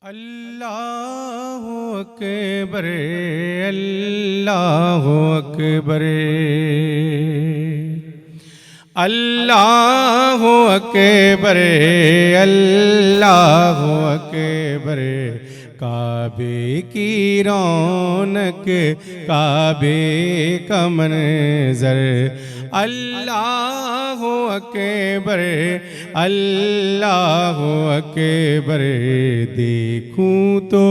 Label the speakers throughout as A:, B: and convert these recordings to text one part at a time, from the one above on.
A: اللہ اکبر اللہ اکبر اللہ اکبر اللہ اکبر کعبے کی رونق کعبے کا منظر اللہ اکبر اللہ اکبر دیکھوں تو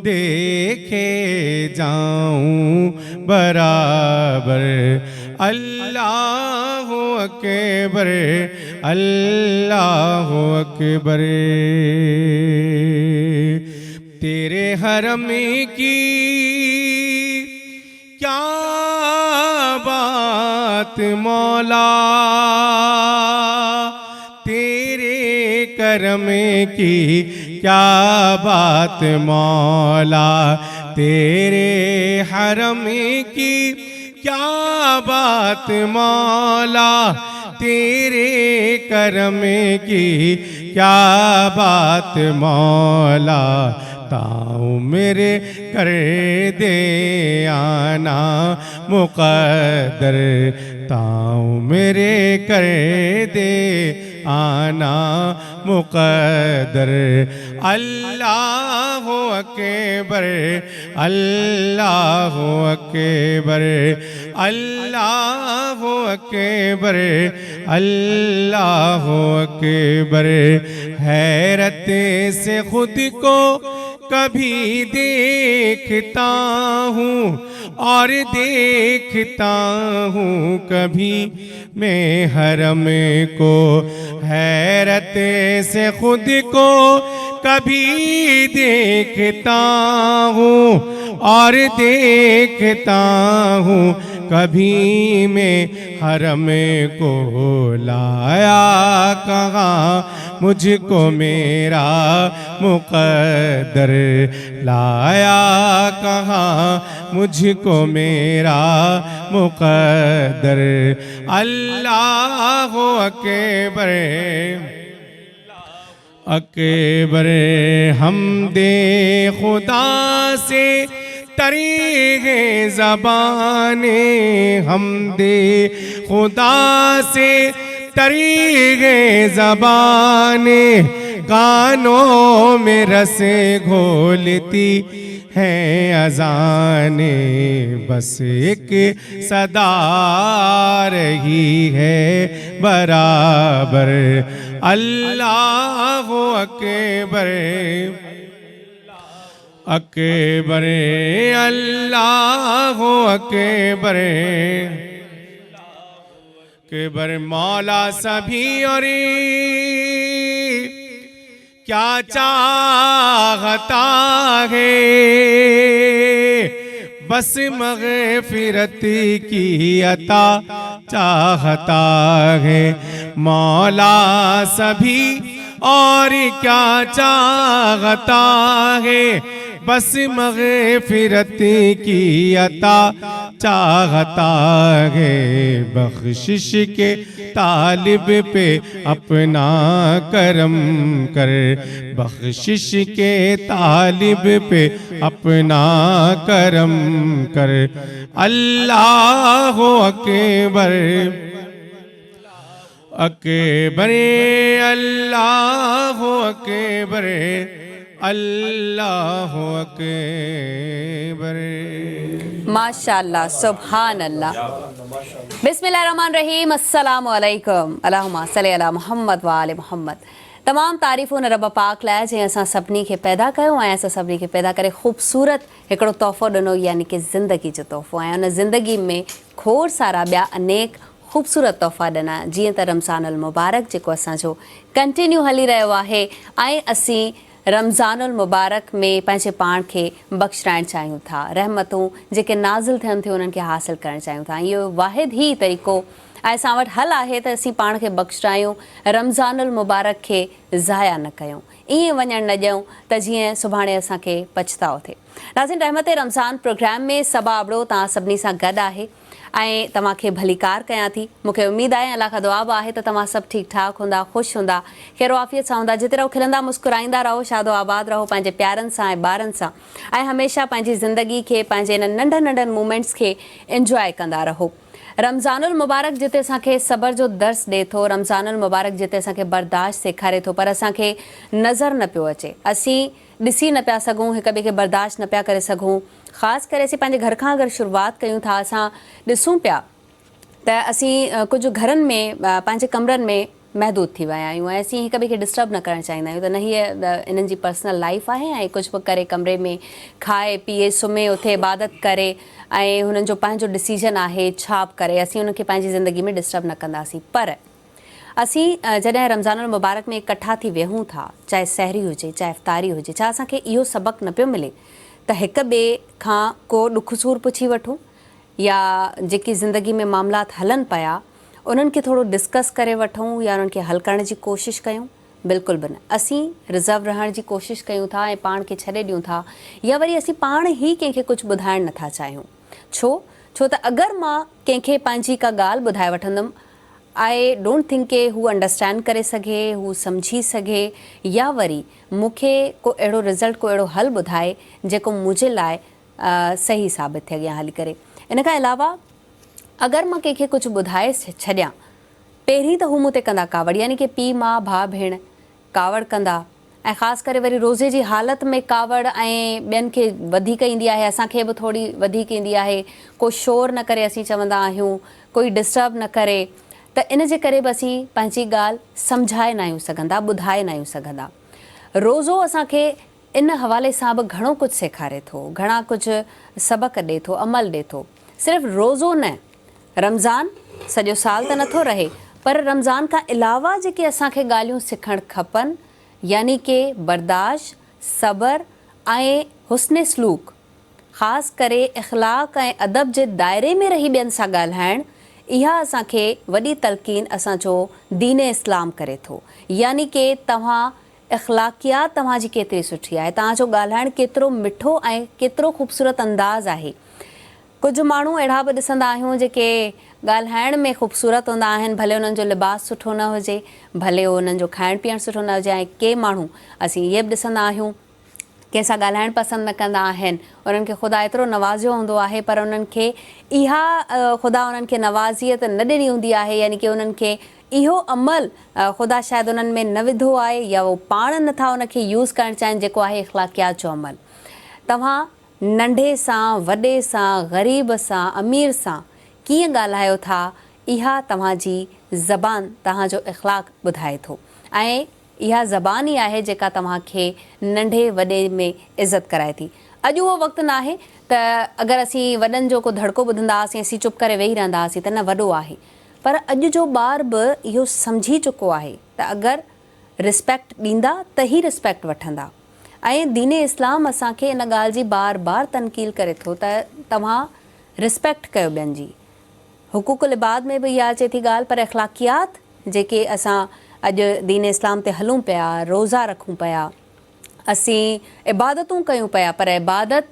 A: دیکھے جاؤں برابر اللہ اکبر اللہ اکبر تیرے حرم کی کیا بات مولا تیرے کرم کی کیا بات مولا تیرے حرم کی کیا بات مولا تیرے کرم کی کیا بات مولا تاؤں میرے کر دے آنا مقدر تاؤں میرے کر دے آنا مقدر اللہ اکبر اللہ اکبر اللہ اکبر اللہ اکبر حیرت سے خود کو کبھی دیکھتا ہوں اور دیکھتا ہوں کبھی میں حرم کو حیرت سے خود کو کبھی دیکھتا ہوں اور دیکھتا ہوں کبھی میں حرم کو لایا کہاں مجھ کو میرا مقدر لایا کہاں مجھ کو میرا مقدر اللہ اکبر اکبر حمد خدا سے طریق زبان حمد خدا سے طریق زبان کانوں میں رس گھولتی ہے اذان بس ایک صدا رہی ہے برابر اللہ اکبر اکبر اللہ اکبر اکبر مولا سبھی اور کیا چاہتا ہے بس مغفرت کی عطا چاہتا ہے مولا سبھی اور کیا چاہتا ہے بس مغفرت کی عطا چاہتا ہے بخشش کے طالب پہ اپنا کرم کر بخشش کے طالب پہ اپنا کرم کر اللہ اکبر اکبر اللہ اکبر اللہ اکبر
B: ماشاءاللہ سبحان اللہ بسم اللہ الرحمن الرحیم السلام علیکم اللہم صلی علی محمد وآل محمد تمام تعریفوں رب پاک लाइ जंहिं असां सभिनी खे पैदा कयो ऐं असां सभिनी खे पैदा करे ख़ूबसूरत हिकिड़ो तोहफ़ो ॾिनो यानी कि ज़िंदगी जो तोहफ़ो ऐं उन ज़िंदगी में खोड़ सारा ॿिया अनेक ख़ूबसूरत तोहफ़ा ॾिना जीअं त रमज़ानुल मुबारक जेको असांजो कंटिन्यू हली रहियो आहे ऐं असीं रमज़ानुल मुबारक में पंहिंजे पाण खे बख़्शाइणु चाहियूं था रहमतूं जेके नाज़िल थियनि थियूं उन्हनि खे हासिलु करणु चाहियूं था इहो वाहिद ई तरीक़ो ऐं असां वटि हल आहे त असीं पाण खे बख़्शायूं रमज़ानुल मुबारक खे ज़ाया न कयूं ईअं वञणु न ॾियूं त जीअं सुभाणे असांखे पछताओ थिए नाज़रीन रहमत रमज़ान प्रोग्राम में सबा आबड़ो तव्हां सभिनी सां गॾु आहे ऐं तव्हांखे भलीकार कयां थी। मूंखे उमेदु आहे, अलाह खां दुआ बि आहे त तव्हां सभु ठीकु ठाक हूंदा, ख़ुशि हूंदा, ख़ैर आफ़ियत सां हूंदा, जिते रहो खिलंदा मुस्कुराईंदा रहो, शादो आबाद रहो पंहिंजे प्यारनि सां ऐं ॿारनि सां, ऐं हमेशह पंहिंजी ज़िंदगी खे, पंहिंजे इन्हनि नंढनि नंढनि मूमेंट्स खे इंजॉय कंदा रहो। रमज़ानुल मुबारक जिते असांखे सबर जो दर्स ॾिए थो, रमज़ानुल मुबारक जिते असांखे बर्दाश्त सेखारे थो, पर असांखे नज़र न पियो अचे, असीं ॾिसी न पिया सघूं, हिक ॿिए खे बर्दाश्त न पिया करे सघूं। ख़ासि करे असीं पंहिंजे घर खां अगरि शुरूआति कयूं था, असां ॾिसूं पिया त असीं कुझु घरनि में पंहिंजे कमरनि में महदूद थी विया आहियूं, ऐं असीं हिक ॿिए खे डिस्टर्ब न करणु चाहींदा आहियूं। त न हीअ इन्हनि जी पर्सनल लाइफ आहे, ऐं कुझु बि करे कमरे में खाए पीए सुम्हे उथे इबादत करे, ऐं हुननि जो पंहिंजो डिसीजन आहे छा बि करे, असीं हुननि खे पंहिंजी ज़िंदगी में डिस्टर्ब न कंदासीं। पर असीं जॾहिं रमज़ानुल मुबारक में इकट्ठा थी वेहूं था, चाहे सहरी हुजे चाहे इफ़्तारी हुजे, छा असांखे इहो सबक़ु न पियो मिले त हिक ॿिए खां को ॾुख सूर पुछी वठूं, या जेकी ज़िंदगी में मामलात हलनि पिया उन्हनि खे थोरो डिस्कस करे वठूं, या उन्हनि खे हल करण जी कोशिशि कयूं? बिल्कुलु बि न। असीं रिज़र्व रहण जी कोशिशि कयूं था ऐं पाण खे छॾे ॾियूं था, या वरी असीं पाण ई कंहिंखे कुझु ॿुधाइणु नथा चाहियूं। छो त अगरि मां कंहिंखे पंहिंजी का ॻाल्हि ॿुधाए वठंदमि, आई डोंट थिंक के हू अंडरस्टैंड करे सघे, हू सम्झी सघे, या वरी मूंखे को अहिड़ो रिज़ल्ट, को अहिड़ो हल ॿुधाए जेको मुंहिंजे लाइ सही साबित थिए अॻियां हली करे। इन खां अलावा अगरि मां कंहिंखे कुझु ॿुधाए छॾियां, पहिरीं त हू मूं ते कंदा कावड़, यानी कि पीउ माउ भाउ भेण कावड़ कंदा, ऐं ख़ासि करे वरी रोज़े जी हालत में कावड़, ऐं ॿियनि खे वधीक ईंदी आहे, असांखे बि थोरी वधीक ईंदी आहे। को शोर न करे असीं चवंदा आहियूं, कोई डिस्टर्ब न करे, त इन जे करे बि असीं पंहिंजी ॻाल्हि सम्झाए न आहियूं सघंदा, ॿुधाए न आहियूं सघंदा। रोज़ो असांखे इन हवाले सां बि घणो कुझु सेखारे थो, घणा कुझु सबक़ ॾिए थो, अमल ॾिए थो। सिर्फ़ु रोज़ो न, रमज़ान सॼो साल त नथो रहे, पर रमज़ान खां अलावा जेके असांखे ॻाल्हियूं सिखणु खपनि, यानी कि बर्दाश्त, सबर ऐं हुस्न सलूक, ख़ासि करे इख़लाक़ ऐं अदब जे दायरे में रही ॿियनि सां ॻाल्हाइणु, इहा असांखे वॾी तलक़ीन असांजो दीन इस्लाम करे थो। यानी कि तव्हां इख़लाक़ियात तव्हांजी केतिरी सुठी आहे, तव्हांजो ॻाल्हाइणु केतिरो मिठो ऐं केतिरो ख़ूबसूरत अंदाज़ आहे। कुझु माण्हू अहिड़ा बि ॾिसंदा आहियूं जेके ॻाल्हाइण में ख़ूबसूरत हूंदा आहिनि, भले उन्हनि जो लिबास सुठो न हुजे, भले उन्हनि जो खाइण पीअण सुठो न हुजे, ऐं के माण्हू असीं इहे बि ॾिसंदा आहियूं कंहिंसां ॻाल्हाइणु पसंदि न कंदा आहिनि, उन्हनि खे ख़ुदा एतिरो नवाज़ियो हूंदो आहे, पर उन्हनि खे इहा ख़ुदा उन्हनि खे नवाज़ियत न ॾिनी हूंदी आहे, यानी कि उन्हनि खे इहो अमल ख़ुदा शायदि उन्हनि में न विधो आहे, या उहो पाण नथा उनखे यूज़ करणु चाहिनि, जेको आहे इख़लाक़ियात जो अमल। तव्हां नंढे सां वॾे सां, ग़रीब सां अमीर सां कीअं ॻाल्हायो था, इहा तव्हांजी ज़बान, तव्हांजो इख़लाक़ ॿुधाए थो, ऐं इहा ज़बान ई आहे जेका तव्हांखे नंढे वॾे में इज़त कराए थी। अॼु उहो वक़्तु न आहे त अगरि असीं वॾनि जो को धड़को ॿुधंदा हुआसीं, असीं चुप करे वेही रहंदा हुआसीं त न वॾो आहे, पर अॼु जो ॿार बि इहो सम्झी चुको आहे त अगरि रिस्पेक्ट ॾींदा त ई रिस्पेक्ट वठंदा। ऐं दीन इस्लाम असांखे इन ॻाल्हि जी बार बार तनक़ील करे थो त तव्हां रिस्पेक्ट कयो ॿियनि जी। हुकूकुल इबाद में बि इहा अचे थी ॻाल्हि, पर इख़लाक़ियात जेके असां अॼु दीन इस्लाम ते हलूं पिया, रोज़ा रखूं पिया, असीं इबादतूं कयूं पिया, पर इबादत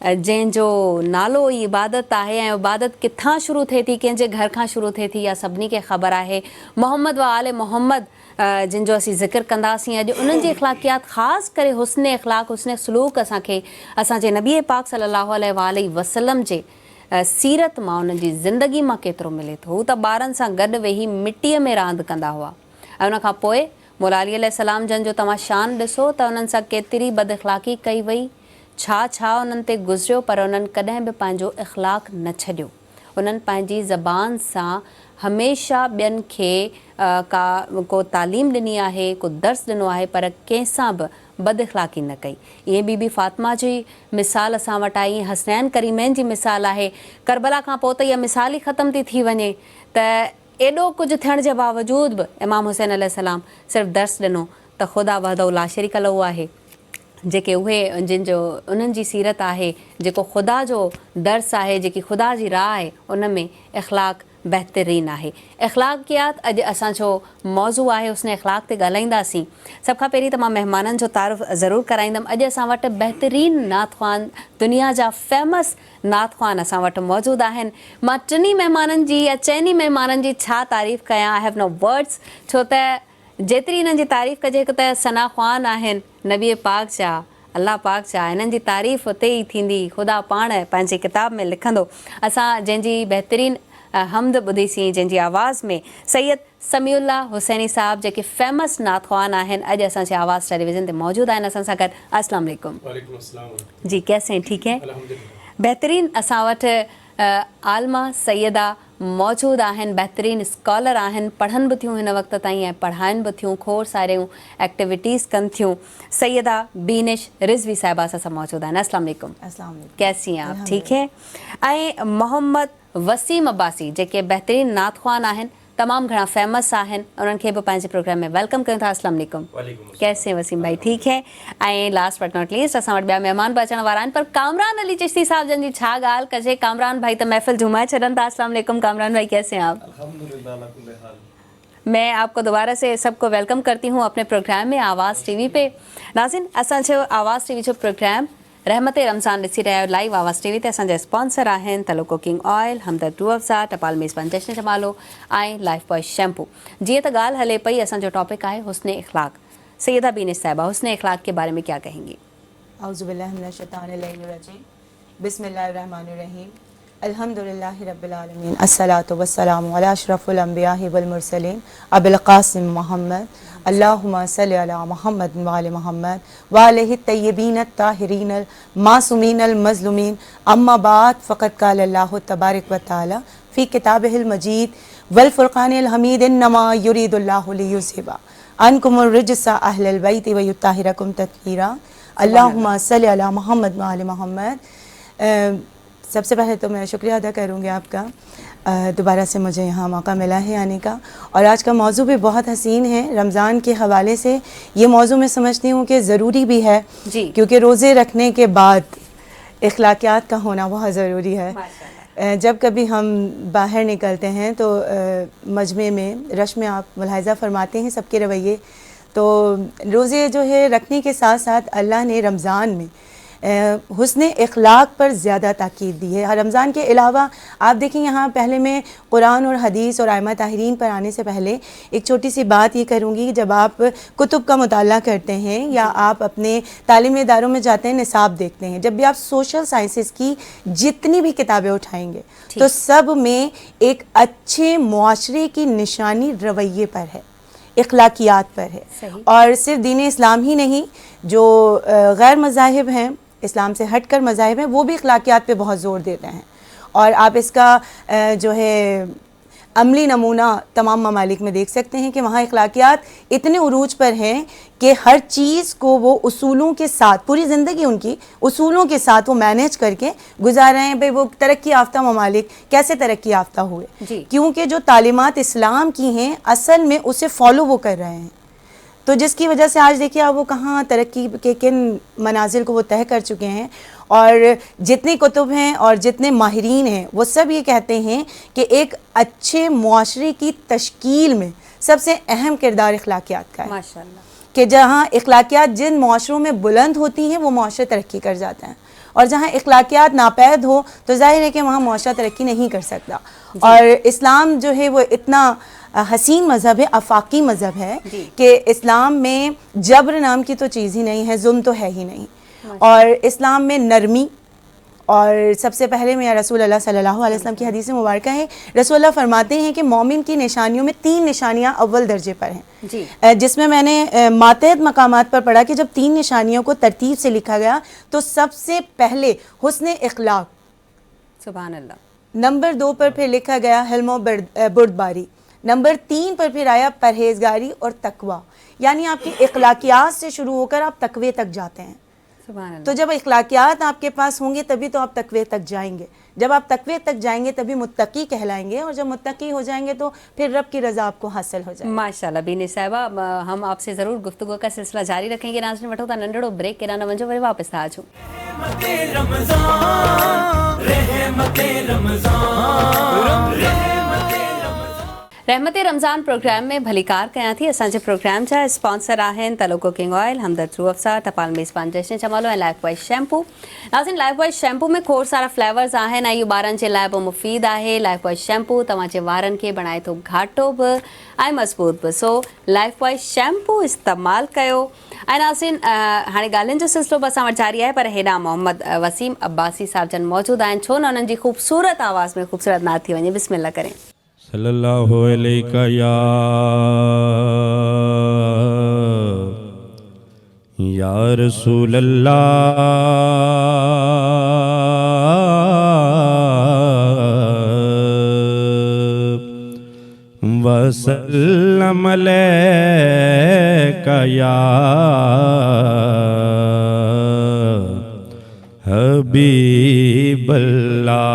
B: जंहिंजो नालो ई इबादत आहे, ऐं इबादत किथां शुरू थिए थी, कंहिंजे घर खां शुरू थिए थी, इहा सभिनी खे ख़बर आहे। मोहम्मद व आले मोहम्मद जिन जो असीं ज़िक्र कंदासीं अॼु, उन्हनि जी इख़लाक़ियात, ख़ासि करे हुस्न इख़लाक़, हुस्न सलूक असांखे असांजे नबी पाक सल्लल्लाहु अलैहि वसल्लम जे सीरत मां, उन्हनि जी ज़िंदगी मां केतिरो मिले थो। हू त ॿारनि सां गॾु वेही मिटीअ में रांदि कंदा हुआ, ऐं उनखां पोइ मौला अली अलैहिस्सलाम जन जो तव्हां शान ॾिसो त उन्हनि सां केतिरी बद इख़लाक़ी कई वई, छा उन्हनि ते गुज़रियो, पर उन्हनि कॾहिं बि पंहिंजो इख़लाक़ न छॾियो। उन्हनि पंहिंजी ज़बान सां हमेशह ॿियनि खे को तालीम ॾिनी आहे, को दर्स ॾिनो आहे, पर कंहिंसां बि बद इख़लाक़ी न कई। ईअं बीबी फ़ातिमा जी मिसाल असां वटि आई, हसनैन करीमैन जी मिसाल आहे। करबला खां पोइ त इहा मिसाल ई ख़तमु थी थी वञे त एॾो कुझु थियण जे बावजूद बि इमाम हुसैन अलैहिस्सलाम सिर्फ़ु दर्स ॾिनो त ख़ुदा वहदहू ला शरीक लहू आहे, जेके उहे जिन जो उन्हनि जी सीरत आहे, जेको ख़ुदा जो दर्स आहे, जेकी ख़ुदा जी राह आहे, उन में इख़लाक़ बहितरीनु आहे। इख़्लाक़ियात अॼु असांजो मौज़ू आहे, उसने इख़्लाक़ ते ॻाल्हाईंदासीं। सभ खां पहिरीं त मां महिमाननि जो तारुफ़ ज़रूरु कराईंदमि। अॼु असां वटि बहितरीनु नात ख़्वान, दुनिया जा फेमस नात ख़्वान असां वटि मौजूदु आहिनि। मां टिनी महिमाननि जी या चइनी महिमाननि जी छा तारीफ़ कयां, आई हैव नो वर्ड्स, छो त जेतिरी हिननि जी तारीफ़ कजे, हिकु त सना ख़्वान आहिनि, नबी पाक जा, अल्लाह पाक जा, हिननि जी तारीफ़ उते ई थींदी, ख़ुदा पाण पंहिंजी किताब में लिखंदो। असां जंहिंजी बहितरीनु हमद ॿुधीसीं, जंहिंजी आवाज़ में सैयद समीउल्ला हुसैनी साहब जेके फेमस नात ख़्वान आहिनि, अॼु असांजे आवाज़ टेलीविज़न ते मौजूदु आहिनि असां सां गॾु। अस्सलाम वालेकुम।
C: वालेकुम अस्सलाम।
B: जी, कैसे हैं? ठीक है,
C: अल्हम्दुलिल्लाह।
B: बहितरीनु। असां वटि आलमा सैयदा मौजूदु आहिनि, बहितरीनु स्कॉलर आहिनि, पढ़नि बि थियूं हिन वक़्त ताईं ऐं पढ़ाइनि बि थियूं, खोड़ सारियूं एक्टिविटीज़ कनि थियूं। सैयदा बीनिश रिज़वी साहिबा असां सां मौजूदु आहिनि। अस्सलाम वालेकुम।
D: अस्सलाम वालेकुम।
B: कैसी हैं आप? ठीक है। ऐं मोहम्मद वसीम अब्बासी जेके बहितरीनु नात ख़्वान आहिनि, तमामु घणा फेमस आहिनि, उन्हनि खे बि पंहिंजे प्रोग्राम में वेलकम कयूं था। अस्सलाम वालेकुम। कैसे हैं वसीम भाई? ठीक है। ऐं लास्ट बट नॉट लीस्ट असां वटि ॿिया महिमान बि अचण वारा आहिनि, पर कामरान अली चिश्ती साहब जन जी छा ॻाल्हि कजे। कामरान भाई त महफ़िल झुमाए छॾनि था। अस्सलाम वालेकुम कामरान भाई, कैसे हैं आप?
C: अल्हम्दुलिल्लाह अला कुल्ली हाल।
B: मैं आपको दोबारा से सबको वेलकम करती हूँ अपने प्रोग्राम में आवाज़ टीवी पे। नाज़िन, असांजो आवाज़ टीवी जो प्रोग्राम रहमत रमज़ान ॾिसी रहिया आहियो लाइव आवाज़ टीवी ते। असांजा स्पॉन्सर आहिनि तलो कुकिंग ऑयल, हमदर्द रूह अफ़ज़ा, टपाल मेज़बान जश्न जमालो ऐं लाइफ बॉय शैम्पू। जीअं त ॻाल्हि हले पई, असांजो टॉपिक आहे हुस्ने इख़्लाक़। सैयदा बीनिश साहिबा, हुस्ने इख़्लाक़ के बारे में क्या कहेंगी?
D: औज़ु बिल्लाहि मिनश शैतानिर रजीम, बिस्मिल्लाहिर रहमानिर रहीम, अल्हम्दुलिल्लाहि रब्बिल आलमीन, अस्सलातु वस्सलामु अला अशरफिल अंबिया'i वल मुरसलीन अबुल क़ासिम मुहम्मद, अल्लाहुम्मा सल्लि अला मुहम्मद व आले मुहम्मद व अलैहि तय्यबीन अत्ताहिरीन अल मासूमीन अल मज़लूमीन, अम्मा बाद फ़क़द क़ाल अल्लाहु तबारक व तआला फ़ी किताबिहिल मजीद वल फ़ुरक़ानिल हमीद, इन्नमा युरीदुल्लाहु लियुज़हिबा अन्कुमुर रिज्सा अहलल बैति व युत्ताहिरकुम तत्हीरा, अल्लाहुम्मा सल्लि अला मुहम्मद व आले मुहम्मद। सबसे पहले तो मैं शुक्रिया अदा करूँगी आपका, दोबारा से मुझे यहाँ मौका मिला है आने का। और आज का मौजू भी बहुत हसीन है। रमज़ान के हवाले से ये मौजू मैं समझती हूँ कि ज़रूरी भी है
B: जी,
D: क्योंकि रोज़े रखने के बाद इख़्लाक़ियात का होना बहुत ज़रूरी है। जब कभी हम बाहर निकलते हैं तो मजमे में, रश में आप मुलाहिज़ा फरमाते हैं सबके रवैये, तो रोज़े जो है रखने के साथ साथ अल्लाह ने रमज़ान में हुस्ने इख़्लाक़ पर ज़्यादा ताकीद दी है। रमज़ान के अलावा आप देखें, यहाँ पहले मैं कुरान और हदीस और आइमा ताहिरीन पर आने से पहले एक छोटी सी बात ये करूँगी कि जब आप कुतुब का मुताला करते हैं या आप अपने तालीमी इदारों में जाते हैं, निसाब देखते हैं, जब भी आप सोशल साइंसेस की जितनी भी किताबें उठाएंगे तो सब में एक अच्छे मुआशरे की निशानी रवैये पर है, इख़्लाक़ियात पर है। और सिर्फ दीन इस्लाम ही नहीं, जो गैर मज़ाहिब हैं, इस्लाम से हट कर मज़ाहिब हैं, वो भी इख़्लाक़ियात पे बहुत ज़ोर देते हैं। और आप इसका जो है अमली नमूना तमाम ममालिक में देख सकते हैं कि वहाँ इख़्लाक़ियात इतने उरूज पर हैं कि हर चीज़ को वो उसूलों के साथ, पूरी ज़िंदगी उनकी उसूलों के साथ वो मैनेज करके गुजार रहे हैं। भाई वो तरक्की याफ्ता ममालिक कैसे तरक्की याफ्ता हुए, क्योंकि जो तालीमात इस्लाम की हैं असल में उसे फॉलो वो कर रहे हैं। तो जिसकी वजह से आज देखिए आप वो कहाँ तरक्की के किन मनाजिल को वो तय कर चुके हैं। और जितने कुतुब हैं और जितने माहिरीन हैं वो सब ये कहते हैं कि एक अच्छे मुआशरे की तश्कील में सबसे अहम किरदार इख़्लाक़ियात का है।
B: माशाअल्लाह।
D: कि जहाँ इख़्लाक़ियात जिन मुआशरों में बुलंद होती हैं वो मुआशरे तरक्की कर जाते हैं, और जहाँ इख़्लाक़ियात नापैद हो तो जाहिर है कि वहाँ मुआशरा तरक्की नहीं कर सकता। और इस्लाम जो है वो इतना हसीन मज़हब है, आफाकी मज़हब है कि इस्लाम में जबर नाम की तो चीज़ ही नहीं है, जुल्म तो है ही नहीं। और इस्लाम में नरमी, और सबसे पहले में रसूल अल्लाह सल्लल्लाहु अलैहि वसल्लम की हदीस मुबारक है, रसूल अल्लाह फरमाते हैं कि मोमिन की निशानियों में 3 निशानियां अव्वल दर्जे पर हैं, जिसमें मैंने मातहत मकामात पर पढ़ा कि जब 3 निशानियों को तरतीब से लिखा गया तो सबसे पहले हुस्ने इख़्लाक़,
B: सुभान अल्लाह,
D: नंबर 2 पर फिर लिखा गया हिल्म बुर्दबारी, नंबर 3 पर फिर आया परहेजगारी और तकवा। यानी आपकी इख़्लाक़ियात से शुरू होकर आप तकवे तक जाते हैं।
B: سبحان اللہ.
D: تو جب اخلاقیات آپ کے پاس ہوں گے تبھی تو آپ تقوی تک جائیں گے. جب آپ تقوی تک جائیں گے تبھی متقی کہلائیں گے, اور جب متقی ہو جائیں گے تو پھر رب کی رضا آپ کو حاصل ہو جائے گی.
B: ماشاءاللہ بینی صاحبہ, ہم آپ سے ضرور گفتگو کا سلسلہ جاری رکھیں گے. ناظرین وٹھو تا ننڈڑو بریک کے نہ ونجو وری واپس تھا آجو. رحمت رمضان پروگرام میں بھلی کار کیا تھی. اساں جے پروگرام جا اسپانسر آہن تلو کوکنگ آئل, ہمدرد روح افزا, ٹپال میزبان جشن چمالو ऐं لائف بॉय شیمپو. ناظرین لائف بॉय شیمپو میں खोड़ सारा फ्लेवर्स आहिनि ऐं इहो ॿारनि जे लाइ बि मुफ़ीद आहे. लाइफ बॉय शैम्पू तव्हांजे वारनि खे बणाए थो घाटो बि ऐं मज़बूत बि. सो लाइफ बॉय शैम्पू इस्तेमालु कयो. ऐं नाज़रीन हाणे ॻाल्हियुनि जो सिलसिलो बि असां वटि जारी आहे, पर हेॾा मोहम्मद वसीम अब्बासी साहिब जन मौजूदु आहिनि. छो न उन्हनि जी ख़ूबसूरत आवाज़ में ख़ूबसूरत नात थी वञे. बिस्मिल्लाह करें.
A: सल्लल्लाहु अलैका या रसूल अल्लाह वसल्लम अलैका या हबीब अल्लाह.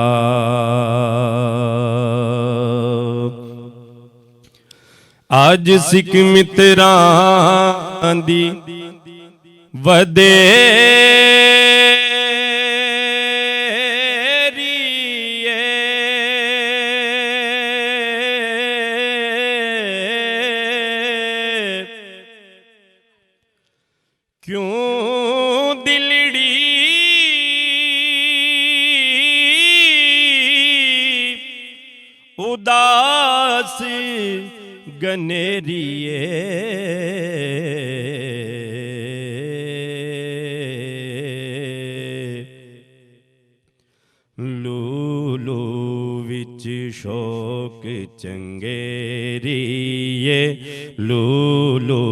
A: आज सिख मित्रां दी वदेरी क्यों दिलड़ी उदास गनेरिए लूलू विच शौक चंगेरिए लूलू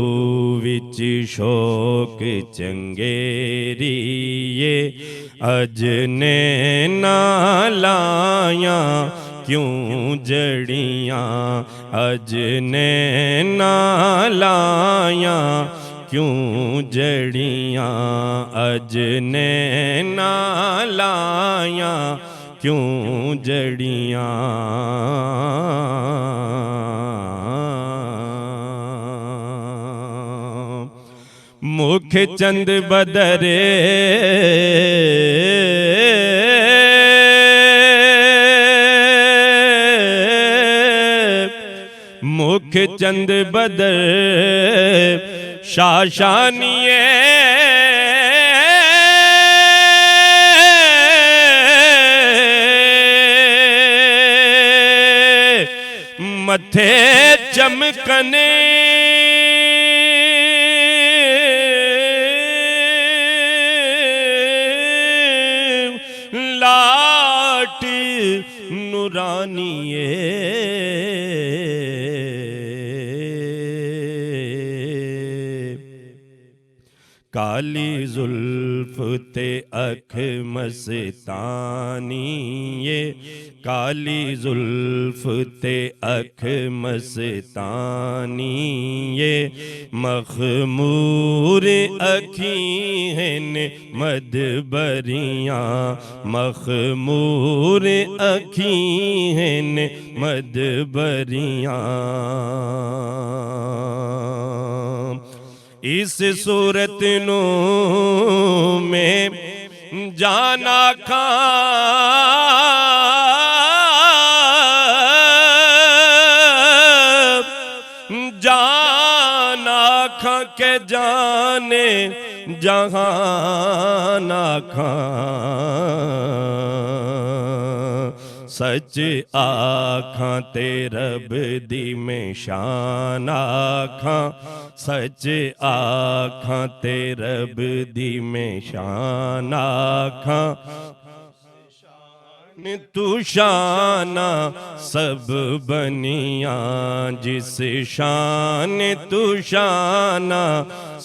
A: विच शौक चंगेरिए अजने ना लाया क्यों जड़ियाँ अजने ना लाया क्यों जड़ियाँ अजने ना लाया क्यों जड़ियाँ मुख चंद बदरे मुख चंद बदर शाशानिए मथे चमकने लाट नूरानिए काली जुल्फ ते अख मस्तानी ये काली जुल्फ ते अख मस्तानी ये मखमूर अखी हैं मदबरियाँ मखमूर अखी हैं मदबरियाँ इस सूरत नो में जाना खा जाना खा के जाने जहाना खा सच आखां ते रब दी में शान आखां सच आखां ते रब दी में शान आखां तू शाना सब बनिया जिस शान तू शाना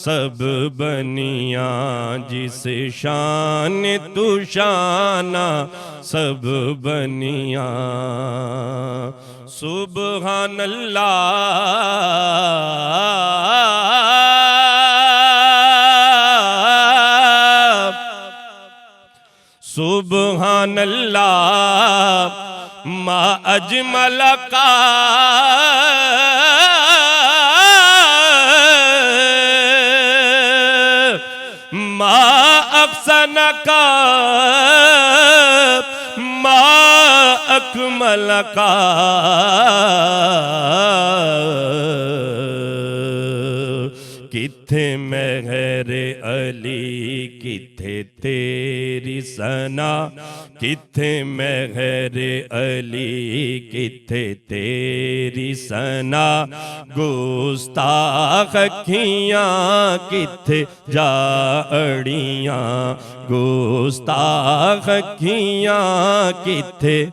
A: सब बनिया जिस शान तू शाना सब बनिया सुबहान अल्लाह سبحان اللہ ما اجمل کا ما احسن کا ما اکمل کا کتھے مہر علی کتھے تیری ثنا کتھے مہر علی کتھے تیری ثنا گستاخ اکھیاں کتھے جا اڑیاں گستاخ اکھیاں کتھے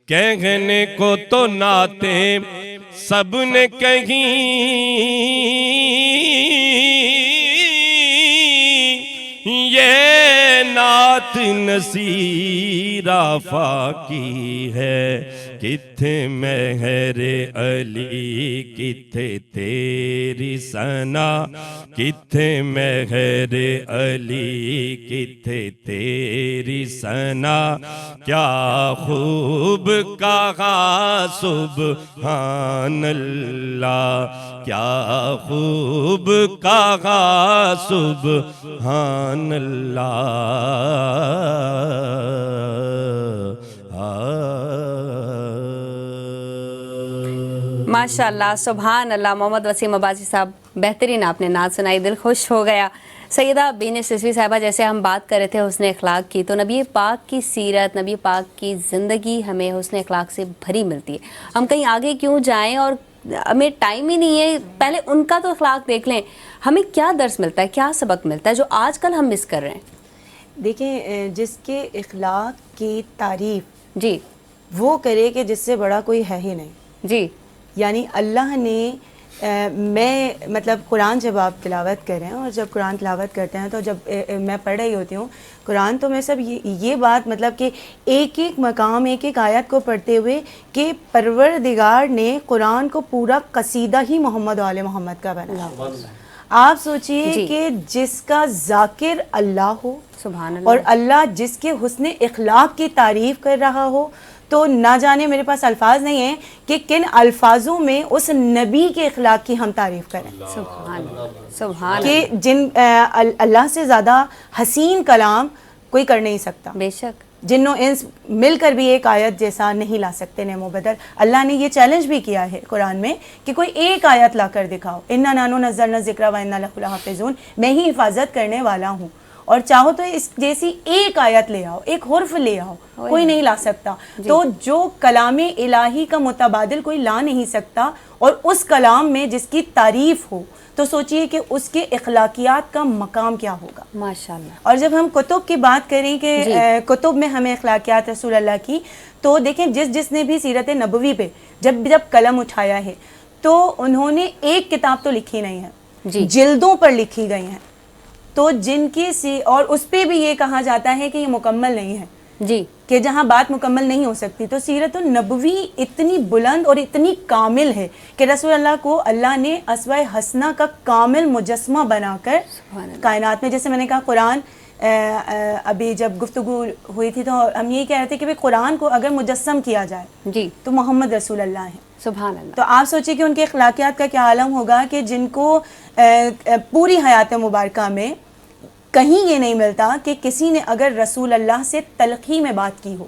A: کہنے کو تو نعتیں سب نے کہیں یہ نعت نصیر آفاقی ہے کتھے مہر علی کتھے تیری ثنا کتھے مہر علی کتھے تیری ثنا کیا خوب کہا سبحان اللہ کیا خوب کہا سبحان اللہ
B: ماشاءاللہ سبحان اللہ. محمد وسیم عباسی صاحب بہترین آپ نے نعت سنائی, دل خوش ہو گیا. سیدہ بین سسوی صاحبہ جیسے ہم بات کر رہے تھے حسن اخلاق کی, تو نبی پاک کی سیرت نبی پاک کی زندگی ہمیں حسن اخلاق سے بھری ملتی ہے. ہم کہیں آگے کیوں جائیں اور ہمیں ٹائم ہی نہیں ہے, پہلے ان کا تو اخلاق دیکھ لیں. ہمیں کیا درس ملتا ہے, کیا سبق ملتا ہے جو آج کل ہم مس کر رہے ہیں؟
D: دیکھیں جس کے اخلاق کی تعریف
B: جی
D: وہ کرے کہ جس سے بڑا کوئی ہے ہی نہیں.
B: جی
D: یعنی اللہ نے میں مطلب قرآن جب آپ تلاوت کریں اور جب قرآن تلاوت کرتے ہیں تو جب میں پڑھ رہی ہوتی ہوں قرآن تو میں سب یہ بات مطلب کہ ایک ایک مقام ایک ایک آیت کو پڑھتے ہوئے کہ پروردگار نے قرآن کو پورا قصیدہ ہی محمد و آل محمد کا بنا. آپ سوچئے کہ جس کا ذاکر اللہ ہو
B: سبحان اللہ,
D: اور اللہ جس کے حسن اخلاق کی تعریف کر رہا ہو, تو نہ جانے میرے پاس الفاظ نہیں ہیں کہ کن الفاظوں میں اس نبی کے اخلاق کی ہم تعریف کریں.
B: سبحان سبحان
D: کہ جن اللہ سے زیادہ حسین کلام کوئی کر نہیں سکتا.
B: بے شک
D: جن و انس مل کر بھی ایک آیت جیسا نہیں لا سکتے نعم و بدل. اللہ نے یہ چیلنج بھی کیا ہے قرآن میں کہ کوئی ایک آیت لا کر دکھاؤ. انا نحن نزلنا الذکر و انا لہ لحافظون, میں ہی حفاظت کرنے والا ہوں, اور چاہو تو اس جیسی ایک آیت لے آؤ, ایک حرف لے آؤ, کوئی نہیں لا سکتا. تو جو کلام الہی کا متبادل کوئی لا نہیں سکتا, اور اس کلام میں جس کی تعریف ہو, تو سوچئے کہ اس کے اخلاقیات کا مقام کیا ہوگا.
B: ماشاءاللہ.
D: اور جب ہم کتب کی بات کریں کہ کتب میں ہمیں اخلاقیات رسول اللہ کی, تو دیکھیں جس نے بھی سیرت نبوی پہ جب قلم اٹھایا ہے تو انہوں نے ایک کتاب تو لکھی نہیں ہے, جلدوں پر لکھی گئی ہیں. تو جن کی اور اس پہ بھی یہ کہا جاتا ہے کہ یہ مکمل نہیں ہے,
B: جی
D: کہ جہاں بات مکمل نہیں ہو سکتی. تو سیرت النبوی اتنی بلند اور اتنی کامل ہے کہ رسول اللہ کو اللہ نے اسوہ حسنہ کا کامل مجسمہ بنا کر کائنات میں, جیسے میں نے کہا قرآن ابھی جب گفتگو ہوئی تھی تو ہم یہی کہہ رہے تھے کہ قرآن کو اگر مجسم کیا جائے
B: جی
D: تو محمد رسول اللہ ہیں.
B: سبحان اللہ.
D: تو آپ سوچیں کہ ان کے اخلاقیات کا کیا عالم ہوگا کہ جن کو پوری حیات مبارکہ میں کہیں یہ نہیں ملتا کہ کسی نے اگر رسول اللہ سے تلخی میں بات کی ہو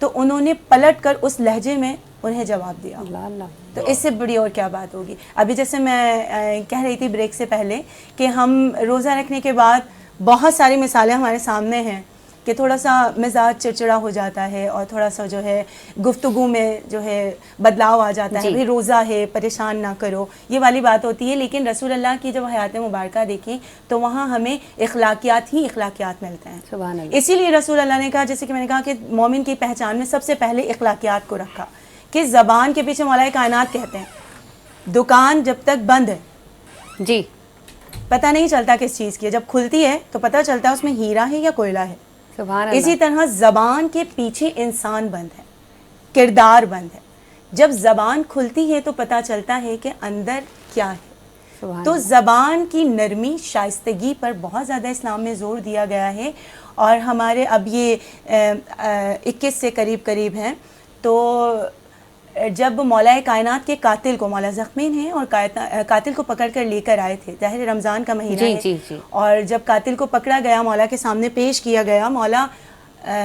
D: تو انہوں نے پلٹ کر اس لہجے میں انہیں جواب دیا.
B: اللہ اللہ.
D: تو اس سے بڑی اور کیا بات ہوگی. ابھی جیسے میں کہہ رہی تھی بریک سے پہلے کہ ہم روزہ رکھنے کے بعد بہت ساری مثالیں ہمارے سامنے ہیں کہ تھوڑا سا مزاج چڑچڑا ہو جاتا ہے اور تھوڑا سا جو ہے گفتگو میں جو ہے بدلاؤ آ جاتا ہے, بھی روزہ ہے پریشان نہ کرو, یہ والی بات ہوتی ہے. لیکن رسول اللہ کی جب حیات مبارکہ دیکھیں تو وہاں ہمیں اخلاقیات ہی اخلاقیات ملتے ہیں.
B: سبحان اللہ.
D: اسی لیے رسول اللہ نے کہا, جیسے کہ میں نے کہا کہ مومن کی پہچان میں سب سے پہلے اخلاقیات کو رکھا, کہ زبان کے پیچھے مولا کائنات کہتے ہیں دکان جب تک بند ہے
B: جی
D: پتہ نہیں چلتا کس چیز کی ہے, جب کھلتی ہے تو پتہ چلتا ہے اس میں ہیرا ہے یا کوئلہ ہے.
B: سبحان اللہ.
D: اسی طرح زبان کے پیچھے انسان بند ہے, کردار بند ہے. جب زبان کھلتی ہے تو پتہ چلتا ہے کہ اندر کیا ہے. تو زبان کی نرمی شائستگی پر بہت زیادہ اسلام میں زور دیا گیا ہے, اور ہمارے اب یہ 21 سے قریب ہیں. تو جب مولا کائنات کے قاتل کو، مولا زخمین ہیں اور قاتل کو پکڑ کر لے کر آئے تھے، ظاہر رمضان کا مہینہ ہے، اور جب قاتل کو پکڑا گیا، مولا کے سامنے پیش کیا گیا، مولا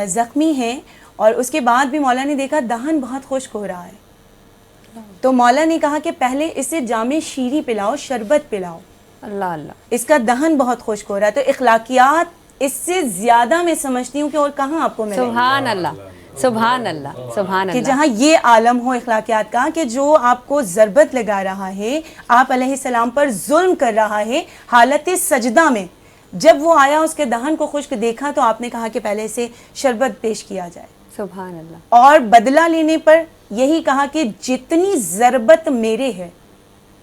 D: زخمی ہیں، اور اس کے بعد بھی مولا نے دیکھا دہن بہت خشک ہو رہا ہے، تو مولا نے کہا کہ پہلے اسے جام شیری پلاؤ، شربت پلاؤ،
B: اللہ اللہ،
D: اس کا دہن بہت خشک ہو رہا ہے. تو اخلاقیات اس سے زیادہ میں سمجھتی ہوں کہ اور کہاں آپ کو ملے.
B: سبحان اللہ، سبحان اللہ، سبحان
D: کہ
B: اللہ.
D: جہاں یہ عالم ہو اخلاقیات کا کہ جو آپ کو ضربت لگا رہا ہے، آپ علیہ السلام پر ظلم کر رہا ہے، حالت سجدہ میں جب وہ آیا اس کے دہن کو خشک دیکھا تو آپ نے کہا کہ پہلے سے شربت پیش کیا جائے.
B: سبحان اللہ.
D: اور بدلہ لینے پر یہی کہا کہ جتنی ضربت میرے ہے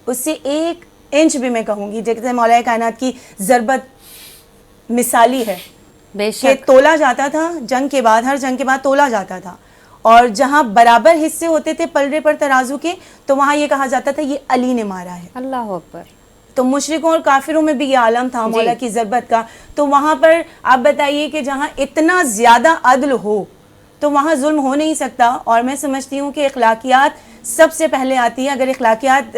D: اس سے 1 انچ بھی میں کہوں گی، جیسے مولا کائنات کی ضربت مثالی ہے
B: بے
D: کہ
B: شک،
D: تولا جاتا تھا جنگ کے بعد، ہر جنگ کے بعد تولا جاتا تھا، اور جہاں برابر حصے ہوتے تھے پلڑے پر ترازو کے تو وہاں یہ کہا جاتا تھا یہ علی نے مارا ہے.
B: اللہ اکبر.
D: تو مشرکوں اور کافروں میں بھی یہ عالم تھا مولا کی ضربت کا. تو وہاں پر آپ بتائیے کہ جہاں اتنا زیادہ عدل ہو تو وہاں ظلم ہو نہیں سکتا. اور میں سمجھتی ہوں کہ اخلاقیات سب سے پہلے آتی ہے. اگر اخلاقیات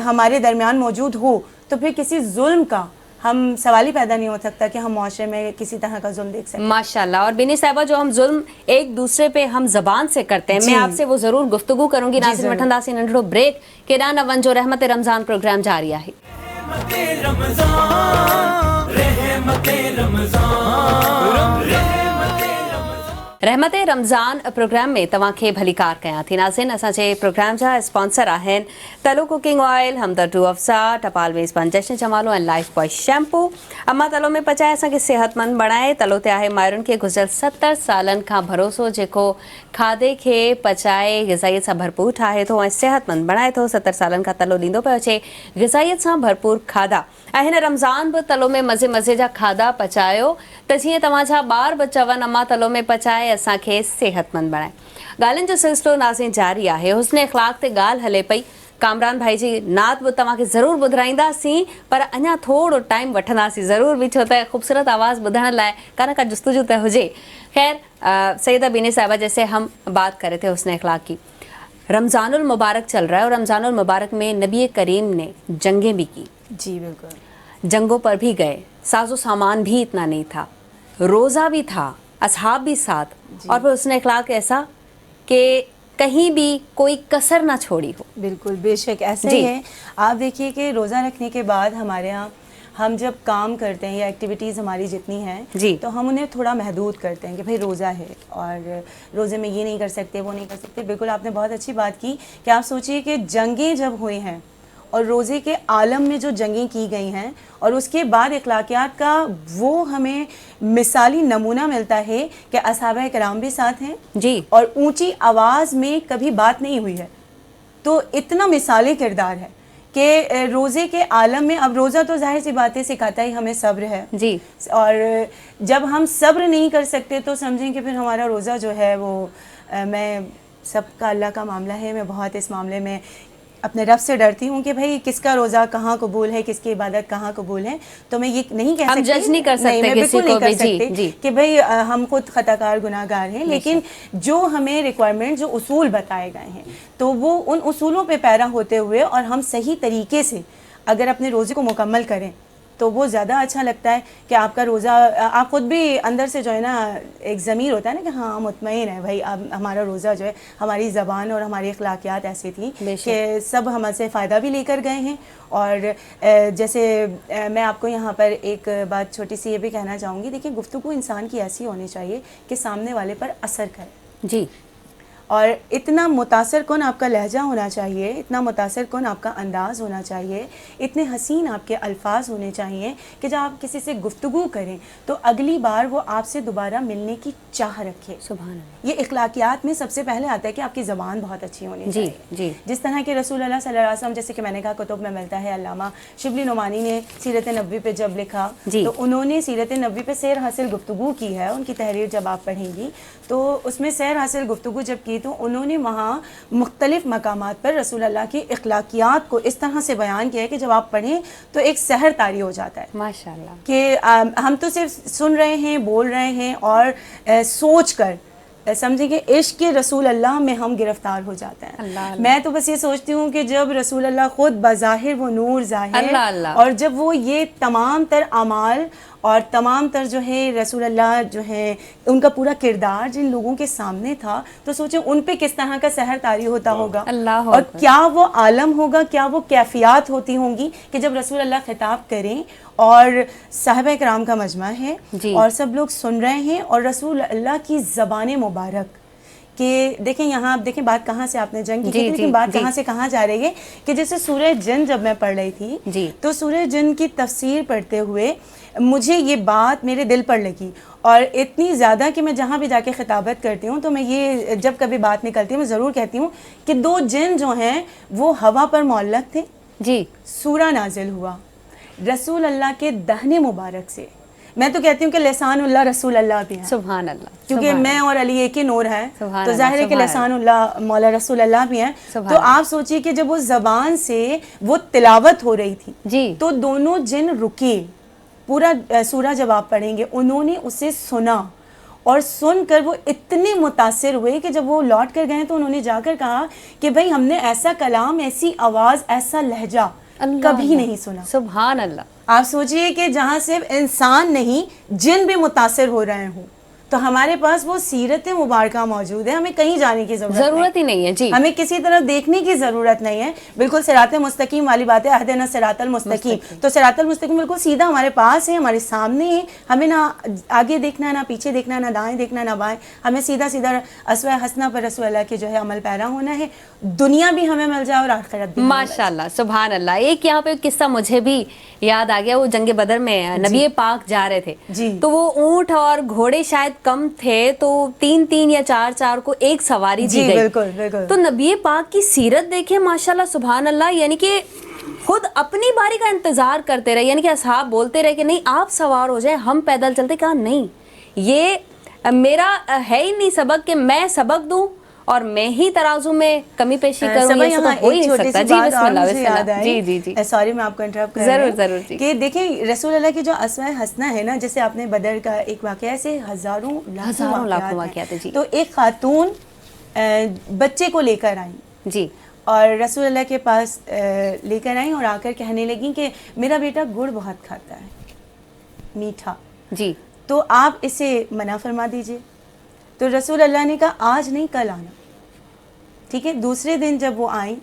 D: ہمارے درمیان موجود ہو تو پھر کسی ظلم کا ہم سوال ہی پیدا نہیں ہو سکتا کہ ہم معاشرے میں کسی طرح کا ظلم دیکھ سکیں.
B: ماشاءاللہ. اور بینی صاحبہ جو ہم ظلم ایک دوسرے پہ ہم زبان سے کرتے ہیں، میں آپ سے وہ ضرور گفتگو کروں گی. ناظرین وٹھن داسی ننڈڑو بریک کے نہ ون جو رحمت رمضان پروگرام جاری ہے. رحمت رمضان پروگرام میں تواں کے بھلی کار کیا تھی. ناظرین اساں جے پروگرام جا اسپانسر آہن تلو کوکنگ آئل، ہمدرد ٹو افسا، ٹپال میزبان جشن جمالو اینڈ لائف بوائے شیمپو. اما تلو میں پچائے اساں کے صحت مند بنائے. تلو تے آہے مائرن کے گزر 70 سالن کا بھروسو جیکو کھادے کے پچائے غذائیت سے بھرپور ٹھاہے تو صحت مند بنائے تو 70 سالن کا تلو لیندو پہ اچھے غذائیت سے بھرپور کھادا. اہن رمضان بھی تلو میں مزے مزے جا کھادا پچایو تو جیئں تماجا بار بچون اما تلو میں پچائے اساں کے صحت مند بنائے. گالن جو سلسلو ناظرین جاری ہے. حسن اخلاق تے گال ہلے پئی. کامران بھائی جی نات بھی تمام کے ضرور بدھرائیندہ سی پر انیا تھوڑو ٹائم وٹھنا سی ضرور بھی چھوتا ہے خوبصورت آواز بدھن لائے کانا کا جستجو تے ہوجے. خیر سیدہ بینی صاحبہ جیسے ہم بات کرے تھے حسن اخلاق کی، رمضان المبارک چل رہا ہے اور رمضان المبارک میں نبی کریم نے جنگیں بھی کی.
D: جی بالکل.
B: جنگوں پر بھی گئے، ساز و سامان بھی اتنا نہیں تھا، روزہ بھی تھا، اصحاب بھی ساتھ، اور پھر حسن اخلاق ایسا کہ کہیں بھی کوئی کسر نہ چھوڑی ہو.
D: بالکل بے شک ایسا ہی ہے. آپ دیکھیے کہ روزہ رکھنے کے بعد ہمارے ہاں ہم جب کام کرتے ہیں یا ایکٹیویٹیز ہماری جتنی ہیں تو ہم انہیں تھوڑا محدود کرتے ہیں کہ بھئی روزہ ہے اور روزے میں یہ نہیں کر سکتے وہ نہیں کر سکتے. بالکل آپ نے بہت اچھی بات کی کہ آپ سوچئے کہ جنگیں جب ہوئی ہیں اور روزے کے عالم میں جو جنگیں کی گئی ہیں اور اس کے بعد اخلاقیات کا وہ ہمیں مثالی نمونہ ملتا ہے کہ اصحابہ کرام بھی ساتھ ہیں
B: جی
D: اور اونچی آواز میں کبھی بات نہیں ہوئی ہے. تو اتنا مثالی کردار ہے کہ روزے کے عالم میں اب روزہ تو ظاہر سی باتیں سکھاتا ہی ہمیں صبر ہے
B: جی،
D: اور جب ہم صبر نہیں کر سکتے تو سمجھیں کہ پھر ہمارا روزہ جو ہے وہ میں سب کا اللہ کا معاملہ ہے. میں بہت اس معاملے میں اپنے رب سے ڈرتی ہوں کہ بھئی کس کا روزہ کہاں قبول ہے، کس کی عبادت کہاں قبول ہے. تو میں یہ نہیں کہہ سکتی،
B: ہم جج نہیں کر سکتے
D: میں
B: کسی
D: بالکل
B: کو
D: نہیں کر
B: بھی.
D: سکتے کہ بھئی ہم خود خطا کار گناہ گار ہیں، لیکن جو ہمیں ریکوائرمنٹ جو اصول بتائے گئے ہیں تو وہ ان اصولوں پہ پیرا ہوتے ہوئے اور ہم صحیح طریقے سے اگر اپنے روزے کو مکمل کریں تو وہ زیادہ اچھا لگتا ہے کہ آپ کا روزہ آپ خود بھی اندر سے جو ہے نا ایک ضمیر ہوتا ہے نا کہ ہاں مطمئن ہے بھائی اب ہمارا روزہ جو ہے ہماری زبان اور ہماری اخلاقیات ایسی تھیں کہ سب ہم سے فائدہ بھی لے کر گئے ہیں. اور جیسے میں آپ کو یہاں پر ایک بات چھوٹی سی یہ بھی کہنا چاہوں گی. دیکھیں گفتگو انسان کی ایسی ہونی چاہیے کہ سامنے والے پر اثر کرے.
B: جی،
D: اور اتنا متاثر کن آپ کا لہجہ ہونا چاہیے، اتنا متاثر کن آپ کا انداز ہونا چاہیے، اتنے حسین آپ کے الفاظ ہونے چاہیے کہ جب آپ کسی سے گفتگو کریں تو اگلی بار وہ آپ سے دوبارہ ملنے کی چاہ رکھے.
B: سبحان اللہ.
D: یہ اخلاقیات میں سب سے پہلے آتا ہے کہ آپ کی زبان بہت اچھی ہونی چاہیے.
B: جی
D: جس طرح کہ رسول اللہ صلی اللہ علیہ وسلم جیسے کہ میں نے کہا کتب میں ملتا ہے. علامہ شبلی نعمانی نے سیرت نبوی پہ جب لکھا تو انہوں نے سیرت نبوی پہ سیر حاصل گفتگو کی ہے. ان کی تحریر جب آپ پڑھیں گی تو اس میں سیر حاصل گفتگو جب کی گئی تو انہوں نے وہاں مختلف مقامات پر رسول اللہ کی اخلاقیات کو اس طرح سے بیان کیا ہے کہ جب آپ پڑھیں تو ایک سحر طاری ہو جاتا ہے
B: ماشاءاللہ
D: کہ ہم تو صرف سن رہے ہیں، بول رہے ہیں اور سوچ کر سمجھیں کہ عشق رسول اللہ میں ہم گرفتار ہو جاتے ہیں.
B: اللہ
D: میں تو بس یہ سوچتی ہوں کہ جب رسول اللہ خود بظاہر وہ نور ظاہر
B: اللہ اللہ.
D: اور جب وہ یہ تمام تر اعمال اور تمام تر جو ہے رسول اللہ جو ہے ان کا پورا کردار جن لوگوں کے سامنے تھا تو سوچیں ان پہ کس طرح کا سحر طاری ہوتا ہوگا
B: اللہ
D: اور کیا وہ عالم ہوگا، کیا وہ کیفیات ہوتی ہوں گی کہ جب رسول اللہ خطاب کریں اور صحابہ کرام کا مجمع ہے
B: جی.
D: اور سب لوگ سن رہے ہیں اور رسول اللہ کی زبان مبارک کہ دیکھیں یہاں آپ دیکھیں بات کہاں سے آپ نے جنگ کی تھی لیکن بات کہاں سے کہاں جا رہی ہے کہ جیسے سورہ جن جب میں پڑھ رہی تھی تو سورہ جن کی تفسیر پڑھتے ہوئے مجھے یہ بات میرے دل پر لگی اور اتنی زیادہ کہ میں جہاں بھی جا کے خطابت کرتی ہوں تو میں یہ جب کبھی بات نکلتی ہے میں ضرور کہتی ہوں کہ 2 جن جو ہیں وہ ہوا پر معلق تھے
B: جی.
D: سورہ نازل ہوا رسول اللہ کے دہنے مبارک سے. میں تو کہتی ہوں کہ لسان اللہ رسول اللہ بھی ہے
B: سبحان اللہ
D: کیونکہ میں اور علی ایک ہی نور ہے تو ظاہر ہے کہ
B: سبحان
D: لسان اللہ مولا رسول اللہ بھی ہیں.
B: سبحان
D: تو آپ سوچئے کہ جب وہ زبان سے وہ تلاوت ہو رہی تھی
B: جی
D: تو دونوں جن رکے. پورا سورہ جب آپ پڑھیں گے انہوں نے اسے سنا اور سن کر وہ اتنے متاثر ہوئے کہ جب وہ لوٹ کر گئے تو انہوں نے جا کر کہا کہ بھائی ہم نے ایسا کلام، ایسی آواز، ایسا لہجہ کبھی نہیں سنا.
B: سبحان اللہ.
D: آپ سوچئے کہ جہاں صرف انسان نہیں جن بھی متاثر ہو رہے ہوں تو ہمارے پاس وہ سیرت مبارکہ موجود ہے. ہمیں کہیں جانے کی ضرورت
B: ہی نہیں ہے. جی
D: ہمیں کسی طرف دیکھنے کی ضرورت نہیں ہے. بالکل صراط مستقیم والی بات ہے، اہدنا صراط المستقیم. تو صراط المستقیم بالکل سیدھا ہمارے پاس ہے، ہمارے سامنے ہے. ہمیں نہ آگے دیکھنا، نہ پیچھے دیکھنا، نہ دائیں دیکھنا، نہ بائیں. ہمیں سیدھا سیدھا اسوہ حسنہ پر رسول اللہ کے جو ہے عمل پیرا ہونا ہے. دنیا بھی ہمیں مل جائے اور آخرت بھی.
B: ماشاءاللہ سبحان اللہ. ایک یہاں پہ قصہ مجھے بھی یاد آ گیا. وہ جنگ بدر میں نبی پاک جا رہے تھے تو وہ اونٹ اور گھوڑے شاید کم تھے تو 3 یا 4 کو ایک سواری دی گئی.
D: بالکل بالکل.
B: تو نبی پاک کی سیرت دیکھیں ماشاءاللہ سبحان اللہ، یعنی کہ خود اپنی باری کا انتظار کرتے رہے. یعنی کہ اصحاب بولتے رہے کہ نہیں آپ سوار ہو جائیں، ہم پیدل چلتے. کہا نہیں، یہ میرا ہے ہی نہیں سبق کہ میں سبق دوں اور میں ہی ترازو میں کمی پیشی کروں. یہ تو ہو ہی نہیں سکتا. جی بسم اللہ. جی جی جی
D: سوری میں آپ کو انٹرپٹ کر
B: ضرور ضرور. جی
D: کہ دیکھیں رسول اللہ کی جو اسوہ حسنہ ہے نا، جیسے آپ نے بدر کا ایک واقعہ ایسے ہزاروں لاکھوں واقعات ہیں. تو ایک خاتون بچے کو لے کر آئیں
B: جی
D: اور رسول اللہ کے پاس لے کر آئیں اور آ کر کہنے لگیں کہ میرا بیٹا گڑ بہت کھاتا ہے، میٹھا،
B: جی
D: تو آپ اسے منع فرما دیجئے. تو رسول اللہ نے کہا آج نہیں کل آنا. ٹھیک ہے. دوسرے دن جب وہ آئیں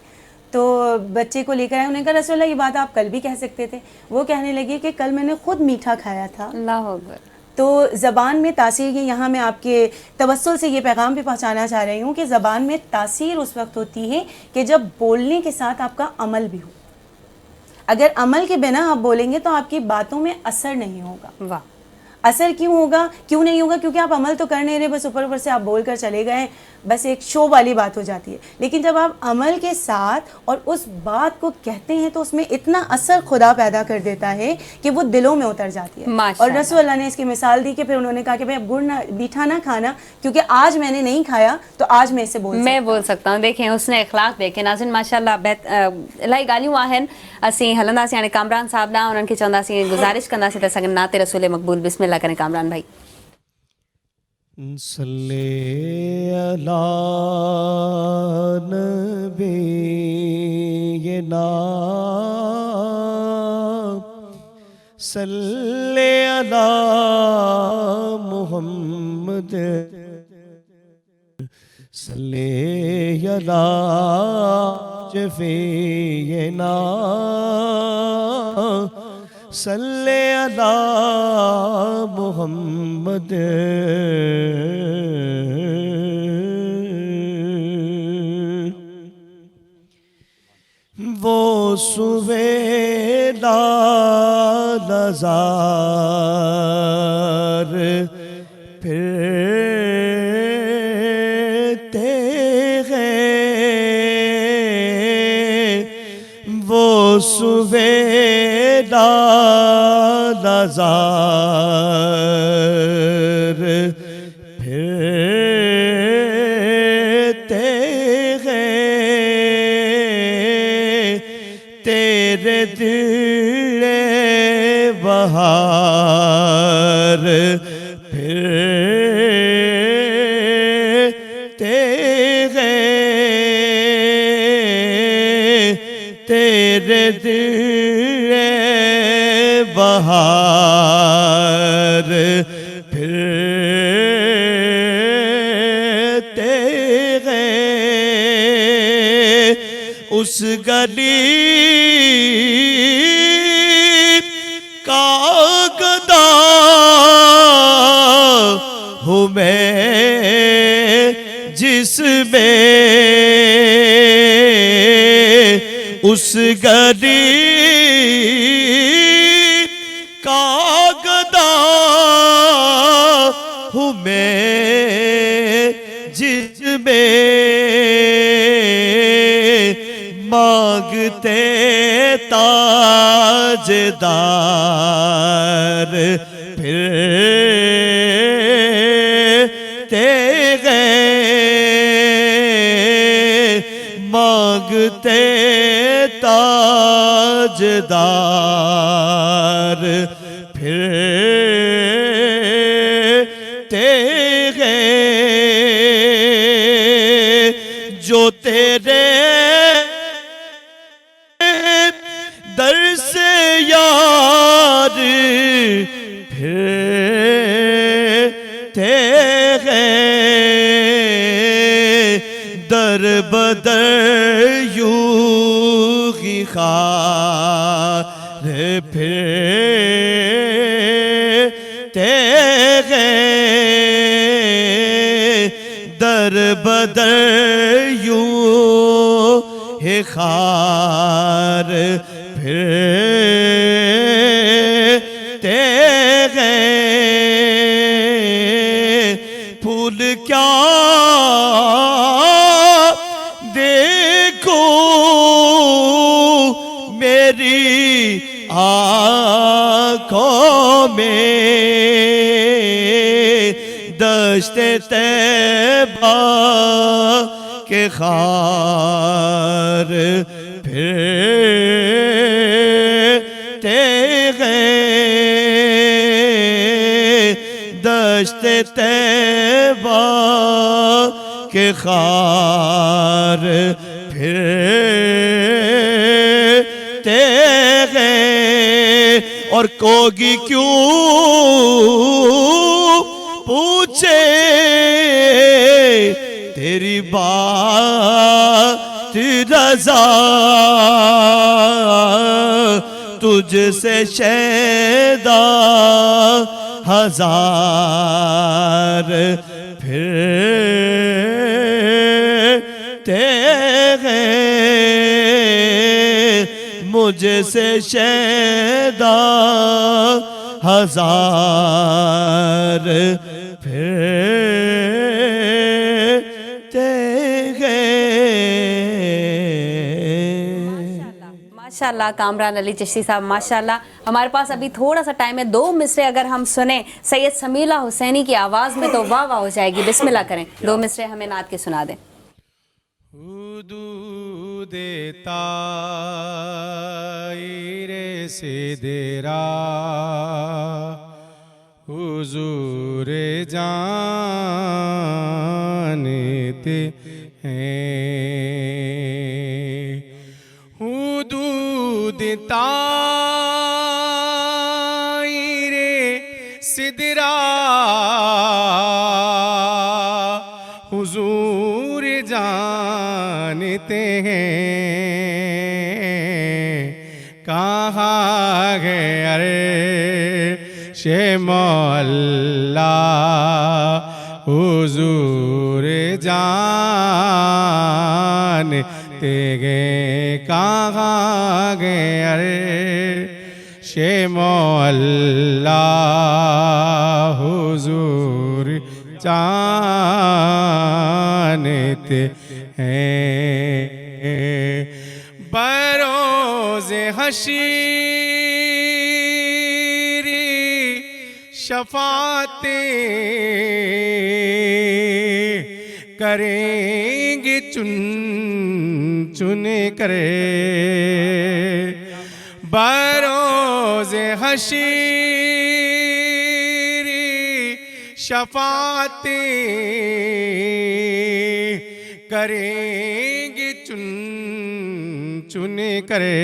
D: تو بچے کو لے کر آئے. انہوں نے کہا رسول اللہ یہ بات آپ کل بھی کہہ سکتے تھے. وہ کہنے لگے کہ کل میں نے خود میٹھا کھایا تھا.
B: اللہ اکبر.
D: تو زبان میں تاثیر کی، یہاں میں آپ کے توسل سے یہ پیغام بھی پہنچانا چاہ رہی ہوں کہ زبان میں تاثیر اس وقت ہوتی ہے کہ جب بولنے کے ساتھ آپ کا عمل بھی ہو. اگر عمل کے بنا آپ بولیں گے تو آپ کی باتوں میں اثر نہیں ہوگا.
B: واہ.
D: اثر کیوں ہوگا، کیوں نہیں ہوگا؟ کیونکہ آپ عمل تو کر نہیں رہے، بس اوپر سے آپ بول کر چلے گئے، بس ایک شو والی بات ہو جاتی ہے. لیکن جب آپ عمل کے ساتھ اور اس بات کو کہتے ہیں تو اس میں اتنا اثر خدا پیدا کر دیتا ہے کہ وہ دلوں میں اتر جاتی ہے. اور رسول اللہ نے اس کی مثال دی کہ پھر انہوں نے کہا کہ بھائی اب گڑ نہ میٹھا نہ کھانا کیونکہ آج میں نے نہیں کھایا تو آج میں اسے بول
B: سکتا ہوں. دیکھیں اس نے اخلاق دیکھیں ناظرین ماشاءاللہ. الہی گالیوں آہن اسی ہلنداسی یعنی کامران صاحب نہ انہوں کی چونداسی گزارش کنداسی تے سگن نعت رسول مقبول. بسم اللہ کریں کامران بھائی.
A: صلی علی نبینا صلی علی محمد صلی علی شفیعنا صلی علی محمد. وہ سویدہ نظار پھرتے ہیں، وہ سویدہ نظار پھرتے دل بہار پھرتے گئے، تیرے دل بہار پھرتے گئے، اس گلی کا گدا ہوں میں جس میں اس گلی کا گدا ہوں میں جس میں مانگتے تاجدار پھرتے گئے، مانگتے تاجدار پھرتے گئے، جو تیرے در سے یار پھرتے گئے، در بدر یوں ہی خار پھرتے گئے، در بدر یوں ہی خار پھرتے گئے، پھول کیا دیکھو میری آنکھوں میں، دشت طیبہ کے خار پھرتے گئے، دشت طیبہ کے خار پھرتے گئے، اور کوگی کیوں پوچھے تیری بات رضا، تجھ سے شیدا ہزار پھرتے گئے، مجھ سے شیدا ہزار پھرتے گئے۔
B: ماشاءاللہ کامران علی چشتی صاحب ماشاءاللہ۔ ہمارے پاس ابھی تھوڑا سا ٹائم ہے، 2 مصرے اگر ہم سنیں سید سمیلہ حسینی کی آواز میں تو واہ واہ ہو جائے گی۔ بسم اللہ کریں، 2 مصرے ہمیں نعت کے سنا دیں۔
A: حدود طائر سدرا حضور جانتے ہیں، حدود طائر سدرا حضور جانتے ہیں، کہاں ہے عرش مولا حضور جانتے ہیں، کہاں ہے عرش مولا حضور جانتے ہیں، بروز حشر شفاعتیں کریں گے چن چن کر،
C: حشیری شفاعتیں کریں گے چن چن کرے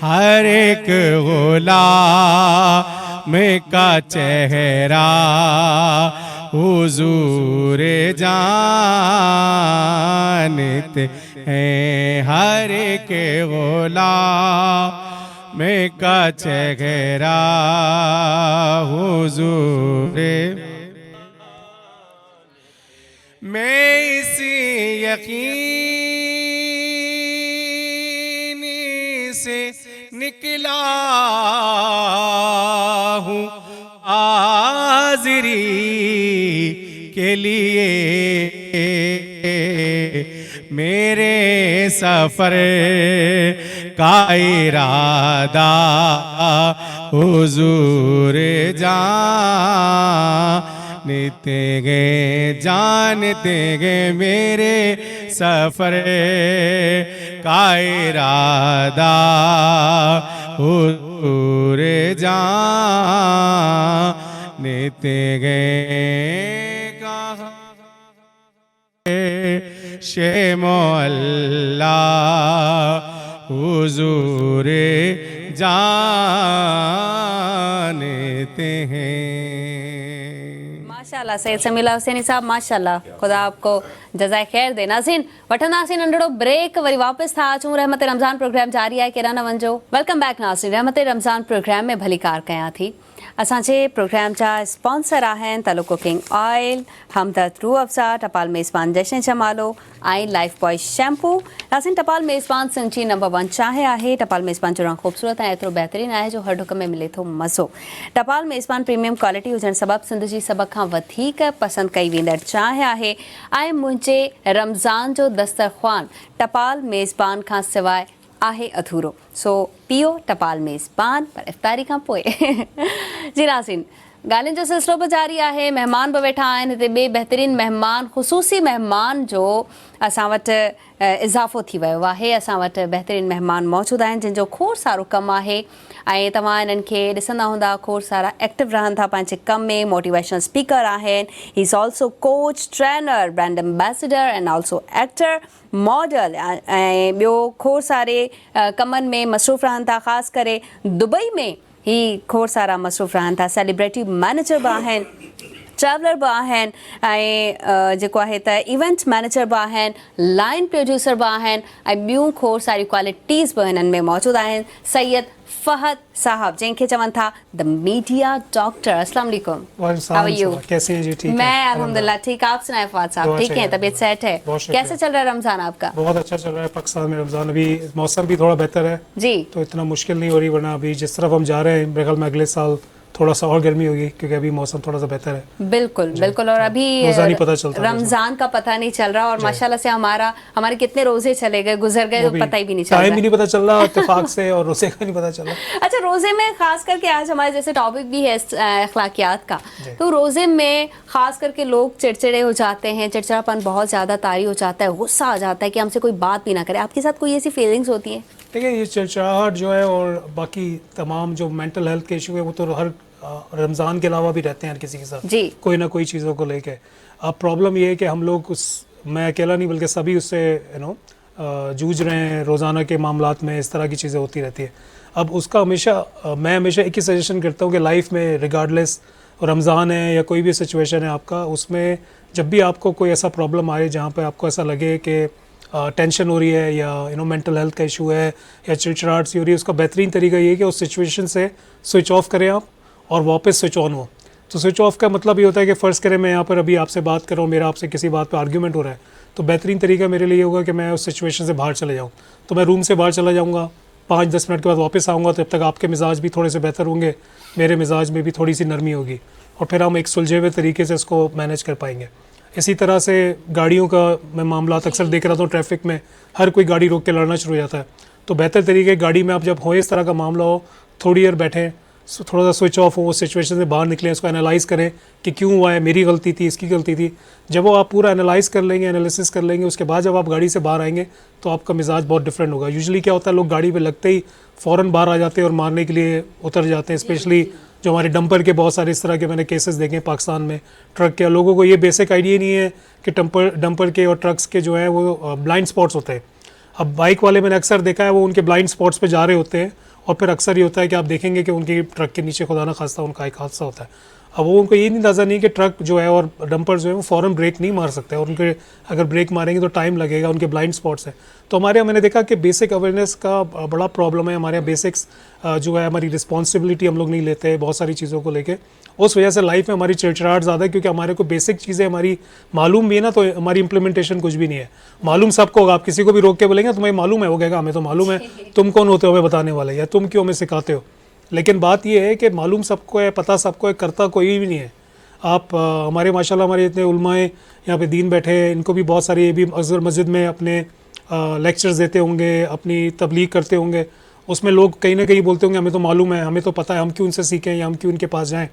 C: ہر ایک غلام کا چہرہ حضور جانتے ہیں ہر ایک غلام کا چہرہ حضور میں اسی یقین سے نکلا ہوں حاضری کے لیے میرے سفر کا ارادہ حضور جانتے گے میرے سفر کا ارادہ حضور جانتے گے کہاں شیم اللہ حضور جانتے ہیں.
B: माशाल्लाह सैयद समीला हुसैनी साहब माशाल्लाह खुदा आपको जज़ाए खैर दे. नाज़रीन वठंदासीं नंढड़ो ब्रेक वरी वापसि था अचूं. रहमत रमज़ान प्रोग्राम जारी आहे केॾा न वञिजो. वेलकम बैक नाज़रीन. रहमत रमज़ान प्रोग्राम में भली कार कयां थी. असांजे प्रोग्राम जा स्पॉन्सर आहिनि तलो कुकिंग ऑयल, हमदर्द रूह अफ़ज़ा, टपाल मेज़बान जशन जमालो ऐं लाइफ बॉय शैम्पू. नाज़रीन टपाल मेज़बान सिंची नंबर 1 चाहे आहे. टपाल मेज़बान जो रंग ख़ूबसूरत ऐं एतिरो बहितरीनु आहे जो हर ढुक में मिले थो मज़ो. टपाल मेज़बान प्रीमियम क्वालिटी हुजण सबबु सिंध जी सभ खां वधीक पसंदि कई वेंदड़ चाहे आहे. ऐं मुंहिंजे रमज़ान जो दस्तरख़्वान टपाल मेज़बान खां सवाइ आहे अधूरो. सो पियो टपाल मेज़बान पर इफ़्तारी खां पोइ. जी नाज़रीन ॻाल्हियुनि जो सिलसिलो बि जारी आहे. महिमान बि वेठा आहिनि हिते. ॿिए बहितरीनु महिमान ख़ुसूसी महिमान जो असां वटि इज़ाफ़ो थी वियो आहे. असां वटि बहितरीनु महिमान मौजूदु आहिनि जिन जो खोड़ सारो कमु आहे ऐं तव्हां इन्हनि खे ॾिसंदा हूंदा खोड़ सारा एक्टिव रहनि था पंहिंजे कम में. मोटिवेशनल स्पीकर आहिनि. He is also coach, trainer, brand ambassador and also actor, model ऐं ॿियो खोड़ सारे कमनि में मसरूफ़ रहनि था. ख़ासि करे दुबई में ही खोड़ सारा मसरूफ़ रहनि था. सेलिब्रिटी मैनेजर बि आहिनि, ट्रैवलर बि आहिनि ऐं जेको आहे त इवेंट मैनेजर बि आहिनि, लाइन प्रोड्यूसर बि आहिनि ऐं ॿियूं खोड़ सारी क्वालिटीज़ बि हिननि में मौजूदु आहिनि. सैयद फ़हद साहब जंहिंखे चवनि था द मीडिया डॉक्टर. अस्सलाम वालेकुम. How are you?
E: कैसे हैं जी? ठीक है,
B: मैं अल्हम्दुलिल्लाह ठीक. आप सुनाए फहद साहब, ठीक हैं? तबीयत सेट है? कैसे चल रहा है रमज़ान आपका?
E: बहुत अच्छा चल रहा है पाकिस्तान में रमज़ान. अभी मौसम भी थोड़ा बेहतर है
B: जी,
E: तो इतना मुश्किल नहीं हो रही, वरना अभी जिस तरफ हम जा रहे हैं मेरे ख्याल में अगले साल थोड़ा सा और गर्मी होगी क्योंकि अभी मौसम थोड़ा सा बेहतर है.
B: बिल्कुल बिल्कुल. और अभी
E: रोज़ा नहीं पता चलता,
B: रमज़ान का पता नहीं चल रहा और माशाल्लाह से हमारे कितने रोजे चले गए, गुजर गए, पता ही भी नहीं चल रहा.
E: टाइम भी नहीं पता चल रहा इत्तेफाक से और रोज़े का नहीं पता चल रहा.
B: अच्छा, रोजे में खास करके आज हमारे जैसे टॉपिक भी है अखलाकियात का, तो रोजे में खास करके लोग चिड़चिड़े हो जाते हैं, चिड़चिड़ापन बहुत ज़्यादा तारी हो जाता है, गुस्सा आ जाता है कि हमसे कोई बात भी ना करे. आपके साथ कोई ऐसी फीलिंग्स होती हैं?
E: देखिए ये चिड़चिड़ाहट जो है और बाकी तमाम जो मेंटल हेल्थ के इशू है वो तो हर रमज़ान के अलावा भी रहते हैं हर किसी के साथ
B: जी,
E: कोई ना कोई चीज़ों को लेके. अब प्रॉब्लम ये है कि हम लोग मैं अकेला नहीं बल्कि सभी उससे जूझ रहे हैं. रोज़ाना के मामलात में इस तरह की चीज़ें होती रहती है. अब उसका मैं हमेशा एक ही सजेशन करता हूँ कि लाइफ में रिगार्डलेस रमज़ान है या कोई भी सिचुएशन है आपका, उसमें जब भी आपको कोई ऐसा प्रॉब्लम आए जहाँ पे आपको ऐसा लगे कि टेंशन हो रही है या मेंटल हेल्थ का इशू है या चिड़चिड़ाहट सी हो रही है, उसका बेहतरीन तरीका ये है कि उस सिचुएशन से स्विच ऑफ करें आप और वापस स्विच ऑन हो. तो स्विच ऑफ का मतलब ये होता है कि फ़र्ज़ करें मैं यहाँ पर अभी आपसे बात कर रहा हूँ, मेरा आपसे किसी बात पे आर्ग्यूमेंट हो रहा है, तो बेहतरीन तरीका मेरे लिए होगा कि मैं उस सिचुएशन से बाहर चले जाऊँ. तो मैं रूम से बाहर चला जाऊँगा, 5-10 मिनट के बाद वापस आऊँगा, तब तक आपके मिजाज भी थोड़े से बेहतर होंगे, मेरे मिजाज में भी थोड़ी सी नरमी होगी और फिर हम एक सुलझे हुए तरीके से इसको मैनेज कर पाएंगे. इसी तरह से गाड़ियों का मैं मामला अक्सर देख रहा था ट्रैफिक में, हर कोई गाड़ी रोक के लड़ना शुरू हो जाता है. तो बेहतर तरीके गाड़ी में आप जब हो इस तरह का मामला हो, थोड़ी देर बैठें, थोड़ा सा स्विच ऑफ हो, उस सिचुएशन से बाहर निकलें, इसको एनालाइज करें कि क्यों हुआ है, मेरी गलती थी, इसकी गलती थी. जब वो आप पूरा एनालाइज कर लेंगे, एनालिसिस कर लेंगे, उसके बाद जब आप गाड़ी से बाहर आएंगे तो आपका मिजाज बहुत डिफरेंट होगा. यूजुअली क्या होता है, लोग गाड़ी पे लगते ही फ़ौरन बाहर आ जाते हैं और मारने के लिए उतर जाते हैं. स्पेशली जो हमारे डंपर के बहुत सारे इस तरह के मैंने केसेस देखे हैं पाकिस्तान में. ट्रक के लोगों को ये बेसिक आइडिया नहीं है कि डंपर के और ट्रक्स के जो है वो ब्लाइंड स्पॉट्स होते हैं. अब बाइक वाले मैंने अक्सर देखा है वो उनके ब्लाइंड स्पॉट्स पे जा रहे होते हैं और फिर अक्सर ये होता है कि आप देखेंगे कि उनकी ट्रक के नीचे खुदा ना खास्ता उनका एक हादसा होता है. अब वो उनको ये नहीं अंदाज़ा नहीं कि ट्रक जो है और डंपर जो है वो फ़ौरन ब्रेक नहीं मार सकते, और उनके अगर ब्रेक मारेंगे तो टाइम लगेगा, उनके ब्लाइंड स्पॉट्स हैं. तो हमारे यहाँ मैंने देखा कि बेसिक अवेयरनेस का बड़ा प्रॉब्लम है हमारे यहाँ. बेसिक्स जो है हमारी रिस्पॉन्सिबिलिटी हम लोग नहीं लेते हैं बहुत सारी चीज़ों को लेके. उस वजह से लाइफ में हमारी चिड़चिड़ाहट ज़्यादा है, क्योंकि हमारे को बेसिक चीज़ें हमारी मालूम भी है ना, तो हमारी इंप्लीमेंटेशन कुछ भी नहीं है. मालूम सबको होगा, आप किसी को भी रोक के बोलेंगे तुम्हें मालूम है, वो कहेगा हमें तो मालूम है, तुम कौन होते हो हमें बताने वाले, या तुम क्यों हमें सिखाते हो. लेकिन बात ये है कि मालूम सबको है, पता सबको है, करता कोई भी नहीं है. आप हमारे माशाल्लाह हमारे इतने उलमाए यहाँ पे दीन बैठे हैं, इनको भी बहुत सारी ये भी अज़हर मस्जिद में अपने लेक्चर्स देते होंगे, अपनी तबलीग करते होंगे. उसमें लोग कहीं ना कहीं बोलते होंगे हमें तो मालूम है, हमें तो पता है, हम क्यों उनसे सीखें या हम क्यों उनके पास जाएं.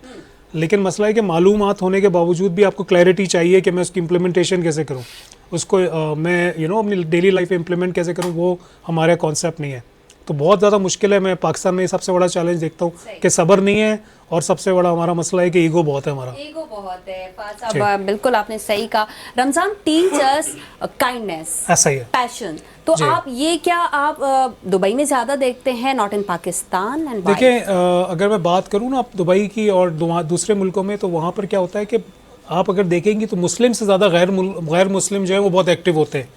E: लेकिन मसला है कि मालूमात होने के बावजूद भी आपको क्लैरिटी चाहिए कि मैं उसकी इम्प्लीमेंटेशन कैसे करूँ, उसको मैं अपनी डेली लाइफ में इम्प्लीमेंट कैसे करूँ, वो हमारा कॉन्सेप्ट नहीं है. तो बहुत ज़्यादा मुश्किल है. मैं पाकिस्तान में सबसे बड़ा चैलेंज देखता हूँ कि सब्र नहीं है, और सबसे बड़ा हमारा मसला है कि ईगो बहुत है हमारा.
B: ईगो बहुत है. फाज साहब बिल्कुल आपने सही कहा. रमज़ान टीच अस काइंडनेस,
E: ऐसा ही है,
B: पैशन. तो आप ये क्या आप दुबई में ज़्यादा देखते हैं, नॉट इन पाकिस्तान? एंड
E: देखिए अगर मैं बात करूँ ना दुबई की और दूसरे मुल्कों में, तो वहाँ पर क्या होता है कि आप अगर देखेंगे तो मुस्लिम से ज़्यादा गैर मुस्लिम जो है वो बहुत एक्टिव होते हैं,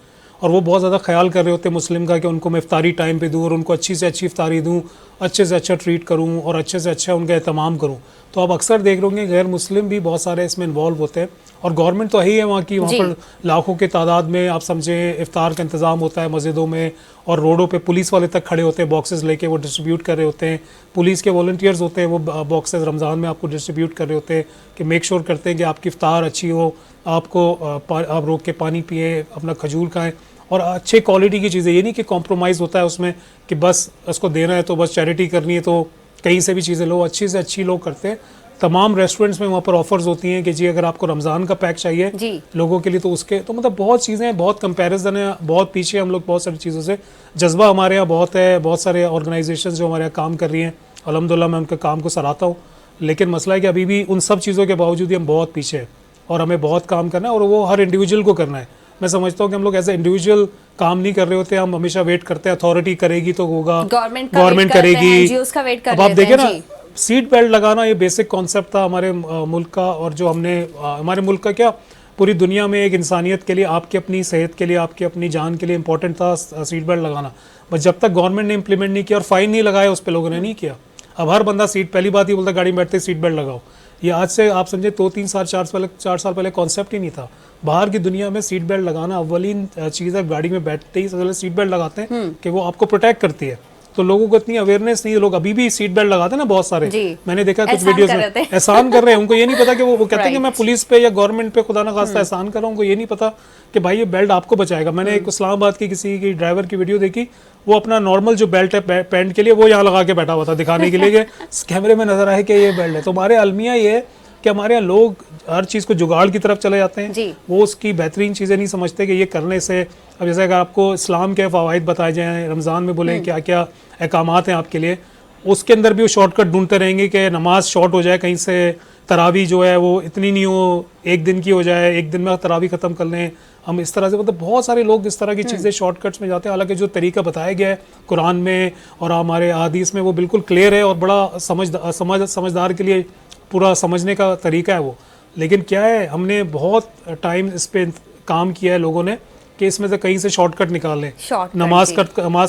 E: और वो बहुत ज़्यादा ख्याल कर रहे होते हैं मुस्लिम का कि उनको मैं इफ्तारी टाइम पे दूँ और उनको अच्छी से अच्छी इफ्तारी दूँ, अच्छे से अच्छा ट्रीट करूँ और अच्छे से अच्छा उनका एहतमाम करूँ. तो आप अक्सर देख रहे होंगे गैर मुस्लिम भी बहुत सारे इसमें इन्वॉल्व होते हैं, और गवर्नमेंट तो है ही है वहाँ की. वहाँ पर लाखों के तादाद में आप समझें इफ्तार का इंतज़ाम होता है मस्जिदों में, और रोडों पे पुलिस वाले तक खड़े होते हैं बॉक्सेस लेके, वो डिस्ट्रीब्यूट कर रहे होते हैं. पुलिस के वॉलंटियर्स होते हैं, वो बॉक्सेस रमज़ान में आपको डिस्ट्रीब्यूट कर रहे होते हैं कि मेक श्योर करते हैं कि आपकी इफ्तार अच्छी हो, आपको आप रोक के पानी पिए, अपना खजूर खाएँ, और अच्छे क्वालिटी की चीज़ें. ये नहीं कि कॉम्प्रोमाइज़ होता है उसमें कि बस उसको देना है तो बस चैरिटी करनी है तो कहीं से भी चीज़ें लो. अच्छी से अच्छी लोग करते हैं. तमाम रेस्टोरेंट्स में वहाँ पर ऑफर्स होती हैं कि जी अगर आपको रमज़ान का पैक चाहिए लोगों के लिए तो उसके, तो मतलब बहुत चीज़ें हैं, बहुत कंपैरिजन है, बहुत पीछे हम लोग बहुत सारी चीज़ों से. जज्बा हमारे यहाँ बहुत है, बहुत सारे ऑर्गेनाइजेशन जो हमारे यहाँ काम कर रही हैं, अल्हम्दुलिल्लाह मैं उनके काम को सराहता हूँ. लेकिन मसला है कि अभी भी उन सब चीज़ों के बावजूद ही हम बहुत पीछे हैं, और हमें बहुत काम करना है, और वो हर इंडिविजुअल को करना है. मैं समझता हूँ कि हम लोग एज ए इंडिविजुअल काम नहीं कर रहे होते, हम हमेशा वेट करते हैं अथॉरिटी करेगी तो होगा, गवर्नमेंट करेगी. अब आप देखें ना, सीट बेल्ट लगाना ये बेसिक कॉन्सेप्ट था हमारे मुल्क का, और जो हमने हमारे मुल्क का क्या पूरी दुनिया में एक इंसानियत के लिए, आपकी अपनी सेहत के लिए, आपकी अपनी जान के लिए इंपॉर्टेंट था सीट बेल्ट लगाना. बस जब तक गवर्नमेंट ने इंप्लीमेंट नहीं किया और फाइन नहीं लगाया उस पर लोगों ने नहीं किया. अब हर बंदा सीट, पहली बात ही बोलता गाड़ी में बैठते सीट बेल्ट लगाओ. ये आज से आप समझे 2-3 साल 4 साल पहले कॉन्सेप्ट ही नहीं था. बाहर की दुनिया में सीट बेल्ट लगाना अव्वलीन चीज़ है. गाड़ी में बैठते ही सबसे सीट बेल्ट लगाते हैं कि वो आपको प्रोटेक्ट करती है. तो लोगों को इतनी अवेयरनेस नहीं है, लोग अभी भी सीट बेल्ट लगाते हैं ना बहुत सारे. मैंने देखा कुछ वीडियोस में एहसान कर रहे हैं. उनको ये नहीं पता कि वो कहते हैं कि मैं पुलिस पे या गवर्नमेंट पे खुदा ना खास्ता एहसान कर रहा हूँ. उनको ये नहीं पता कि भाई ये बेल्ट आपको बचाएगा. मैंने एक इस्लामाबाद की किसी की ड्राइवर की वीडियो देखी, वो अपना नॉर्मल जो बेल्ट है पैंट के लिए वो यहाँ लगा के बैठा हुआ था दिखाने के लिए कि कैमरे में नजर आए कि ये बेल्ट है. तो हमारे अलमिया ये है कि हमारे यहाँ लोग हर चीज़ को जुगाड़ की तरफ चले जाते हैं. वो उसकी बेहतरीन चीज़ें नहीं समझते कि ये करने से, अब जैसे अगर आपको इस्लाम के फ़वाइद बताए जाएँ, रमज़ान में बोलें क्या क्या अहकामात हैं आपके लिए, उसके अंदर भी वो शॉर्टकट ढूंढते रहेंगे कि नमाज शॉर्ट हो जाए, कहीं से तरावी जो है वो इतनी नहीं हो, एक दिन की हो जाए, एक दिन में तरावी ख़त्म कर लें हम. इस तरह से मतलब बहुत सारे लोग इस तरह की चीज़ें शॉर्टकट्स में जाते हैं. हालांकि जो तरीका बताया गया है कुरान में और हमारे हदीस में वो बिल्कुल क्लियर है, और बड़ा समझदार के लिए पूरा समझने का तरीका है वो. लेकिन क्या है, हमने बहुत टाइम इस पर काम किया है लोगों ने कि इसमें से कहीं से शॉर्टकट निकाल लें. नमाज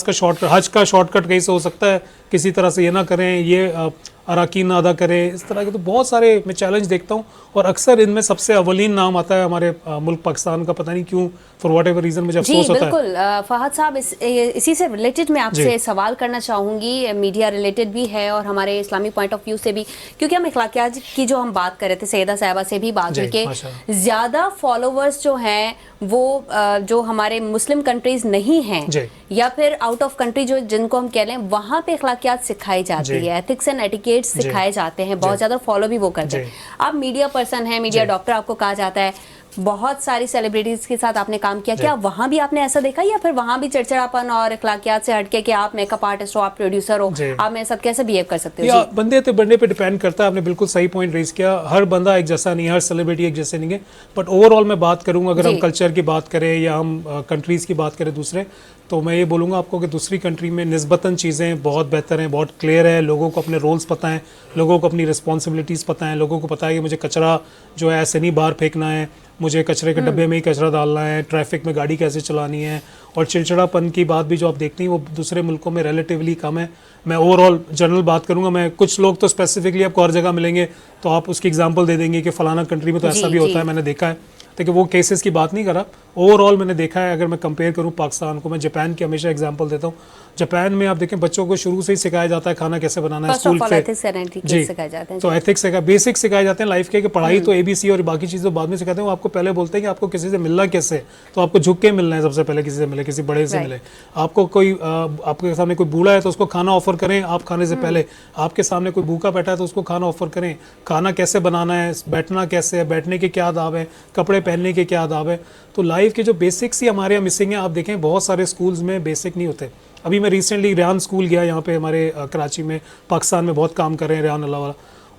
E: का शॉर्टकट, हज का शॉर्टकट कहीं से हो सकता है, किसी तरह से ये ना करें, ये अराकीन अदा करें, इस तरह के तो बहुत सारे मैं चैलेंज देखता हूँ. और अक्सर इनमें सबसे अवलीन नाम आता है हमारे मुल्क पाकिस्तान का. पता नहीं क्यों, फॉर वॉट एवर रीज़न मुझे अफसोस होता है.
B: बिल्कुल फहद साहब, इसी से रिलेटेड मैं आपसे सवाल करना चाहूँगी. मीडिया रिलेटेड भी है और हमारे इस्लामी पॉइंट ऑफ व्यू से भी, क्योंकि हम अखलाकियात की जो हम बात कर रहे थे, सैयदा साहिबा से भी बात हुई कि ज़्यादा फॉलोवर्स जो हैं वो जो हमारे मुस्लिम कंट्रीज नहीं हैं या फिर आउट ऑफ कंट्री जो जिनको हम कह लें, वहाँ पे अखलाकियात सिखाई जाती है, एथिक्स एंड एटिकेट ट्रेड्स सिखाए जाते हैं, बहुत ज़्यादा फॉलो भी वो करते हैं। आप मीडिया पर्सन हैं, मीडिया डॉक्टर आपको कहा जाता है, बहुत सारी सेलिब्रिटीज के साथ आपने काम किया, क्या वहाँ भी आपने ऐसा देखा या फिर वहाँ भी चिड़चिड़ापन और अखलाकियात से हटके कि आप मेकअप आर्टिस्ट हो, आप प्रोड्यूसर हो, आप मेरे साथ कैसे बिहेव कर सकते हो?
E: बंदे तो बंदे पे डिपेंड करता है, आपने बिल्कुल सही पॉइंट रेज किया। हर बंदा एक जैसा नहीं है, हर सेलिब्रिटी एक जैसे नहीं है, बट ओवरऑल मैं बात करूंगा, अगर हम कल्चर की बात करें या हम कंट्रीज़ की बात करें दूसरे, तो मैं ये बोलूँगा आपको कि दूसरी कंट्री में निस्बतन चीज़ें बहुत बेहतर हैं, बहुत क्लियर है, लोगों को अपने रोल्स पता हैं, लोगों को अपनी रिस्पॉन्सिबिलिटीज़ पता हैं, लोगों को पता है कि मुझे कचरा जो है ऐसे नहीं बाहर फेंकना है, मुझे कचरे के डब्बे में ही कचरा डालना है, ट्रैफिक में गाड़ी कैसे चलानी है। और चिड़चिड़ापन की बात भी जो आप देखती हैं वो दूसरे मुल्कों में रिलेटिवली कम है। मैं ओवरऑल जनरल बात करूंगा, मैं कुछ लोग तो स्पेसिफिकली आपको हर जगह मिलेंगे तो आप उसकी एग्जांपल दे देंगे कि फलाना कंट्री में तो ऐसा भी होता है, मैंने देखा है। देखिए वो केसेस की बात नहीं करा, ओवरऑल मैंने देखा है। अगर मैं कंपेयर करूं पाकिस्तान को, मैं जापान की हमेशा एग्जांपल देता हूं। जापान में आप देखें बच्चों को शुरू से ही सिखाया जाता है खाना कैसे बनाना है, स्कूल से जी, तो एथिक्स सिखाया, बेसिक सिखाए जाते हैं लाइफ के, कि पढ़ाई तो ABC और बाकी चीज़ें बाद में सिखाते हैं। वो आपको पहले बोलते हैं कि आपको किसी से मिलना कैसे, तो आपको झुक के मिलना है, सबसे पहले किसी से मिले, किसी बड़े से मिले। आपको कोई आपके सामने कोई बूढ़ा है तो उसको खाना ऑफर करें आप खाने से पहले, आपके सामने कोई भूखा बैठा है तो उसको खाना ऑफर करें। खाना कैसे बनाना है, बैठना कैसे है, बैठने के क्या आदाब है, कपड़े पहनने के क्या आदाब है। तो लाइफ के जो बेसिक्स ही हमारे यहाँ मिसिंग है। आप देखें बहुत सारे स्कूल्स में बेसिक नहीं होते। अभी मैं रिसेंटली रेहान स्कूल गया, यहाँ पे हमारे कराची में, पाकिस्तान में बहुत काम कर रहे हैं रेहान अल्लाह वाला।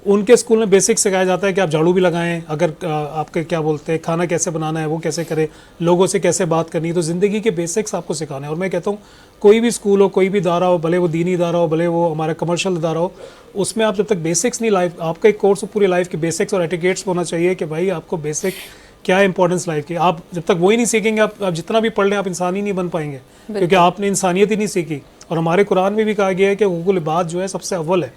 E: उनके स्कूल में बेसिक सिखाया जाता है कि आप झाड़ू भी लगाएं, अगर आपके क्या बोलते हैं खाना कैसे बनाना है वो कैसे करें, लोगों से कैसे बात करनी है। तो ज़िंदगी के बेसिक्स आपको सिखाना है। और मैं कहता हूँ कोई भी स्कूल हो, कोई भी इदारा हो, भले वो दीनी इदारा हो, भले वो हमारा कमर्शियल इदारा हो, उसमें आप जब तक बेसिक्स नहीं, लाइफ आपका एक कोर्स पूरी लाइफ के बेसिक्स और एटिकेट्स होना चाहिए कि भाई आपको बेसिक क्या है इंपॉर्टेंस लाइफ की। आप जब तक वही नहीं सीखेंगे, आप जितना भी पढ़ लें, आप इंसान ही नहीं बन पाएंगे, क्योंकि आपने इंसानियत ही नहीं सीखी। और हमारे कुरान में भी कहा गया है कि हुकूकुल इबाद जो है सबसे अव्वल है।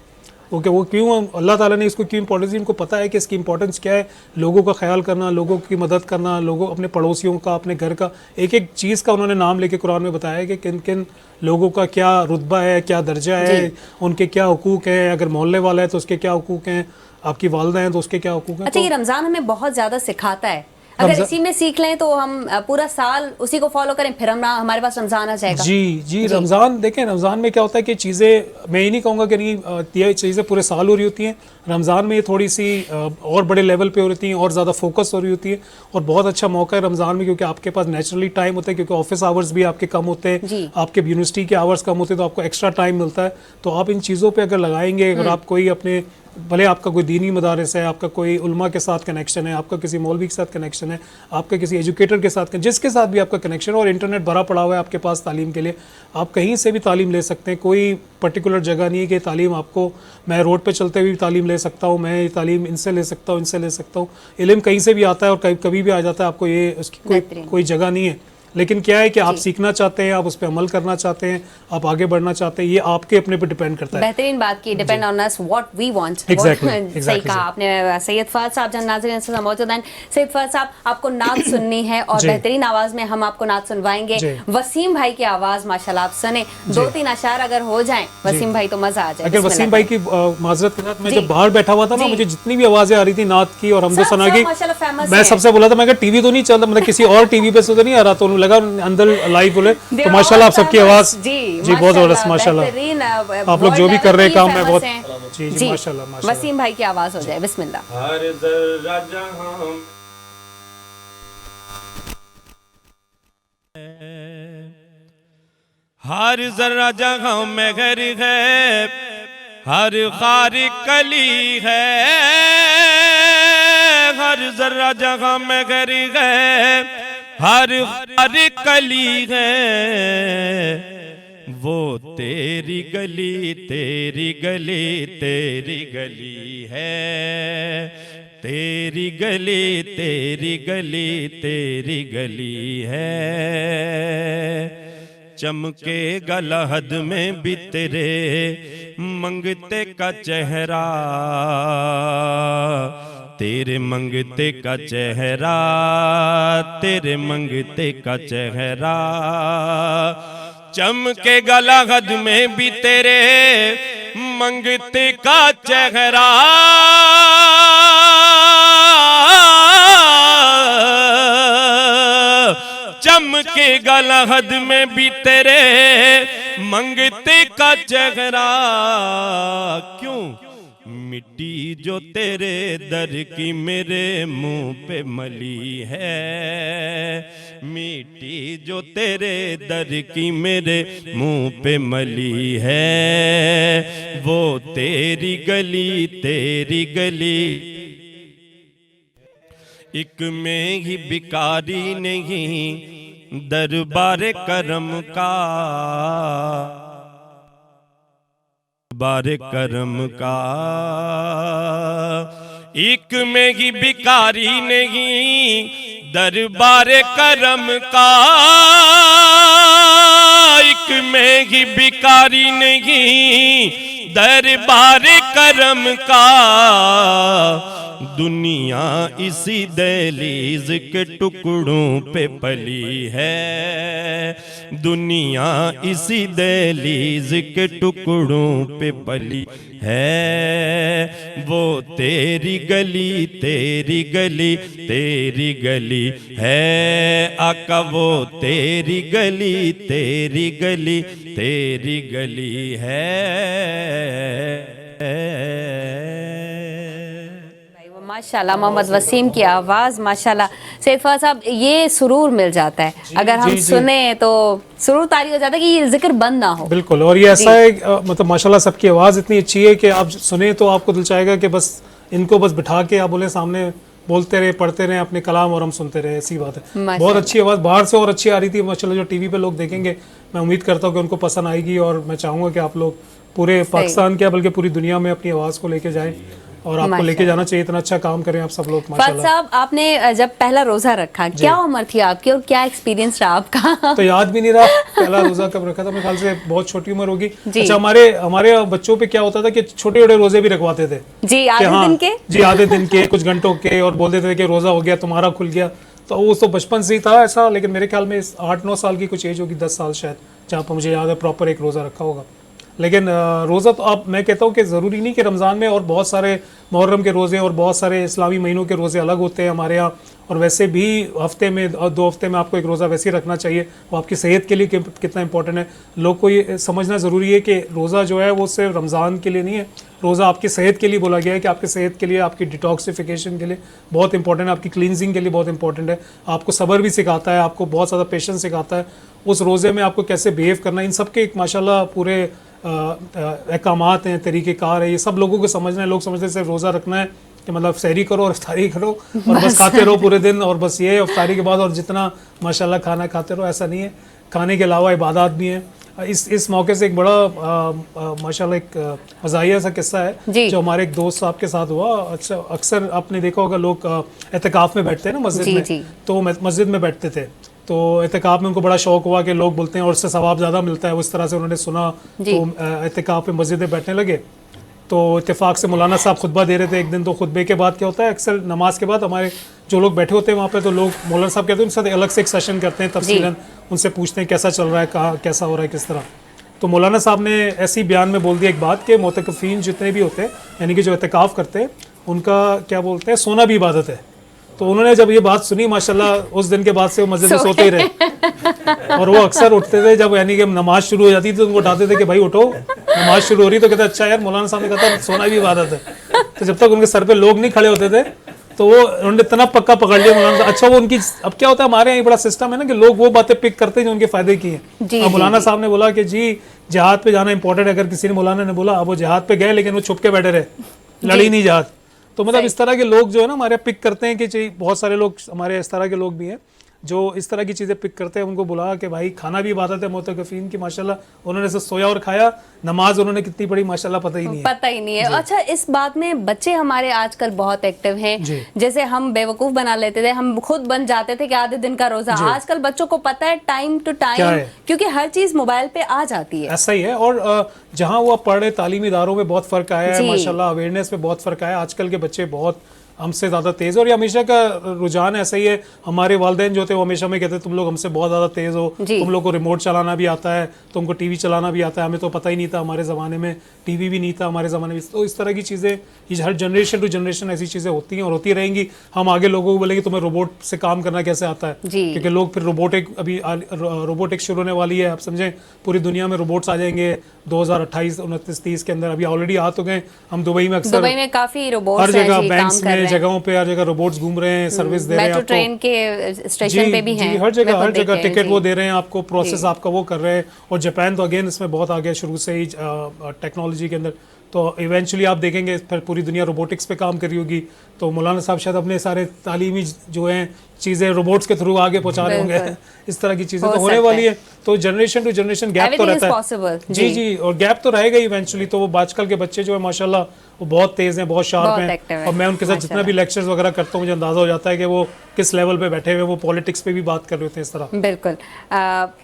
E: ओके, वो क्यों अल्लाह ताला ने इसको क्यों इंपॉर्टेंस दी, इनको पता है कि इसकी इंपॉर्टेंस क्या है। लोगों का ख्याल करना, लोगों की मदद करना, लोगों अपने पड़ोसियों का, अपने घर का, एक एक चीज़ का उन्होंने नाम लेके कुरान में बताया है कि किन किन लोगों का क्या रुतबा है, क्या दर्जा है, उनके क्या हुकूक हैं। अगर मोहल्ले वाला है तो उसके क्या हुकूक हैं, आपकी वालदा हैं तो उसके क्या हुकूक हैं।
B: अच्छा, ये रमज़ान हमें बहुत ज़्यादा सिखाता है। अगर इसी में सीख लें तो हम पूरा साल उसी को फॉलो करें, फिर हम हमारे पास रमज़ान आ जाएगा।
E: जी, रमज़ान देखें, रमज़ान में क्या होता है कि चीज़ें, मैं ये नहीं कहूँगा कि नहीं ये चीज़ें पूरे साल हो रही होती हैं, रमज़ान में ये थोड़ी सी और बड़े लेवल पे हो रही हैं और ज़्यादा फोकस हो रही होती है। और बहुत अच्छा मौका है रमज़ान में, क्योंकि आपके पास नेचुरली टाइम होता है, क्योंकि ऑफिस आवर्स भी आपके कम होते हैं, आपके यूनिवर्सिटी के आवर्स कम होते हैं, तो आपको एक्स्ट्रा टाइम मिलता है। तो आप इन चीज़ों पर अगर लगाएंगे, अगर आप कोई अपने, भले आपका कोई दीनी मदारस है, आपका कोई उलमा के साथ कनेक्शन है, आपका किसी मौलवी के साथ कनेक्शन है, आपका किसी एजुकेटर के साथ, जिसके साथ भी आपका कनेक्शन, और इंटरनेट भरा पड़ा हुआ है आपके पास तालीम के लिए, आप कहीं से भी तालीम ले सकते हैं। कोई पर्टिकुलर जगह नहीं है कि तालीम आपको, मैं रोड पे चलते हुए भी तालीम ले सकता हूँ, मैं तालीम इनसे ले सकता हूँ, इनसे ले सकता हूँ। इल्म कहीं से भी आता है और कभी भी आ जाता है, आपको ये उसकी कोई जगह नहीं है। लेकिन क्या है कि आप सीखना चाहते हैं, आप उस पर अमल करना चाहते हैं, आप आगे बढ़ना चाहते हैं, ये आपके अपने पे डिपेंड करता है।
B: बेहतरीन बात की, depend on us what we want. सही कहा आपने। सैयद फहद साहब जन नाज़रीन से मौजूद हैं। सैयद फहद साहब, आपको नात सुननी है और बेहतरीन आवाज में हम आपको नात सुनवाएंगे। वसीम भाई की आवाज माशाल्लाह आप सुने, 2-3 अशार अगर हो जाएं वसीम भाई तो मजा आ जाए।
E: अगर वसीम भाई की माजरत के साथ, मैं जब बाहर बैठा हुआ था ना, मुझे जितनी भी आवाजें आ रही थी नात की और हमदो सना की, मैं सबसे बोला था, मैं टीवी तो नहीं चलता, मतलब किसी और टीवी पे से तो नहीं आ रहा, तो लगा अंदर लाइव बोले। तो माशाल्लाह आप सबकी आवाज जी बहुत जबरदस्त, माशाल्लाह आप लोग जो भी कर रहे हैं काम में बहुत जी माशाल्लाह।
B: वसीम भाई की आवाज हो जाए, बिस्मिल्लाह।
A: हर जर्रा जहां हर जर्रा जहां में घर है, हर खार कली है, हर जर्रा जहां में घर है, हर कली है, वो तेरी गली तेरी गली तेरी गली है, तेरी गली तेरी गली तेरी गली है। चमकेगा लहद में भी तेरे मंगते का चेहरा, तेरे मंगते का चेहरा, तेरे मंगते का चेहरा। चमकेगा लहद में भी तेरे मंगते का चेहरा, चमकेगा लहद में भी तेरे मंगते का चेहरा। क्यों? مٹی جو تیرے در کی میرے منہ پہ ملی ہے، مٹی جو تیرے در کی میرے منہ پہ ملی ہے، وہ تیری گلی ایک میں ہی بھکاری نہیں دربار کرم کا، دربار کرم کا، ایک میں ہی بھکاری نہیں دربار کرم کا، ایک میں ہی بھکاری نہیں دربار کرم کا، دنیا اسی دہلیز کے ٹکڑوں پہ پلی ہے، دنیا اسی دہلیز کے ٹکڑوں پہ پلی ہے، وہ تیری گلی ہے آقا، وہ تیری گلی ہے۔
B: ماشاءاللہ محمد وسیم کی آواز ماشاءاللہ سید فہد صاحب یہ سرور مل جاتا ہے، اگر ہم سنیں تو سرور طاری ہو جاتا ہے کہ یہ ذکر بند نہ ہو۔
E: بالکل، اور یہ ایسا ہے مطلب ماشاءاللہ سب کی آواز اتنی اچھی ہے کہ آپ سنیں تو آپ کو دل چاہے گا کہ بس ان کو بس بٹھا کے آپ بولیں سامنے بولتے رہے، پڑھتے رہے اپنے کلام اور ہم سنتے رہے، ایسی بات ہے۔ بہت اچھی آواز، باہر سے اور اچھی آ رہی تھی ماشاءاللہ، جو ٹی وی پہ لوگ دیکھیں گے میں امید کرتا ہوں کہ ان کو پسند آئے گی، اور میں چاہوں گا کہ آپ لوگ پورے پاکستان کیا بلکہ پوری دنیا میں اپنی آواز کو لے کے جائیں، اور آپ کو لے کے جانا چاہیے، اتنا اچھا کام کریں آپ سب لوگ ماشاءاللہ۔
B: فہد صاحب آپ نے جب پہلا روزہ رکھا کیا عمر تھی آپ کی اور کیا ایکسپیرینس رہا آپ کا؟
E: تو یاد بھی نہیں رہا پہلا روزہ کب رکھا تھا، میرے خیال سے بہت چھوٹی عمر ہوگی۔ اچھا ہمارے بچوں پہ کیا ہوتا تھا کہ چھوٹے چھوٹے روزے بھی رکھواتے تھے،
B: جی آدھے دن کے،
E: جی آدھے دن کے، کچھ گھنٹوں کے، اور بولتے تھے کہ روزہ ہو گیا تمہارا کھل گیا، تو وہ تو بچپن سے ہی تھا ایسا، لیکن میرے خیال میں 8-9 سال کی کچھ ایج ہوگی، 10 سال شاید، جہاں پر مجھے یاد ہے پراپر ایک روزہ رکھا ہوگا۔ لیکن روزہ تو اب میں کہتا ہوں کہ ضروری نہیں کہ رمضان میں، اور بہت سارے محرم کے روزے اور بہت سارے اسلامی مہینوں کے روزے الگ ہوتے ہیں ہمارے ہاں، اور ویسے بھی ہفتے میں 2 ہفتے میں آپ کو ایک روزہ ویسے ہی رکھنا چاہیے، وہ آپ کی صحت کے لیے کتنا امپورٹنٹ ہے۔ لوگ کو یہ سمجھنا ضروری ہے کہ روزہ جو ہے وہ صرف رمضان کے لیے نہیں ہے، روزہ آپ کی صحت کے لیے بولا گیا ہے کہ آپ کی صحت کے لیے، آپ کی ڈیٹاکسیفیکیشن کے لیے بہت امپورٹنٹ ہے، آپ کی کلینزنگ کے لیے بہت امپورٹنٹ ہے، آپ کو صبر بھی سکھاتا ہے، آپ کو بہت زیادہ پیشنس سکھاتا ہے، اس روزے میں آپ کو کیسے بیہیو کرنا ہے، ان سب کے ایک ماشاءاللہ پورے احکامات ہیں، طریقہ کار ہے، یہ سب لوگوں کو سمجھنا ہے۔ لوگ سمجھتے ہیں صرف روزہ رکھنا ہے کہ مطلب سحری کرو اور افطاری کرو اور بس کھاتے رہو پورے دن، اور بس یہ افطاری کے بعد اور جتنا ماشاءاللہ کھانا کھاتے رہو، ایسا نہیں ہے، کھانے کے علاوہ عبادات بھی ہیں۔ اس موقع سے ایک بڑا ماشاءاللہ ایک مزاحیہ سا قصہ ہے جو ہمارے ایک دوست صاحب کے ساتھ ہوا۔ اچھا اکثر آپ نے دیکھا ہوگا لوگ اعتکاف میں بیٹھتے ہیں نا مسجد میں، تو مسجد میں بیٹھتے تھے، تو اعتکاف میں ان کو بڑا شوق ہوا کہ لوگ بولتے ہیں اور اس سے ثواب زیادہ ملتا ہے، اس طرح سے انہوں نے سنا تو اعتکاف میں مسجد میں بیٹھنے لگے۔ تو اتفاق سے مولانا صاحب خطبہ دے رہے تھے ایک دن، تو خطبے کے بعد کیا ہوتا ہے اکثر نماز کے بعد ہمارے جو لوگ بیٹھے ہوتے ہیں وہاں پہ، تو لوگ مولانا صاحب کہتے ہیں ان کے ساتھ الگ سے ایک سیشن کرتے ہیں تفصیلاً، ان سے پوچھتے ہیں کیسا چل رہا ہے، کہاں کیسا ہو رہا ہے، کس طرح۔ تو مولانا صاحب نے ایسی بیان میں بول دیا ایک بات کہ معتکفین جتنے بھی ہوتے ہیں، یعنی کہ جو اعتکاف کرتے ہیں، ان کا کیا بولتے ہیں سونا بھی عبادت ہے۔ تو انہوں نے جب یہ بات سنی ماشاءاللہ اس دن کے بعد سے وہ مسجد میں سوتے ہی رہے، اور وہ اکثر اٹھتے تھے جب یعنی کہ نماز شروع ہو جاتی تھی تو وہ اٹھاتے تھے کہ بھائی اٹھو نماز شروع ہو رہی، تو کہتے اچھا یار مولانا صاحب نے کہا تھا سونا بھی عبادت ہے۔ تو جب تک ان کے سر پہ لوگ نہیں کھڑے ہوتے تھے تو وہ انہوں نے اتنا پکا پکڑ لیا مولانا صاحب۔ اچھا وہ ان کی اب کیا ہوتا ہے ہمارے یہاں بڑا سسٹم ہے نا کہ لوگ وہ باتیں پک کرتے ہیں جو ان کے فائدے کی ہیں۔ اب مولانا صاحب نے بولا کہ جی جہاد پہ جانا امپورٹنٹ ہے، اگر کسی نے مولانا نے بولا اب وہ جہاد پہ گئے لیکن وہ چھپ کے بیٹھے رہے، لڑی نہیں جہاد۔ تو مطلب اس طرح کے لوگ جو ہے نا ہمارے پک کرتے ہیں کہ بہت سارے لوگ ہمارے اس طرح کے لوگ بھی ہیں جو اس طرح کی چیزیں پک کرتے ہیں، ان کو بلا کہ بھائی کھانا بھی عبادت ہے معتکفین کی، ماشاءاللہ انہوں نے سویا اور کھایا، نماز انہوں نے کتنی پڑھی ماشاءاللہ پتہ ہی نہیں ہے۔
B: اچھا اس بات میں بچے ہمارے آج کل بہت ایکٹیو ہیں، جیسے ہم بیوقوف بنا لیتے تھے، ہم خود بن جاتے تھے کہ آدھے دن کا روزہ، آج کل بچوں کو پتہ ہے ٹائم ٹو ٹائم، کیونکہ ہر چیز موبائل پہ آ جاتی ہے۔
E: ایسا ہی ہے، اور جہاں وہ پڑھ رہے تعلیمی اداروں میں بہت فرق آیا ہے ماشاءاللہ، اویئرنیس میں بہت فرق آیا ہے، آج کل کے بچے بہت हमसे ज़्यादा तेज़, और ये हमेशा का रुझान ऐसा ही है। हमारे वालिदैन जो थे वो हमेशा में कहते तुम लोग हमसे बहुत ज़्यादा तेज़ हो, तुम लोग को रिमोट चलाना भी आता है, तुमको टीवी चलाना भी आता है, हमें तो पता ही नहीं था, हमारे ज़माने में टीवी भी नहीं था हमारे ज़माने में। तो इस तरह की चीज़ें, ये हर जनरेशन टू जनरेशन ऐसी चीज़ें होती हैं और होती रहेंगी। हम आगे लोगों को बोलेंगे तुम्हें रोबोट से काम करना कैसे आता है, क्योंकि लोग फिर रोबोटिक, अभी रोबोटिक शुरू होने वाली है, आप समझें पूरी दुनिया में रोबोट्स आ जाएंगे 2028, 29, 30 के अंदर। अभी ऑलरेडी आ तो गए, हम दुबई में अक्सर,
B: दुबई में काफ़ी रोबोट्स
E: हर जगह
B: हैं,
E: बैंक्स में, जगहों पे हर जगह रोबोट्स घूम रहे हैं, सर्विस दे रहे हैं
B: मेट्रो ट्रेन के स्टेशन पे भी हैं,
E: हर जगह टिकट वो दे रहे हैं आपको, प्रोसेस आपका वो कर रहे हैं। और जापान तो अगेन इसमें बहुत आगे शुरू से ही टेक्नोलॉजी के अंदर। तो इवेंचुअली आप देखेंगे फिर पूरी दुनिया रोबोटिक्स पे काम कर रही होगी। तो मौलाना साहब शायद अपने सारे तालीमी जो हैं चीज़ें रोबोट्स के थ्रू आगे पहुंचा रहे होंगे। इस तरह की चीज़ें तो होने वाली है। तो जनरेशन टू जनरेशन गैप तो रहता है, जी, और गैप तो रहेगा इवेंचुअली। तो वो आजकल के बच्चे जो है माशाल्लाह वो बहुत तेज़ हैं, बहुत शार्प हैं, और मैं उनके साथ जितना भी लेक्चर्स वगैरह करता हूँ मुझे अंदाज़ा हो जाता है कि वो किस लेवल पे बैठे हुए, वो पॉलिटिक्स पे भी बात कर रहे होते हैं इस तरह।
B: बिल्कुल।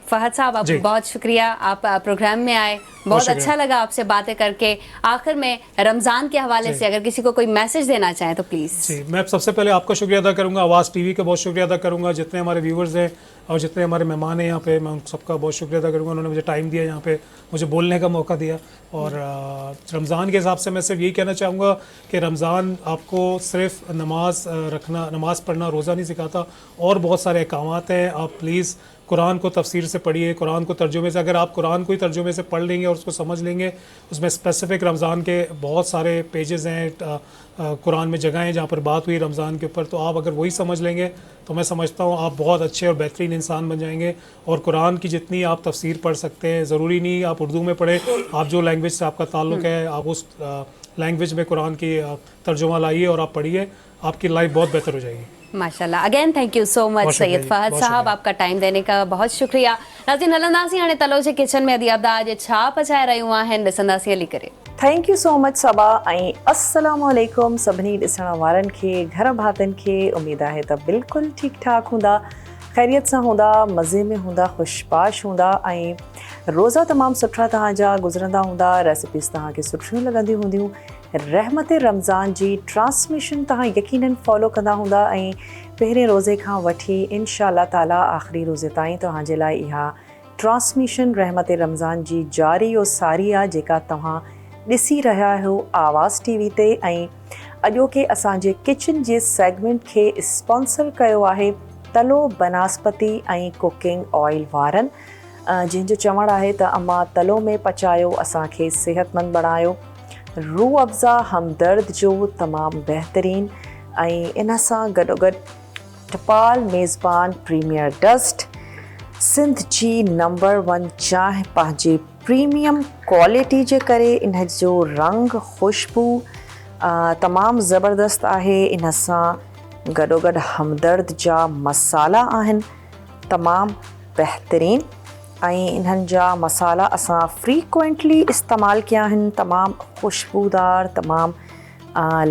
B: फहद साहब, आप बहुत शुक्रिया, आप प्रोग्राम में आए, बहुत अच्छा लगा आपसे बातें करके। आखिर में रमज़ान के हवाले से अगर किसी को कोई मैसेज देना चाहें तो प्लीज़।
E: जी, मैं सबसे पहले आपका शुक्रिया अदा करूँगा, आवाज़ टीवी का बहुत शुक्रिया अदा करूँगा, जितने हमारे व्यूवर्स हैं और जितने हमारे मेहमान हैं यहाँ पे, मैं उन सबका बहुत शुक्रिया अदा करूँगा। उन्होंने मुझे टाइम दिया, यहाँ पे मुझे बोलने का मौका दिया। और रमज़ान के हिसाब से मैं सिर्फ यही कहना चाहूँगा कि रमज़ान आपको सिर्फ नमाज़ पढ़ना, रोज़ा नहीं सिखाता, और बहुत सारे अहकामात हैं। आप प्लीज़ कुरान को तफसीर से पढ़िए, कुरान को तर्जुमे से। अगर आप कुरान को ही तर्जुमे से पढ़ लेंगे और उसको समझ लेंगे, उसमें स्पेसिफ़िक रमज़ान के बहुत सारे पेजेस हैं, कुरान में जगह हैं जहाँ पर बात हुई रमज़ान के ऊपर। तो आप अगर वही समझ लेंगे तो मैं समझता हूँ आप बहुत अच्छे और बेहतरीन इंसान बन जाएंगे। और कुरान की जितनी आप तफसीर पढ़ सकते हैं, ज़रूरी नहीं आप उर्दू में पढ़ें, आप जो लैंग्वेज से आपका ताल्लुक़ है आप उस लैंग्वेज में कुरान की तर्जुमा लाइए और आप पढ़िए, आपकी लाइफ बहुत बेहतर हो जाएगी।
B: माशाल्लाह। Again thank you so much Syed Fahad sahab, आपका टाइम देने का बहुत शुक्रिया। नाज़रीन, हलंदासीं हाणे तलो जे किचन में अदियाबदा जे छा पचाए रहियूं आहिनि ॾिसंदासीं हली करे।
F: थैंक यू सो मच सबा ऐं अस्सलाम वालेकुम सभिनी ॾिसण वारनि खे, घर भातनि खे। उमेद आहे त बिल्कुलु ठीकु ठाकु हूंदा, ख़ैरियत सां हूंदा, मज़े में हूंदा, ख़ुशबाश हूंदा, ऐं रोज़ा तमामु सुठा तव्हांजा गुज़रंदा हूंदा, रेसिपीज़ तव्हांखे सुठियूं लॻंदियूं हूंदियूं। रहमत रमज़ान जी ट्रांसमिशन तव्हां यकीनन फॉलो कंदा हूंदा, ऐं पहिरें रोज़े खां वठी इंशाअल्लाह ताला आख़िरी रोज़े ताईं तव्हांजे लाइ इहा ट्रांसमिशन रहमत रमज़ान जी जारी और सारी आहे, जेका तव्हां ॾिसी रहिया आहियो आवाज़ टीवी ते। ऐं अॼोके असांजे किचन जे सेगमेंट खे स्पॉन्सर कयो आहे तलो बनास्पति ऐं कुकिंग ऑयल वारनि, जंहिंजो चवणु आहे त अम्मा तलो में पचायो, असांखे सेहतमंद बणायो। रूह अफ़ज़ा हमदर्द जो तमामु बहितरीन, ऐं इन सां गॾोगॾु टपाल मेज़बान प्रीमियर डस्ट, सिंध जी नंबर 1 चांहि पंहिंजे प्रीमियम क्वालिटी जे करे इन जो रंग खुशबू तमामु ज़बरदस्त आहे। इन सां गॾोगॾु हमदर्द जा मसाला आहिनि तमामु बहितरीन, ऐं इन्हनि जा मसाला असां फ्रीक्वेंटली इस्तेमालु कया आहिनि, तमामु खुशबूदार, तमामु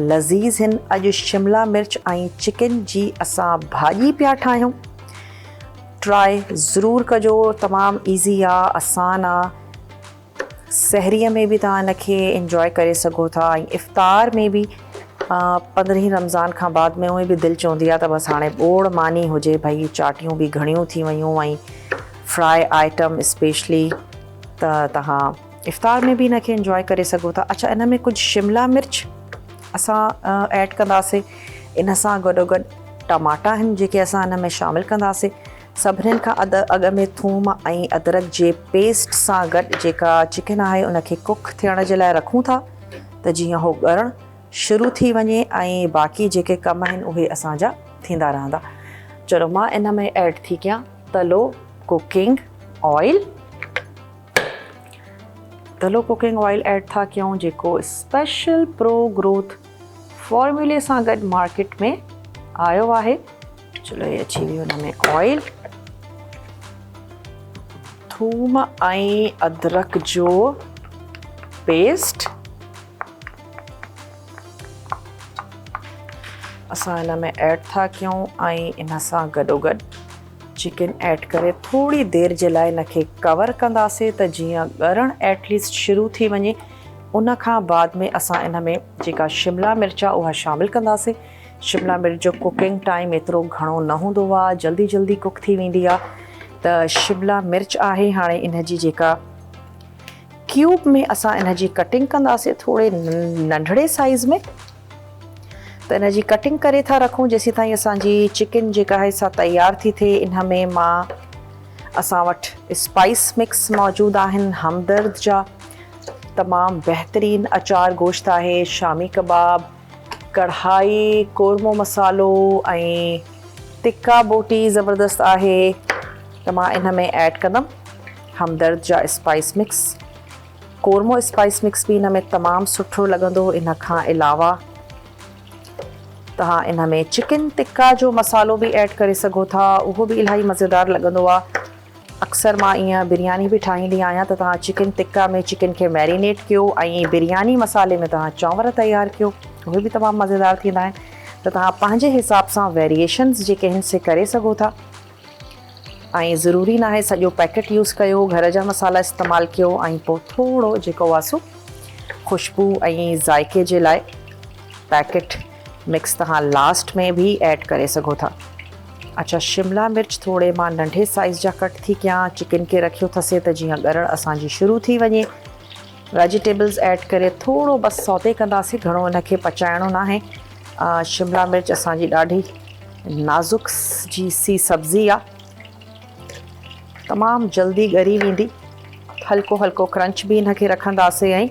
F: लज़ीज़ आहिनि। अॼु शिमला मिर्च ऐं चिकन जी असां भाॼी पिया ठाहियूं, ट्राई ज़रूरु कजो, तमामु ईज़ी आहे, आसान आहे। सहरीअ में बि तव्हां इनखे इंजॉय करे सघो था, ऐं इफ़्तार में बि 15 रमज़ान खां बाद में उहे बि दिलि चवंदी आहे त बसि हाणे ॿोड़ मानी हुजे, भई चाटियूं बि घणियूं थी वियूं, ऐं फ्राई आइटम स्पेशली, त तव्हां इफ़्तार में बि इनखे इंजॉय करे सघो था। अच्छा, इन में कुझु शिमला मिर्च असां ऐड कंदासीं, इन सां गॾोगॾु टमाटा आहिनि जेके असां इन में शामिलु कंदासीं। सभिनीनि खां अॻु में थूम ऐं अदरक जे पेस्ट सां गॾु जेका चिकन आहे उनखे कुक थियण जे लाइ रखूं था, त जीअं उहो ॻरणु शुरू थी वञे, ऐं बाक़ी जेके कम आहिनि उहे असांजा थींदा रहंदा। चलो, मां इन में ऐड थी कयां तलो कुकिंग ऑयल। तलो कुकिंग ऑयल ऐड था कयूं, जेको स्पेशल प्रो ग्रोथ फॉर्मूले सां गॾु मार्केट में आयो आहे। चलो, ये अची वियो हुन में ऑयल, थूम ऐं अदरक जो पेस्ट असां हिन में ऐड था कयूं, ऐं इन सां गॾोगॾु चिकन ऐड करे थोड़ी देर जे लाइ इनखे कवर कंदासीं, त जीअं ॻरणु एटलीस्ट शुरू थी वञे। उन खां बाद में असां इन में जेका शिमला मिर्च आहे उहा शामिलु कंदासीं। शिमला मिर्च जो कुकिंग टाइम एतिरो घणो न हूंदो आहे, जल्दी जल्दी कुक थी वेंदी आहे। त शिमला मिर्च आहे हाणे इन जी जेका क्यूब में असां इन जी कटिंग कंदासीं थोरे नंढड़े साइज़ में। त इन जी कटिंग करे था रखूं जेसीं ताईं असांजी चिकन जेका आहे सा तयार थी थिए। इन में असां वटि स्पाइस मिक्स मौजूदु आहिनि, हमदर्द जा तमामु बहितरीन अचार गोश्त आहे, शामी कबाब, कढ़ाई, कोरमो मसालो ऐं टिक्का बोटी ज़बरदस्त आहे। त मां इन में ऐड कंदमि हमदर्द जा स्पाइस मिक्स। कोरमो स्पाइस मिक्स बि इन में तमामु सुठो लॻंदो। इन खां अलावा तव्हां इन में चिकन टिक्का जो मसालो बि ऐड करे सघो था, उहो बि इलाही मज़ेदार लॻंदो आहे। अक्सर मां ईअं बिरयानी बि ठाहींदी आहियां त तव्हां चिकन टिक्का में चिकन खे मैरिनेट कयो ऐं बिरयानी मसाले में तव्हां चांवर तयारु कयो, उहे बि तमामु मज़ेदार थींदा आहिनि। त तव्हां पंहिंजे हिसाब सां वेरिएशन्स जेके आहिनि से करे सघो था ऐं ज़रूरी न आहे सॼो पैकेट यूज़ कयो, घर जा मसाला इस्तेमालु कयो ऐं पोइ थोरो जेको आहे सो ख़ुशबू ऐं ज़ाइके जे लाइ पैकेट मिक्स तव्हां लास्ट में बि ऐड करे सघो था। अच्छा, शिमला मिर्च थोरे मां नंढे साइज़ जा कट थी कयां, चिकन खे रखियो अथसि त जीअं ॻरण असांजी शुरू थी वञे। वेजिटेबल्स ऐड करे थोरो बसि सौते कंदासीं, घणो इन खे पचाइणो न आहे। शिमला मिर्च असांजी ॾाढी नाज़ुक जी सी सब्ज़ी आहे, तमामु जल्दी ॻरी वेंदी। हल्को हल्को क्रंच बि इन खे रखंदासीं ऐं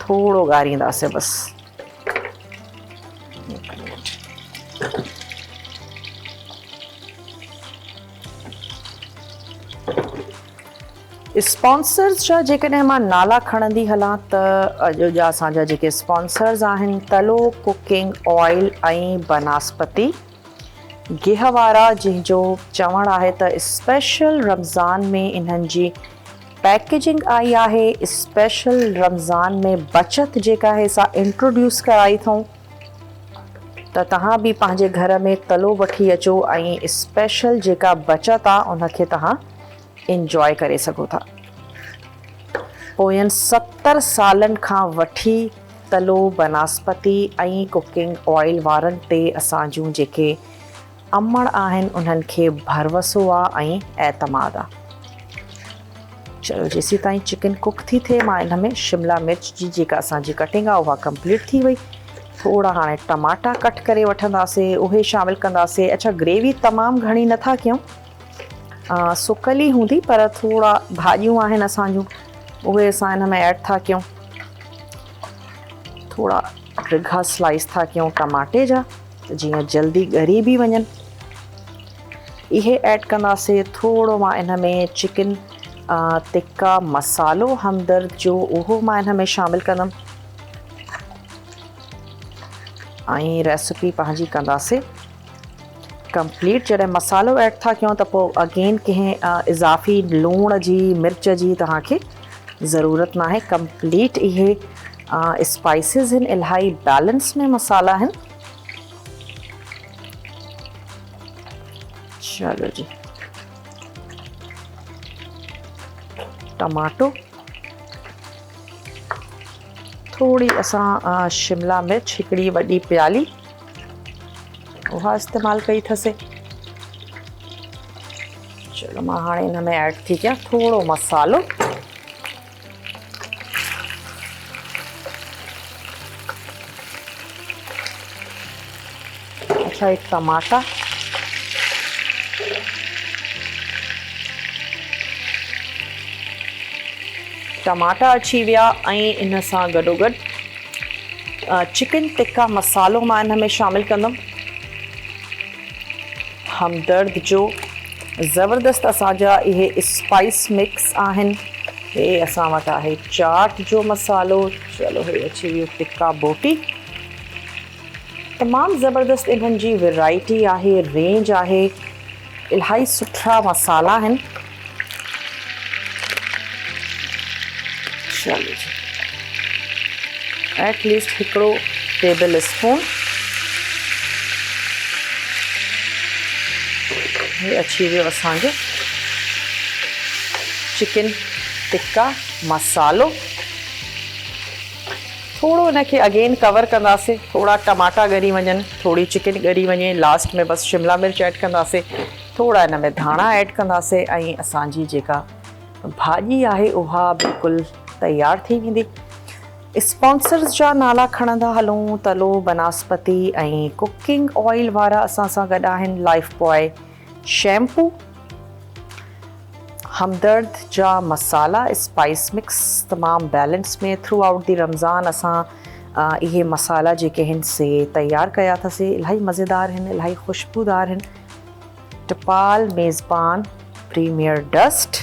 F: थोरो ॻारींदासीं बसि। स्पॉन्सर्स जा जेकॾहिं मां नाला खणंदी हलां त अॼु जा असांजा जेके स्पॉन्सर्स आहिनि तलो कुकिंग ऑयल ऐं बनस्पति गिह वारा, जंहिंजो चवणु आहे त स्पेशल रमज़ान में इन्हनि जी पैकेजिंग आई आहे, स्पेशल रमज़ान में बचत जेका आहे सा इंट्रोड्यूस कराई अथऊं। त तव्हां बि पंहिंजे घर में तलो वठी अचो ऐं स्पेशल जेका बचत आहे उनखे तव्हां इंजॉय करे सघो था। पोयनि 70 सालनि खां वठी तलो बनस्पति ऐं कुकिंग ऑयल वारनि ते असां जेके अमड़ आहिनि उन्हनि खे भरवसो आहे ऐं एतमाद आहे। चलो, जेसीं ताईं चिकन कुक थी थिए मां इन में शिमला मिर्च जी जेका असांजी कटिंग आहे उहा कंप्लीट थी वई। थोरा हाणे टमाटा कट करे वठंदासीं, उहे शामिलु कंदासीं। अच्छा, ग्रेवी तमामु घणी नथा कयूं, सुकल ई हूंदी, पर थोरा भाॼियूं आहिनि असांजूं उहे असां हिन में ऐड था कयूं। थोरा डिघा स्लाइस था कयूं टमाटे जा त जीअं जल्दी ॻरी बि वञनि। इहे ऐड कंदासीं। थोरो मां इन में चिकन टिक्का मसालो हमदर्द जो उहो मां इन में शामिलु कंदमि ऐं रेसिपी पंहिंजी कंदासीं कंप्लीट। जॾहिं मसालो ऐड था कयूं त पोइ अगेन कंहिं इज़ाफ़ी लूण जी मिर्च जी तव्हांखे ज़रूरत न आहे। कंप्लीट इहे स्पाइसिस आहिनि, इलाही बैलेंस में मसाला आहिनि। चलो जी, टमाटो, थोड़ी असां शिमला मिर्च हिकिड़ी वॾी प्याली उहा इस्तेमालु कई अथसि। चलो, मां हाणे हिन में ऐड थी कयां थोरो मसालो। अच्छा, एक टमाटा, टमाटा अची विया ऐं इन सां गॾोगॾु चिकन टिक्का मसालो मां इन में शामिलु कंदमि। हमदर्द जो ज़बरदस्त असांजा इहे स्पाइस मिक्स आहिनि। हे असां वटि आहे चाट जो मसालो। चलो, हे अची वियो टिक्का बोटी। तमामु ज़बरदस्त इन्हनि जी वैरायटी आहे, रेंज आहे, इलाही सुठा मसाला आहिनि। चलो जी, एटलीस्ट हिकिड़ो टेबल स्पून हे अची वियो असांजो चिकन टिक्का मसालो। थोरो हिनखे अगेन कवर कंदासीं, थोरा टमाटा ॻरी वञनि, थोरी चिकन ॻरी वञे, लास्ट में बसि शिमला मिर्च ऐड कंदासीं, थोरा हिन में धाणा ऐड कंदासीं ऐं असांजी जेका भाॼी आहे उहा बिल्कुलु तयारु थी वेंदी। स्पॉन्सर्स जा नाला खणंदा हलूं, तलो बनास्पति ऐं कुकिंग ऑयल वारा असां सां गॾु आहिनि, लाइफ बॉय शैम्पू, हमदर्द जा मसाला, स्पाइस मिक्स तमामु बैलेंस में थ्रू आउट दी रमज़ान असां इहे मसाला जेके आहिनि से तयारु कया अथसीं। इलाही मज़ेदार आहिनि, इलाही ख़ुशबूदार आहिनि। टपाल मेज़बान प्रीमियर डस्ट,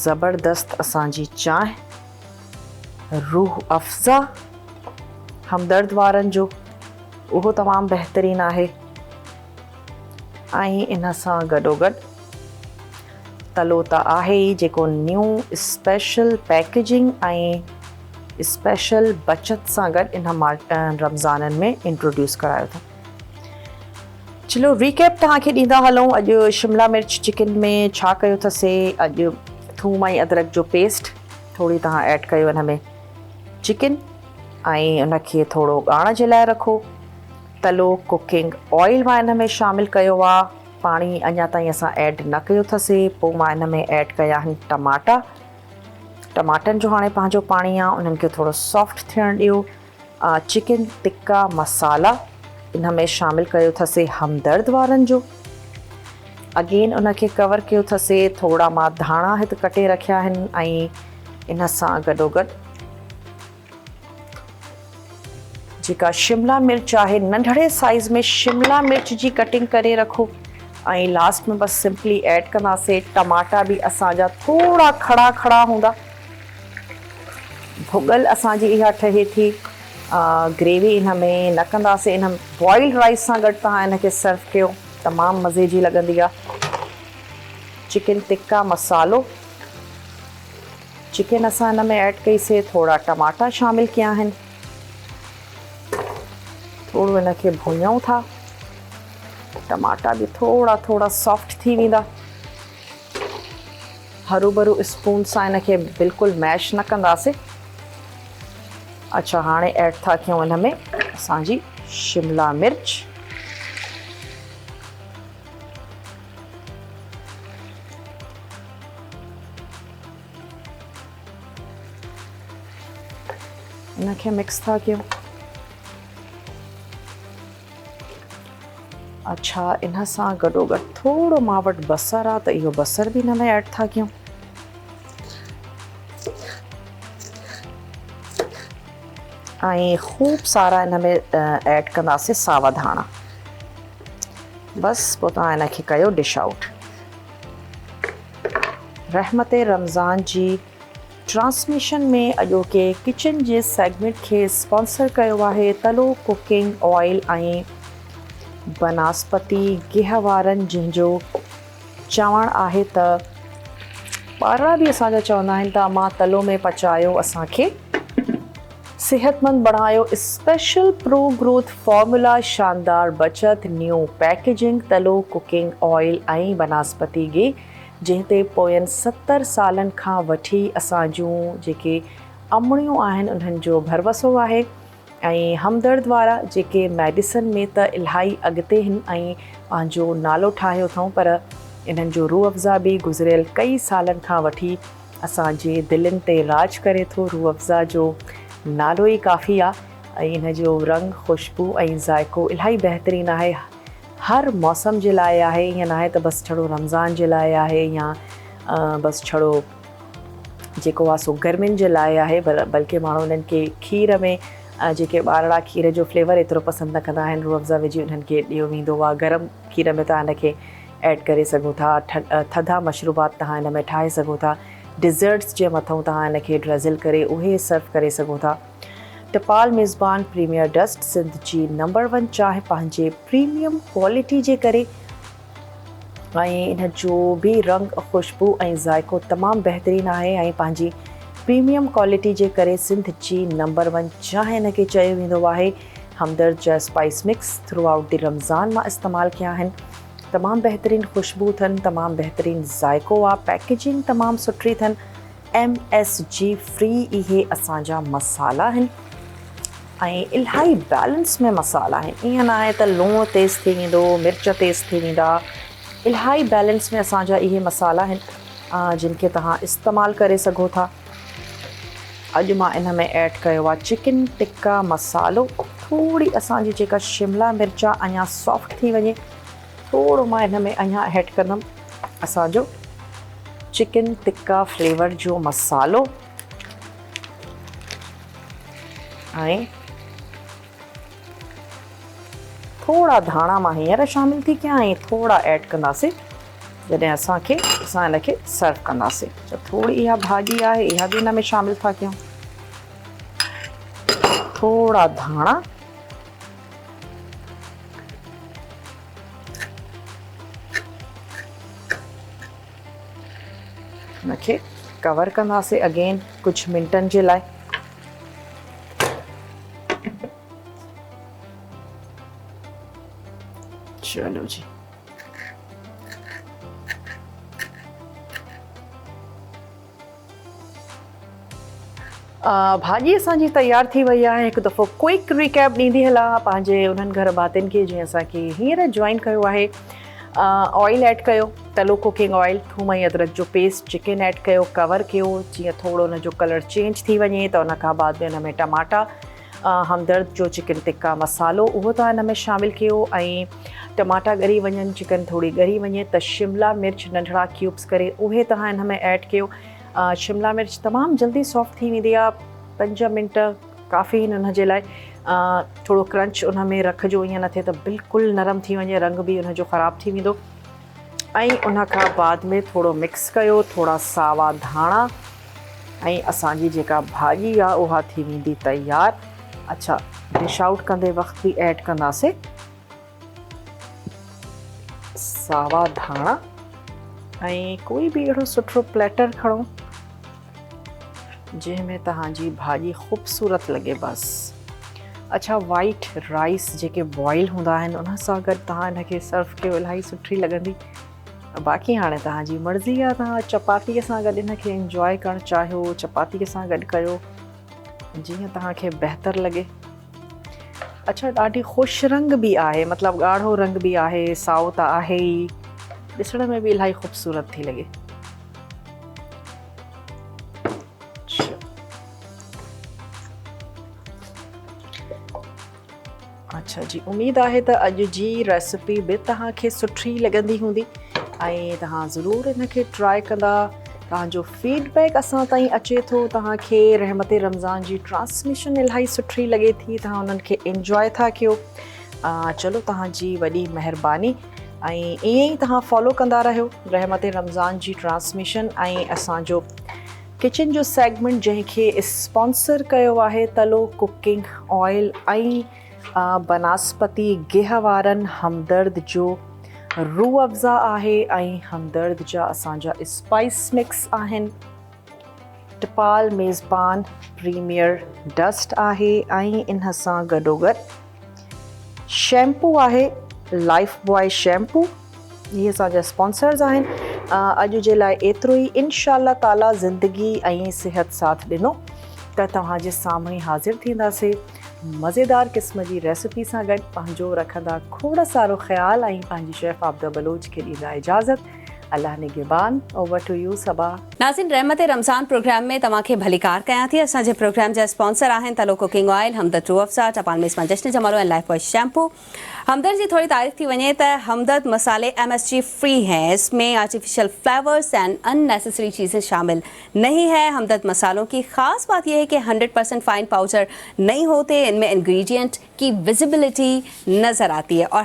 F: ज़बरदस्त असांजी चांहि, रूह अफ़ज़ा हमदर्द वारनि जो उहो तमामु बहितरीनु आहे। ऐं इन सां गॾोगॾु तलो त आहे ई जेको न्यू स्पेशल पैकेजिंग ऐं स्पेशल बचत सां गॾु इन रमज़ाननि में इंट्रोड्यूस करायो अथऊं। चलो रिकेप तव्हांखे ॾींदा हलूं। अॼु शिमला मिर्च चिकन में छा कयो अथसीं, अॼु थूम ऐं अदरक जो पेस्ट थोरी तव्हां ऐड कयो हिन में चिकन ऐं उनखे थोरो ॻाइण जे लाइ रखो। तलो कुकिंग ऑयल मां हिन में शामिलु कयो आहे, पाणी अञा ताईं असां ऐड न कयो अथसीं। पोइ मां हिन में ऐड कया आहिनि टमाटा, टमाटनि जो हाणे पंहिंजो पाणी आहे, उन्हनि खे थोरो सॉफ्ट थियणु ॾियो। चिकन टिक्का मसाला इन में शामिलु कयो अथसीं हमदर्द वारनि जो, अगेन उनखे कवर कयो अथसीं। थोरा मां धाणा हिते कटे रखिया आहिनि ऐं इन सां गॾोगॾु जेका शिमला मिर्च आहे, नंढड़े साइज़ में शिमला मिर्च जी कटिंग करे रखो ऐं लास्ट में बसि सिंपली ऐड कंदासीं। टमाटा बि असांजा थोरा खड़ा खड़ा हूंदा। भुॻल असांजी इहा ठहे थी। ग्रेवी इन में न कंदासीं, इन बॉइल्ड राइस सां गॾु तव्हां इनखे सर्व कयो, तमामु मज़े जी लॻंदी आहे। चिकन टिक्का मसालो, चिकन असां हिन में ऐड कईसीं, थोरा टमाटा शामिलु कया आहिनि, थोरो हिनखे भुञूं था। टमाटा भी थोड़ा थोड़ा सॉफ्ट थी वेंदा। हरू भरू स्पून सां इनखे बिल्कुलु मैश न कंदासीं। अच्छा, हाणे ऐड था कयूं हिन में असांजी शिमला मिर्च, इनखे मिक्स था कयूं। अच्छा, इन सां गॾोगॾु थोरो मां वटि बसर आहे त इहो बसर बि हिन में ऐड था कयूं। ऐं ख़ूब सारा हिन में ऐड कंदासीं सावा धाणा। बसि पोइ तव्हां हिनखे कयो डिश आउट। रहमत रमज़ान जी ट्रांसमिशन में अॼोके किचन जे सेगमेंट खे स्पॉन्सर कयो आहे तलो कुकिंग ऑयल ऐं बनास्पति गिह वारनि, जंहिंजो चवणु आहे त ॿारड़ा बि असांजा चवंदा आहिनि त मां तलो में पचायो, असांखे सेहतमंद बणायो। स्पेशल प्रो ग्रोथ फॉर्मूला, शानदार बचत, न्यू पैकेजिंग, तलो कुकिंग ऑयल ऐं बनास्पति गिह, जंहिं ते पोयनि 70 सालनि खां वठी असां जूं जेके अमड़ियूं आहिनि उन्हनि जो भरवसो आहे। ऐं हमदर्द वारा जेके मेडिसन में त इलाही अॻिते आहिनि ऐं पंहिंजो नालो ठाहियो अथऊं, पर इन्हनि जो रूह अफ़ज़ा बि गुज़िरियल कई सालनि खां वठी असांजे दिलनि ते राज करे थो। रूह अफ़ज़ा जो नालो ई काफ़ी आहे ऐं इन जो रंग, ख़ुशबू ऐं ज़ाइको इलाही बहितरीनु आहे। हर मौसम जे लाइ आहे, ईअं न आहे त बसि छड़ो रमज़ान जे लाइ आहे या बसि छड़ो जेको आहे सो गर्मियुनि जे लाइ आहे, बल्कि माण्हू उन्हनि खे खीर में जेके ॿारड़ा खीर जो फ्लेवर एतिरो पसंदि न कंदा आहिनि, रूह अफ़ज़ा विझी उन्हनि खे ॾियो वेंदो आहे। गरम खीर में तव्हां हिनखे ऐड करे सघो था। थधा मशरूबात तव्हां हिन में ठाहे सघो था। डिज़र्ट्स जे मथां तव्हां हिनखे ड्रेज़ल करे उहे सर्व करे सघो था। टपाल मेज़बान प्रीमियर डस्ट सिंध जी नंबर 1 चांहि पंहिंजे प्रीमियम क्वालिटी जे करे ऐं इन जो बि रंग, ख़ुशबू ऐं ज़ाइको तमामु बहितरीनु आहे ऐं पंहिंजी प्रीमियम क्वालिटी जे करे सिंध जी नंबर 1 चांहि हिनखे चयो वेंदो आहे। हमदर्द जा spice mix through out the Ramzan मां इस्तेमालु कया आहिनि। तमामु बहितरीनु ख़ुशबू अथनि, तमामु बहितरीनु ज़ाइको आहे, पैकेजिंग तमामु सुठी अथनि MSG फ्री इहे असांजा मसाला आहिनि ऐं इलाही बैलेंस में मसाला आहिनि। ईअं न आहे त लूणु तेज़ थी वेंदो, मिर्च तेज़ थी वेंदा, इलाही बैलेंस में असांजा इहे मसाला आहिनि जिन खे तव्हां इस्तेमालु करे सघो था। अॼु मां इन में ऐड कयो आहे चिकन टिक्का मसालो। थोरी असांजी जेका शिमला मिर्च आहे अञा सॉफ्ट थी वञे, थोरो मां इन में अञा ऐड कंदमि असांजो चिकन टिक्का फ्लेवर जो मसालो ऐं थोड़ा धाणा मां हींअर शामिल थी कयां ऐं थोड़ा ऐड कंदासीं जॾहिं असां इन खे सर्व कंदासीं। त थोड़ी इहा भाॼी आहे, इहा बि इन में शामिल था कयूं। थोड़ा धाणा, इनखे कवर कंदासीं अगेन कुछ मिनटनि जे लाइ। चलो जी, भाॼी असांजी तयार थी वई आहे। हिकु दफ़ो क्विक रिकैप ॾींदी हलां पंहिंजे उन्हनि घर भातियुनि खे जीअं असांखे हींअर जॉइन कयो आहे। ऑयल ऐड कयो, तलो कुकिंग ऑयल, थूम ऐं अदरक जो पेस्ट, चिकन ऐड कयो, कवर कयो जीअं थोरो हुनजो कलर चेंज थी वञे। त उन खां बाद में हुन में टमाटा, हमदर्द जो चिकन टिक्का मसालो उहो तव्हां हिन में शामिलु कयो ऐं टमाटा ॻरी वञनि, चिकन थोरी ॻरी वञे त शिमला मिर्च नंढड़ा क्यूब्स करे उहे तव्हां हिन में ऐड कयो। शिमला मिर्च तमामु जल्दी सॉफ्ट थी वेंदी आहे, 5 मिंट काफ़ी आहिनि हुन जे लाइ। थोरो क्रंच उन में रखिजो, ईअं न थिए त बिल्कुलु नरम थी वञे, रंग बि उनजो ख़राबु थी वेंदो। ऐं उन खां बाद में थोरो मिक्स कयो, थोरा सावा धाणा ऐं असांजी जेका भाॼी आहे उहा थी वेंदी तयारु। अच्छा, डिश आउट कंदे वक़्तु बि ऐड कंदासीं सावा धाणा ऐं कोई बि अहिड़ो सुठो प्लेटर खणो जंहिंमें तव्हांजी भाॼी ख़ूबसूरत लॻे बसि। अच्छा, वाइट राइस जेके बॉइल हूंदा आहिनि उन सां गॾु तव्हां इनखे सर्व कयो, इलाही सुठी लॻंदी। बाक़ी हाणे तव्हांजी मर्ज़ी आहे, तव्हां चपातीअ सां गॾु इनखे इंजॉय करणु चाहियो, चपातीअ सां गॾु कयो जीअं तव्हांखे बहितर लॻे। अच्छा, ॾाढी ख़ुशि रंग बि आहे, मतिलबु ॻाढ़ो रंग बि आहे, साओ त आहे ई, ॾिसण में बि इलाही ख़ूबसूरत थी लॻे। अच्छा जी, उमेद आहे त अॼु जी रेसिपी बि तव्हांखे सुठी लॻंदी हूंदी ऐं तव्हां ज़रूरु इनखे ट्राई कंदा। तव्हांजो फीडबैक असां ताईं अचे थो, तव्हांखे रहमत रमज़ान जी ट्रांसमिशन इलाही सुठी लॻे थी, तव्हां उन्हनि खे इंजॉय था कयो। चलो, तव्हांजी वॾी महिरबानी ऐं ईअं ई तव्हां फॉलो कंदा रहियो रहमत रमज़ान जी ट्रांसमिशन ऐं असांजो किचन जो सेगमेंट जंहिंखे स्पॉन्सर कयो आहे तलो कुकिंग ऑयल ऐं बनस्पति गिह वारनि हमदर्द जो रूह अफ़ज़ा आहे ऐं हमदर्द जा असांजा स्पाइस मिक्स आहिनि। टिपाल मेज़बान प्रीमियर डस्ट आहे ऐं इन सां गॾोगॾु शैम्पू आहे लाइफ बॉय शैम्पू, इहे असांजा स्पॉन्सर्स आहिनि। अॼु जे लाइ एतिरो ई। इंशाअल्लाह ताला ज़िंदगी ऐं सिहत साथ ॾिनो त तव्हांजे साम्हूं हाज़िर थींदासीं मज़ेदार क़िस्म जी रेसिपी सां गॾु। पंहिंजो रखंदा खोड़ सारो ख़्यालु ऐं पंहिंजी शेफ़ आबिदा बलोच खे ॾींदा इजाज़त। अल्लाह निगहबान। ओवर टू यू सबा।
B: नाज़रीन, रहमत रमज़ान प्रोग्राम में तव्हांखे भलीकार कयां थी। असांजे प्रोग्राम जा स्पॉन्सर आहिनि तलो कुकिंग ऑयल, हमदर्द रूह अफ़ज़ा, टपाल मेज़बान जश्न जमालो ऐं लाइफ बॉय शैम्पू। हमदर्द की थोड़ी तारीफ थी वञे त हमदर्द मसाले MSG फ्री हैं, इसमें आर्टिफिशियल फ्लेवर्स एंड अननेसेसरी चीज़ें शामिल नहीं है। हमदर्द मसालों की ख़ास बात यह है कि 100% फाइन पाउडर नहीं होते, इनमें इंग्रेडिएंट की विजिबिलिटी नज़र आती है। और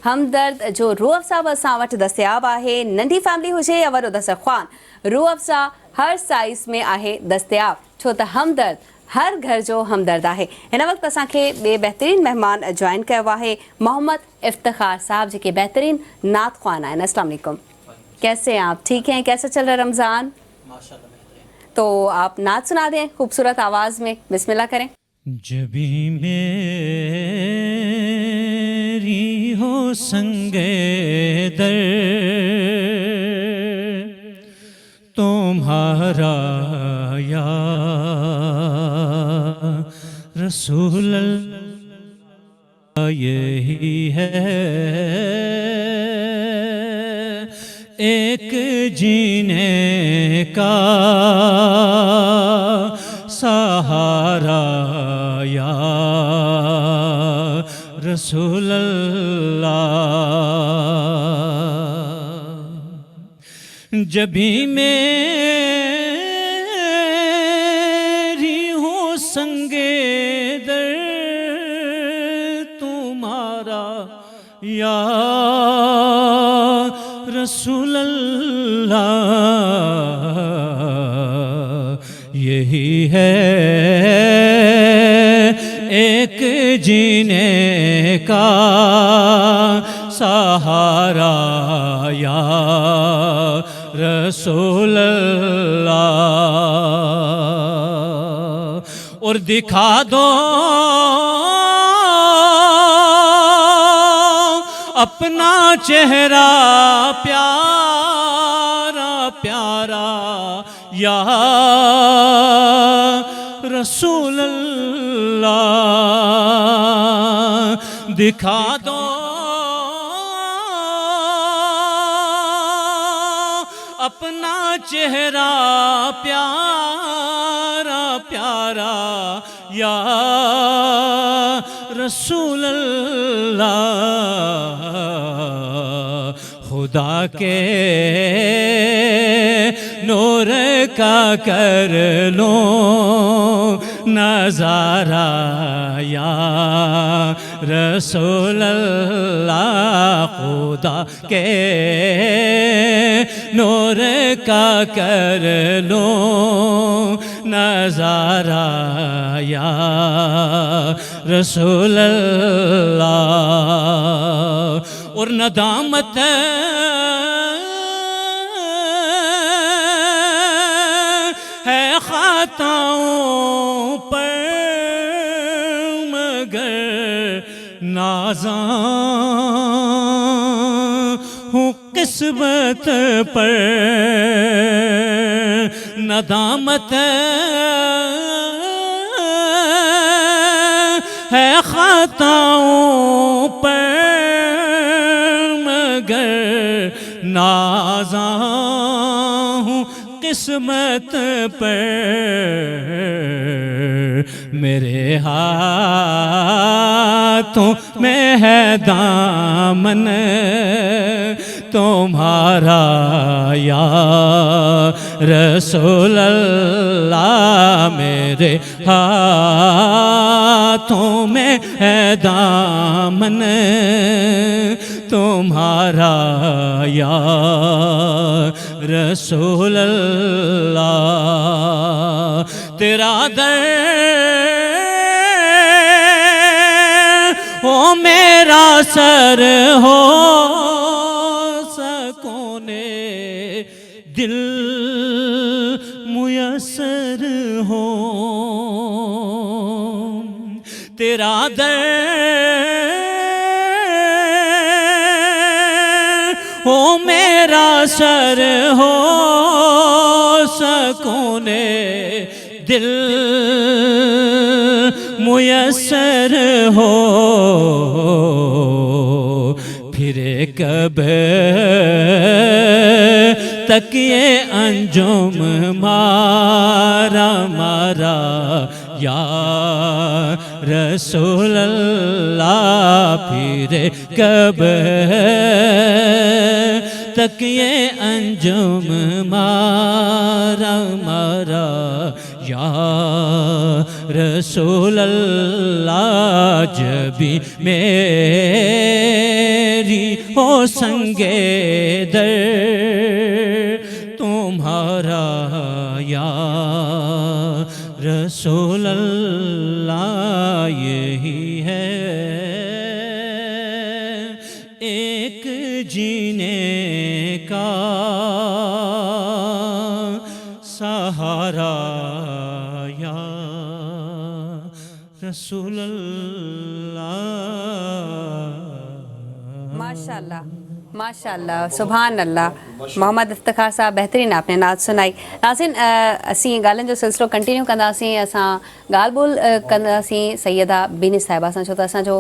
B: हमदर्द जो रूह अफ़ज़ा असां वटि दस्तियाब आहे, नंढी फैमिली हुजे या वॾो दस्तरख़्वान, रूह अफ़ज़ा हर साइज़ में आहे दस्तियाब, छो त हमदर्द हर घर जो हमदर्द आहे। हिन वक़्तु असांखे ॿिए बहितरीन महिमान जॉइन कयो आहे मोहम्मद इफ्तिखार साहब, जेके बहितरीन नात ख़्वान आहिनि। अस्सलाम वालेकुम, कैसे हैं आप? ठीक हैं? कैसा चल रहा है रमज़ान? माशाअल्लाह। तो आप नात सुना दें खूबसूरत आवाज़ में, बिस्मिल्लाह करें।
A: जबी मेरी हो संगे दर
C: تمہارا یا رسول اللہ یہی ہے ایک جینے کا سہارا یا رسول اللہ جبھی میری ہو سنگے در تمہارا یا رسول اللہ یہی ہے ایک جینے کا سہارا یا رسول اللہ اور دکھا دو اپنا چہرہ پیارا پیارا یا رسول اللہ دکھا دو اپنا چہرہ پیارا پیارا یا رسول اللہ خدا کے نور کا کر لو نظارہ یا رسول اللہ خدا کے نور کا کر لو نظارہ یا رسول اللہ اور ندامت ہے خطاؤں پر مگر نازاں ہوں قسمت پر ندامت ہے خطاؤں پر مگر نازاں ہوں قسمت پر میرے ہاتھوں میں ہے دامن تمہارا یا رسول اللہ میرے ہاتھوں میں ہے دامن تمہارا یا رسول اللہ تیرا در ہو میرا سر ہو سکونے دل میسر ہو تیرا در ہو میرا سر ہو سکونے دل میسر ہو پھرے کب تک یہ انجم مارا مارا یا رسول اللہ پھرے کب تک یہ انجم مارا مارا یا رسول اللہ جبھی میری ہو سنگے در تمہارا یا رسول اللہ یہی ہے ایک جینے کا سہارا یا رسول اللہ
B: ماشاءاللہ माशाअल्लाह सुभान अल्लाह मोहम्मद इफ्तिखार साहब बेहतरीन आपने नात सुनाई नाज़रीन असीं ॻाल्हियुनि जो सिलसिलो कंटिन्यू कंदासीं असां ॻाल्हि ॿोल कंदासीं सैयदा बीनी साहिबा सां छो त असांजो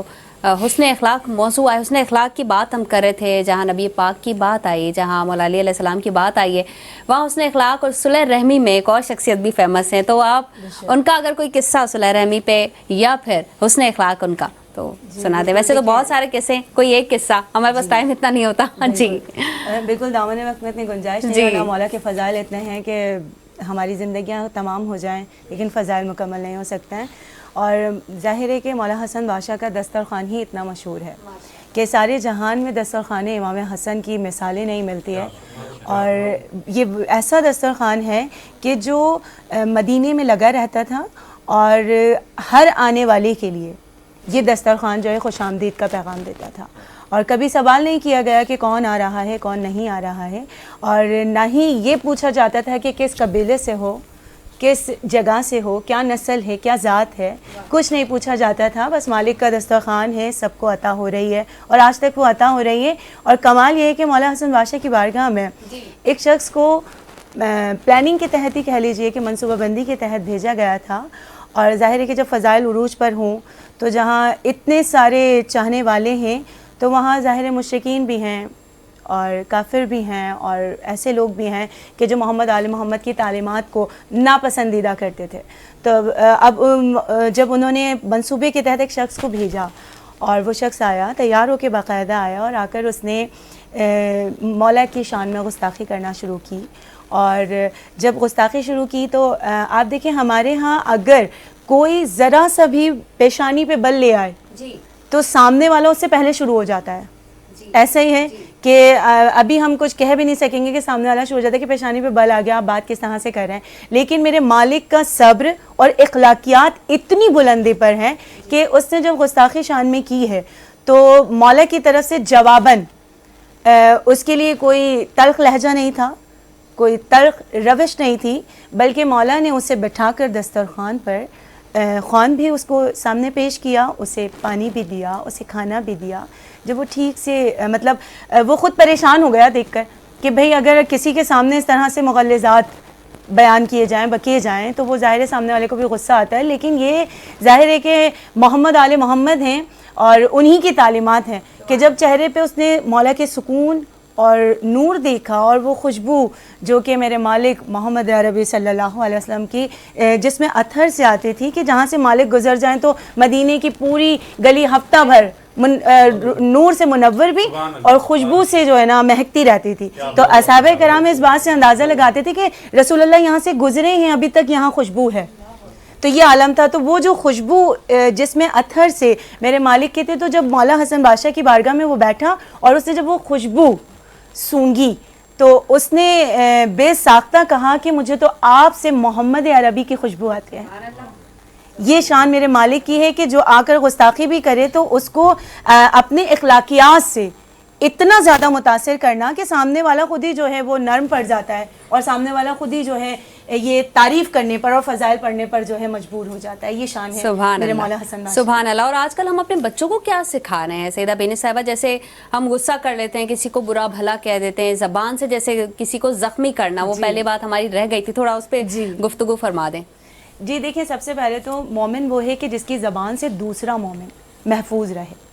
B: हुस्न अखलाक मौजू है हुस्न अखलाक की बात हम कर रहे थे जहाँ नबी पाक की बात आई जहाँ मौला अली अलैहिस्सलाम की बात आई है वहाँ हुस्न अखलाक और सुलह रहमी में एक और शख्सियत भी फेमस है तो आप उनका अगर कोई किस्सा सुलह रहमी पे या फिर हुस्न अखलाक उनका तो सुना दे वैसे तो बहुत सारे किस्से कोई एक किस्सा हमारे पास टाइम इतना नहीं होता जी
D: बिल्कुल दामन वक्त में इतनी गुंजाइश नहीं है मौला के फ़ज़ाइल इतने हैं कि हमारी ज़िंदगियाँ तमाम हो जाएं लेकिन फ़ज़ाइल मुकम्मल नहीं हो सकते हैं और ज़ाहिर है कि मौला हसन बादशाह का दस्तरख़्वान ही इतना मशहूर है कि सारे जहान में दस्तरख़्वान इमाम हसन की मिसालें नहीं मिलती है और ये ऐसा दस्तरख़्वान है कि जो मदीने में लगा रहता था और हर आने वाले के लिए ये दस्तरख़्वान जो है खुशामदीद का पैगाम देता था और कभी सवाल नहीं किया गया कि कौन आ रहा है कौन नहीं आ रहा है और ना ही ये पूछा जाता था कि किस कबीले से हो किस जगह से हो क्या नस्ल है क्या ज़ात है कुछ नहीं पूछा जाता था बस मालिक का दस्तरख़्वान है सबको अता हो रही है और आज तक वो अता हो रही है और कमाल ये है कि मौला हसन बादशाह की बारगाह में एक शख्स को प्लानिंग के तहत ही कह लीजिए कि मनसूबाबंदी के तहत भेजा गया था और ज़ाहिर है कि जब फ़ज़ाइल उरूज पर हों तो जहाँ इतने सारे चाहने वाले हैं तो वहाँ ज़ाहिर मुशरिकीन भी हैं और काफिर भी हैं और ऐसे लोग भी हैं कि जो मोहम्मद आले मोहम्मद की तालीमात को नापसंदीदा करते थे तो अब जब उन्होंने मंसूबे के तहत एक शख्स को भेजा और वो शख्स आया तैयार होकर बाकायदा आया और आकर उसने मौला की शान में गुस्ताखी करना शुरू की और जब गुस्ताखी शुरू की तो आप देखिए हमारे यहाँ अगर कोई ज़रा सा भी पेशानी पे बल ले आए तो सामने वाला उससे पहले शुरू हो जाता है ऐसा ही है कि अभी हम कुछ कह भी नहीं सकेंगे कि सामने वाला शुरू हो जाता है कि पेशानी पे बल आ गया आप बात किस तरह से कर रहे हैं लेकिन मेरे मालिक का सब्र और इखलाकियात इतनी बुलंदी पर हैं कि उसने जब गुस्ताखी शान में की है तो मौला की तरफ से जवाबन उसके लिए कोई तल्ख लहजा नहीं था कोई तल्ख रविश नहीं थी बल्कि मौला ने उसे बिठाकर दस्तरखान पर ख़्वान भी उसको सामने पेश किया उसे पानी भी दिया उसे खाना भी दिया जब वो ठीक से मतलब वो ख़ुद परेशान हो गया देखकर कि भाई अगर किसी के सामने इस तरह से मुग़ल्लिज़ात बयान किए जाएं बकिए जाएं तो वो ज़ाहिर है सामने वाले को भी गुस्सा आता है लेकिन ये ज़ाहिर है कि मोहम्मद आले मोहम्मद हैं और उन्हीं की तालीमात हैं कि जब चेहरे पे उसने मौला के सुकून और नूर देखा और वो खुशबू जो कि मेरे मालिक मोहम्मद अरबी सल्लल्लाहु अलैहि वसल्लम की जिसमें अथर से आती थी कि जहाँ से मालिक गुजर जाएं तो मदीने की पूरी गली हफ्ता भर नूर से मुनव्वर भी और खुशबू से जो है ना महकती रहती थी तो असहाबे कराम इस बात से अंदाज़ा लगाते थे कि रसूलुल्लाह यहाँ से गुजरे हैं अभी तक यहाँ खुशबू है तो ये आलम था तो वो जो खुशबू जिसमें अथर से मेरे मालिक के थे तो जब मौला हसन बादशाह की बारगाह में वो बैठा और उसने जब वो खुशबू सूंघी तो उसने बेसाख्ता कहा कि मुझे तो आपसे मोहम्मद अरबी की खुशबू आती है ये शान मेरे मालिक की है कि जो आकर गुस्ताखी भी करे तो उसको अपने इखलाकियात से इतना ज़्यादा मुतासिर करना कि सामने वाला खुद ही जो है वो नर्म पड़ जाता है और सामने वाला खुद ही जो है ये तारीफ़ करने पर और फ़ज़ाइल पढ़ने पर जो है मजबूर हो जाता है ये शान है मेरे मौला हसन बादशाह
B: सुभान अल्लाह और आजकल हम अपने बच्चों को क्या सिखा रहे हैं सैयदा बीनी साहिबा जैसे हम गुस्सा कर लेते हैं किसी को बुरा भला कह देते हैं ज़बान से जैसे किसी को ज़ख्मी करना वो पहले बात हमारी रह गई थी थोड़ा उस पर गुफ्तगू फरमा दें
D: जी देखिए सबसे पहले तो मोमिन वो है कि जिसकी ज़बान से दूसरा मोमिन महफूज रहे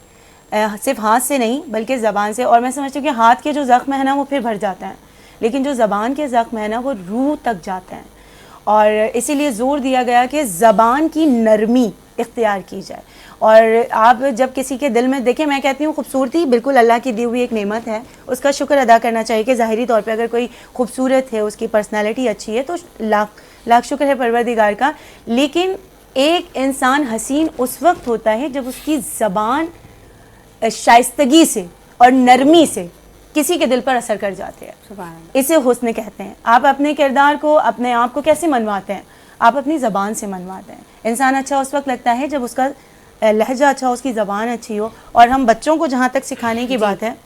D: सिर्फ हाथ से नहीं बल्कि ज़बान से और मैं समझती हूँ कि हाथ के जो ज़ख्म है ना वो फिर भर जाते हैं लेकिन जो ज़बान के ज़ख्म है ना वो रूह तक जाते हैं और इसीलिए ज़ोर दिया गया कि ज़बान की नरमी इख्तियार की जाए और आप जब किसी के दिल में देखें मैं कहती हूँ खूबसूरती बिल्कुल अल्लाह की दी हुई एक नेमत है उसका शुक्र अदा करना चाहिए कि ज़ाहिरी तौर पे अगर कोई खूबसूरत है उसकी पर्सनालिटी अच्छी है तो लाख शुक्र है परवरदिगार का लेकिन एक इंसान हसीन उस वक्त होता है जब उसकी ज़बान शाइस्तगी से और नरमी से किसी के दिल पर असर कर जाते हैं इसे हुस्न कहते हैं आप अपने किरदार को अपने आप को कैसे मनवाते हैं आप अपनी ज़बान से मनवाते हैं इंसान अच्छा उस वक्त लगता है जब उसका लहजा अच्छा हो उसकी ज़बान अच्छी हो और हम बच्चों को जहाँ तक सिखाने की बात है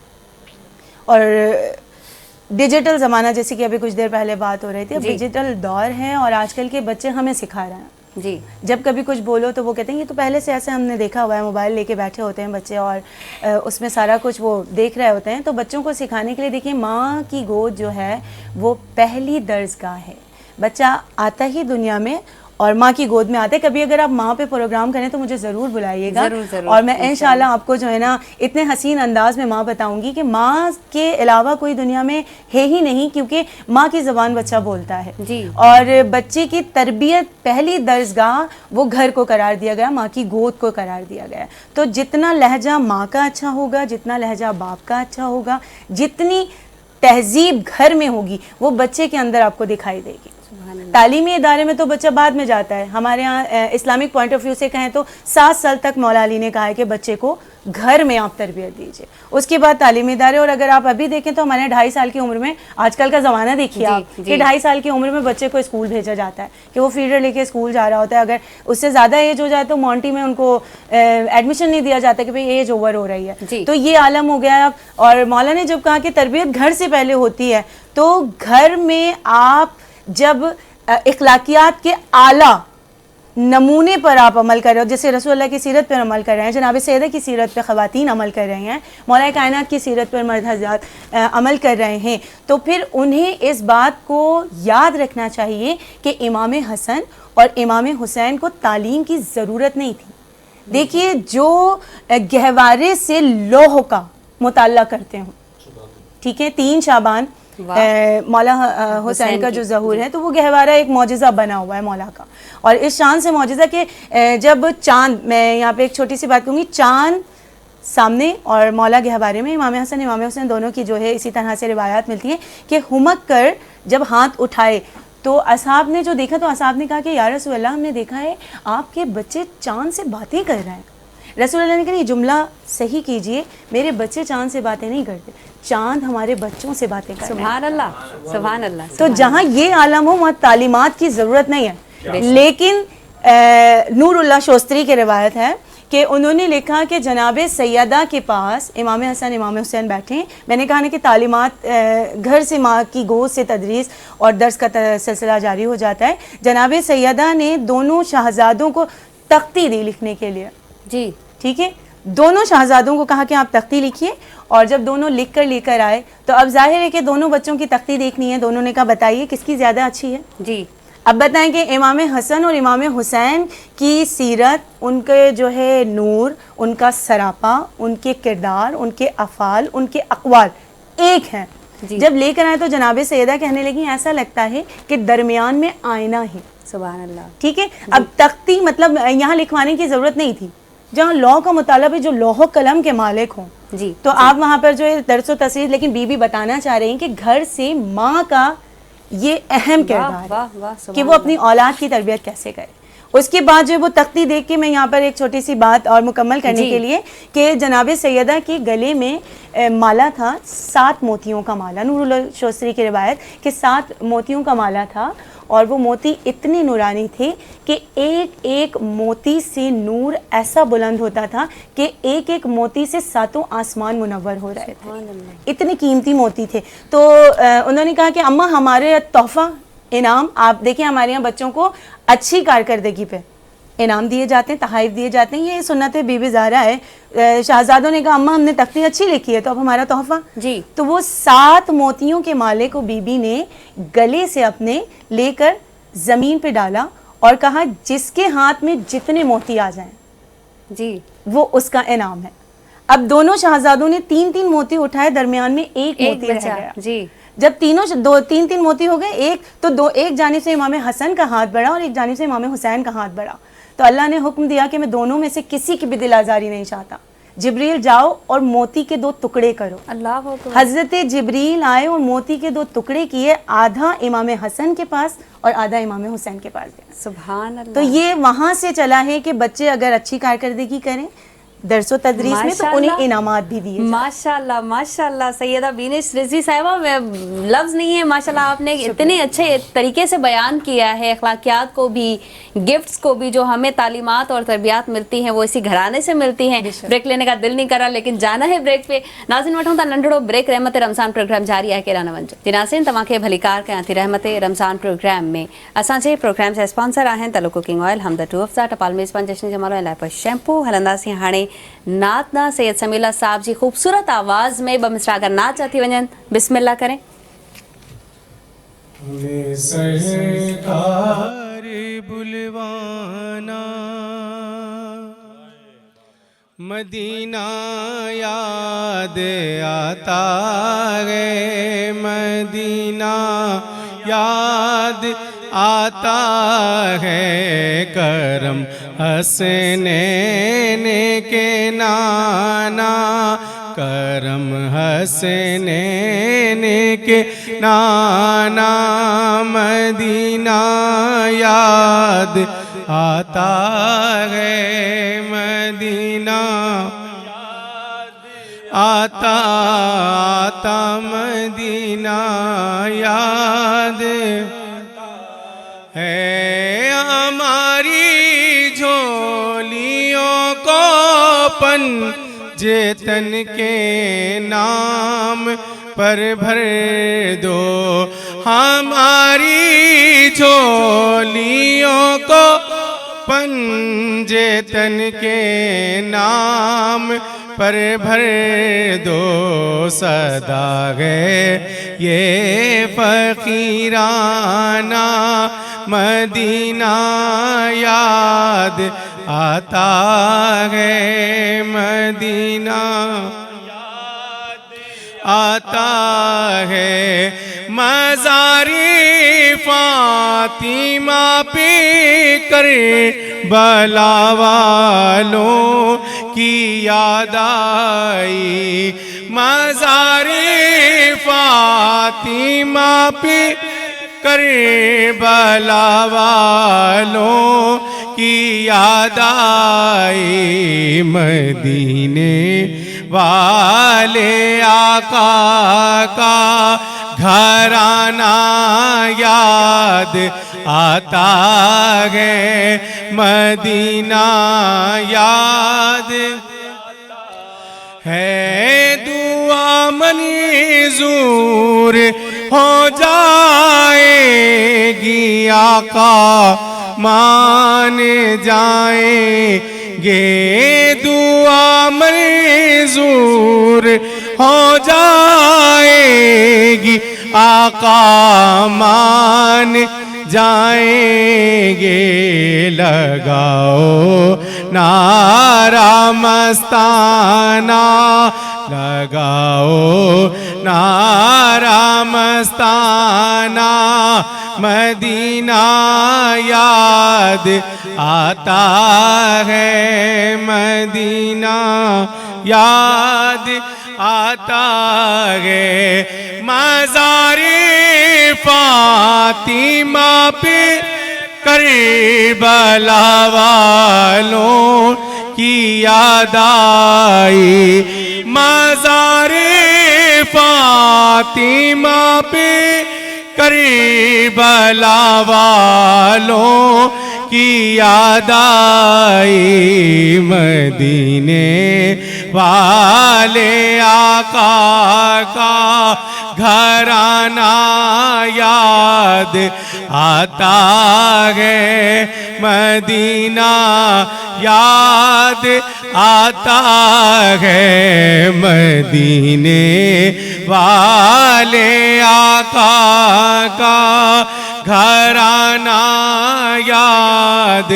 D: और डिजिटल ज़माना जैसे कि अभी कुछ देर पहले बात हो रही थी अब डिजिटल दौर है और आजकल के बच्चे हमें सिखा रहे हैं
B: جی
D: جب کبھی کچھ بولو تو وہ کہتے ہیں یہ تو پہلے سے ایسے ہم نے دیکھا ہوا ہے، موبائل لے کے بیٹھے ہوتے ہیں بچے اور اس میں سارا کچھ وہ دیکھ رہے ہوتے ہیں. تو بچوں کو سکھانے کے لیے دیکھیں ماں کی گود جو ہے وہ پہلی درسگاہ ہے. بچہ آتا ہی دنیا میں اور ماں کی گود میں آتے. کبھی اگر آپ ماں پہ پروگرام کریں تو مجھے ضرور بلائیے گا،
B: ضرور
D: اور میں انشاءاللہ آپ کو جو ہے نا اتنے حسین انداز میں ماں بتاؤں گی کہ ماں کے علاوہ کوئی دنیا میں ہے ہی نہیں، کیونکہ ماں کی زبان بچہ بولتا ہے.
B: جی.
D: اور بچے کی تربیت پہلی درسگاہ وہ گھر کو قرار دیا گیا، ماں کی گود کو قرار دیا گیا. تو جتنا لہجہ ماں کا اچھا ہوگا، جتنا لہجہ باپ کا اچھا ہوگا، جتنی تہذیب گھر میں ہوگی وہ بچے کے اندر آپ کو دکھائی دے گی. تعلیمی ادارے میں تو بچہ بعد میں جاتا ہے. ہمارے ہاں اسلامک پوائنٹ آف ویو سے کہیں تو 7 سال تک مولا علی نے کہا ہے کہ بچے کو گھر میں آپ تربیت دیجیے، اس کے بعد تعلیمی ادارے. اور اگر آپ ابھی دیکھیں تو ہمارے 2.5 سال کی عمر میں، آج کل کا زمانہ دیکھیے آپ کہ 2.5 سال کی عمر میں بچے کو اسکول بھیجا جاتا ہے کہ وہ فیڈر لے کے اسکول جا رہا ہوتا ہے. اگر اس سے زیادہ ایج ہو جائے تو مونٹی میں ان کو ایڈمیشن نہیں دیا جاتا کہ بھئی ایج اوور ہو رہی ہے. تو یہ عالم ہو گیا ہے اب. اور مولا نے جب کہا کہ تربیت گھر سے پہلے ہوتی ہے، تو گھر میں آپ جب اخلاقیات کے اعلیٰ نمونے پر آپ عمل کر رہے ہو، جیسے رسول اللہ کی سیرت پر عمل کر رہے ہیں، جناب سیدہ کی سیرت پہ خواتین عمل کر رہے ہیں، مولا کائنات کی سیرت پر مرد حضرات عمل کر رہے ہیں، تو پھر انہیں اس بات کو یاد رکھنا چاہیے کہ امام حسن اور امام حسین کو تعلیم کی ضرورت نہیں تھی. دیکھیے جو گہوارے سے لوح کا مطالعہ کرتے ہوں، ٹھیک ہے، 3 شعبان مولا حسین کا جو ظہور ہے تو وہ گہوارہ ایک معجزہ بنا ہوا ہے مولا کا. اور اس شان سے معجزہ کہ جب چاند، میں یہاں پہ ایک چھوٹی سی بات کہوں گی، چاند سامنے اور مولا گہوارے میں امام حسن امام حسین دونوں کی جو ہے اسی طرح سے روایات ملتی ہیں کہ ہمک کر جب ہاتھ اٹھائے تو اصحاب نے جو دیکھا تو اصحاب نے کہا کہ یا رسول اللہ ہم نے دیکھا ہے آپ کے بچے چاند سے باتیں کر رہے ہیں. رسول اللہ نے کہا یہ جملہ صحیح کیجئے، میرے بچے چاند سے باتیں نہیں کرتے، چاند ہمارے بچوں سے باتیں کرتے ہیں.
B: سبحان اللہ، سبحان اللہ.
D: تو جہاں یہ عالم ہو وہاں تعلیمات کی ضرورت نہیں ہے. لیکن نور اللہ شوستری کی روایت ہے کہ انہوں نے لکھا کہ جناب سیدہ کے پاس امام حسن امام حسین بیٹھے ہیں. میں نے کہا نا کہ تعلیمات گھر سے ماں کی گود سے تدریس اور درس کا سلسلہ جاری ہو جاتا ہے. جناب سیدہ نے دونوں شہزادوں کو تختی دی لکھنے کے لیے.
B: جی
D: ٹھیک ہے، دونوں شہزادوں کو کہا کہ آپ تختی لکھیے. اور جب دونوں لکھ کر لے کر آئے تو اب ظاہر ہے کہ دونوں بچوں کی تختی دیکھنی ہے. دونوں نے کہا بتائیے کس کی زیادہ اچھی ہے.
B: جی
D: اب بتائیں کہ امام حسن اور امام حسین کی سیرت، ان کے جو ہے نور، ان کا سراپا، ان کے کردار، ان کے افعال، ان کے اقوال ایک ہیں. جب لے کر آئے تو جناب سیدہ کہنے لگی ایسا لگتا ہے کہ درمیان میں آئینہ ہے.
B: سبحان اللہ.
D: ٹھیک ہے، اب تختی مطلب یہاں لکھوانے کی ضرورت نہیں تھی. جہاں لوح کا مطالعہ بھی جو لوح و قلم کے مالک ہوں
B: جی
D: تو آپ وہاں پر جو ہے درس و تسریح. لیکن بی بی بتانا چاہ رہی ہیں کہ گھر سے ماں کا یہ اہم کردار ہے کہ وہ اپنی اولاد کی تربیت کیسے کرے. اس کے بعد جو ہے وہ تختی دیکھ کے میں یہاں پر ایک چھوٹی سی بات اور مکمل کرنے کے لیے کہ جناب سیدہ کے گلے میں مالا تھا 7 موتیوں کا مالا. نور اللہ شوستری کی روایت کہ 7 موتیوں کا مالا تھا اور وہ موتی اتنے نورانی تھے کہ ایک ایک موتی سے نور ایسا بلند ہوتا تھا کہ ایک ایک موتی سے 7 آسمان منور ہو رہے تھے. اتنے قیمتی موتی تھے. تو انہوں نے کہا کہ اماں ہمارے تحفہ انعام، آپ دیکھیں ہمارے یہاں بچوں کو اچھی کارکردگی پہ انعام دیے جاتے ہیں، تحائف دیے جاتے ہیں. یہ سنت بی بی زہرا ہے. شہزادوں نے کہا اماں ہم نے تختی اچھی لکھی ہے تو اب ہمارا تحفہ.
B: جی
D: تو وہ 7 موتیوں کے مالے کو بی بی نے گلے سے اپنے لے کر زمین پہ ڈالا اور کہا جس کے ہاتھ میں جتنے موتی آ جائیں
B: جی وہ
D: اس کا انعام ہے. اب دونوں شہزادوں نے 3 موتی اٹھائے، درمیان میں ایک موتی رہ گیا.
B: جی جب
D: تینوں 3 موتی ہو گئے، ایک جانب سے امام حسن کا ہاتھ بڑھا اور ایک جانب سے امام حسین کا ہاتھ بڑھا. تو اللہ نے حکم دیا کہ میں دونوں میں سے کسی کی بھی دل آزاری نہیں چاہتا. جبریل جاؤ اور موتی کے 2 ٹکڑے کرو.
B: اللہ اکبر.
D: حضرت جبریل آئے اور موتی کے 2 ٹکڑے کیے، آدھا امام حسن کے پاس اور آدھا امام حسین کے پاس دیا.
B: سبحان اللہ.
D: تو یہ وہاں سے چلا ہے کہ بچے اگر اچھی کارکردگی کریں، درس و تدریس میں، تو
B: ماشاء
D: انہیں
B: اللہ۔
D: انعامات بھی دیے جاتے ہیں۔
B: ماشاءاللہ ماشاءاللہ سیدہ بینش رضوی صاحبہ، میں لفظ نہیں ہے، ماشاءاللہ آپ نے اتنے اچھے طریقے سے بیان کیا ہے، اخلاقیات کو بھی، گفٹس کو بھی، جو ہمیں تعلیمات اور تربیات ملتی ہیں وہ اسی گھرانے سے ملتی ہیں۔ بریک لینے کا دل نہیں کرا لیکن جانا ہے بریک پہ۔ ناظرین وٹھوں تا ننڈڑو بریک رحمت رمضان پروگرام جاری ہے کہ نہ ونجو۔ ناظرین تمام کے بھلیکار کیا تھی رحمت رمضان پروگرام میں اساں جے پروگرام سے اسپانسر ہیں تلو کوکنگ آئل، ہمدرد ٹو افزا، ٹپال میزبان جشن جمال لائف شیمپو۔ ہلنداسی ہانے نعت نا سید سمیلہ صاحب جی خوبصورت آواز میں بمسرا اگر نعت چاہتی ونجن بسم اللہ کریں۔
A: سرکار بلوانا مدینہ یاد آتا ہے، مدینہ یاد آتا ہے، کرم حسنین کے نانا، کرم حسنین کے نانا، مدینہ یاد آتا ہے، مدینہ آتا آتا مدینہ یاد ہے، ہماری جھولیوں کو پنجتن کے نام پر بھر دو، ہماری جھولیوں کو پنجتن کے نام پر بھر دو، صدا ہے یہ فقیرانہ، مدینہ یاد آتا ہے، مدینہ آتا ہے، مزاری فاطمہ پی کر بلا والوں کی یاد آئی، مزاری فاطمہ پی کر بلا والوں کی یاد آئی، مدینے والے آقا کا گھرانہ یاد آتا ہے، مدینہ یاد ہے، دعا منظور ہو جائے گی، آقا مان جائیں گے، دعا منظور ہو جائے گی، آقا مان جائیں گے، لگاؤ نعرہ مستانہ، لگاؤ نعرہ مستانہ، مدینہ یاد آتا ہے، مدینہ یاد آتا ہے، مزاری فاطمہ پہ کربلا والوں کی یاد آئی، مزاری فاطمہ پہ کربلا والوں کی یاد آئی، مدینے والے آقا کا گھرانہ یاد آتا ہے، مدینہ یاد آتا ہے، مدینے والے آقا کا گھرانہ یاد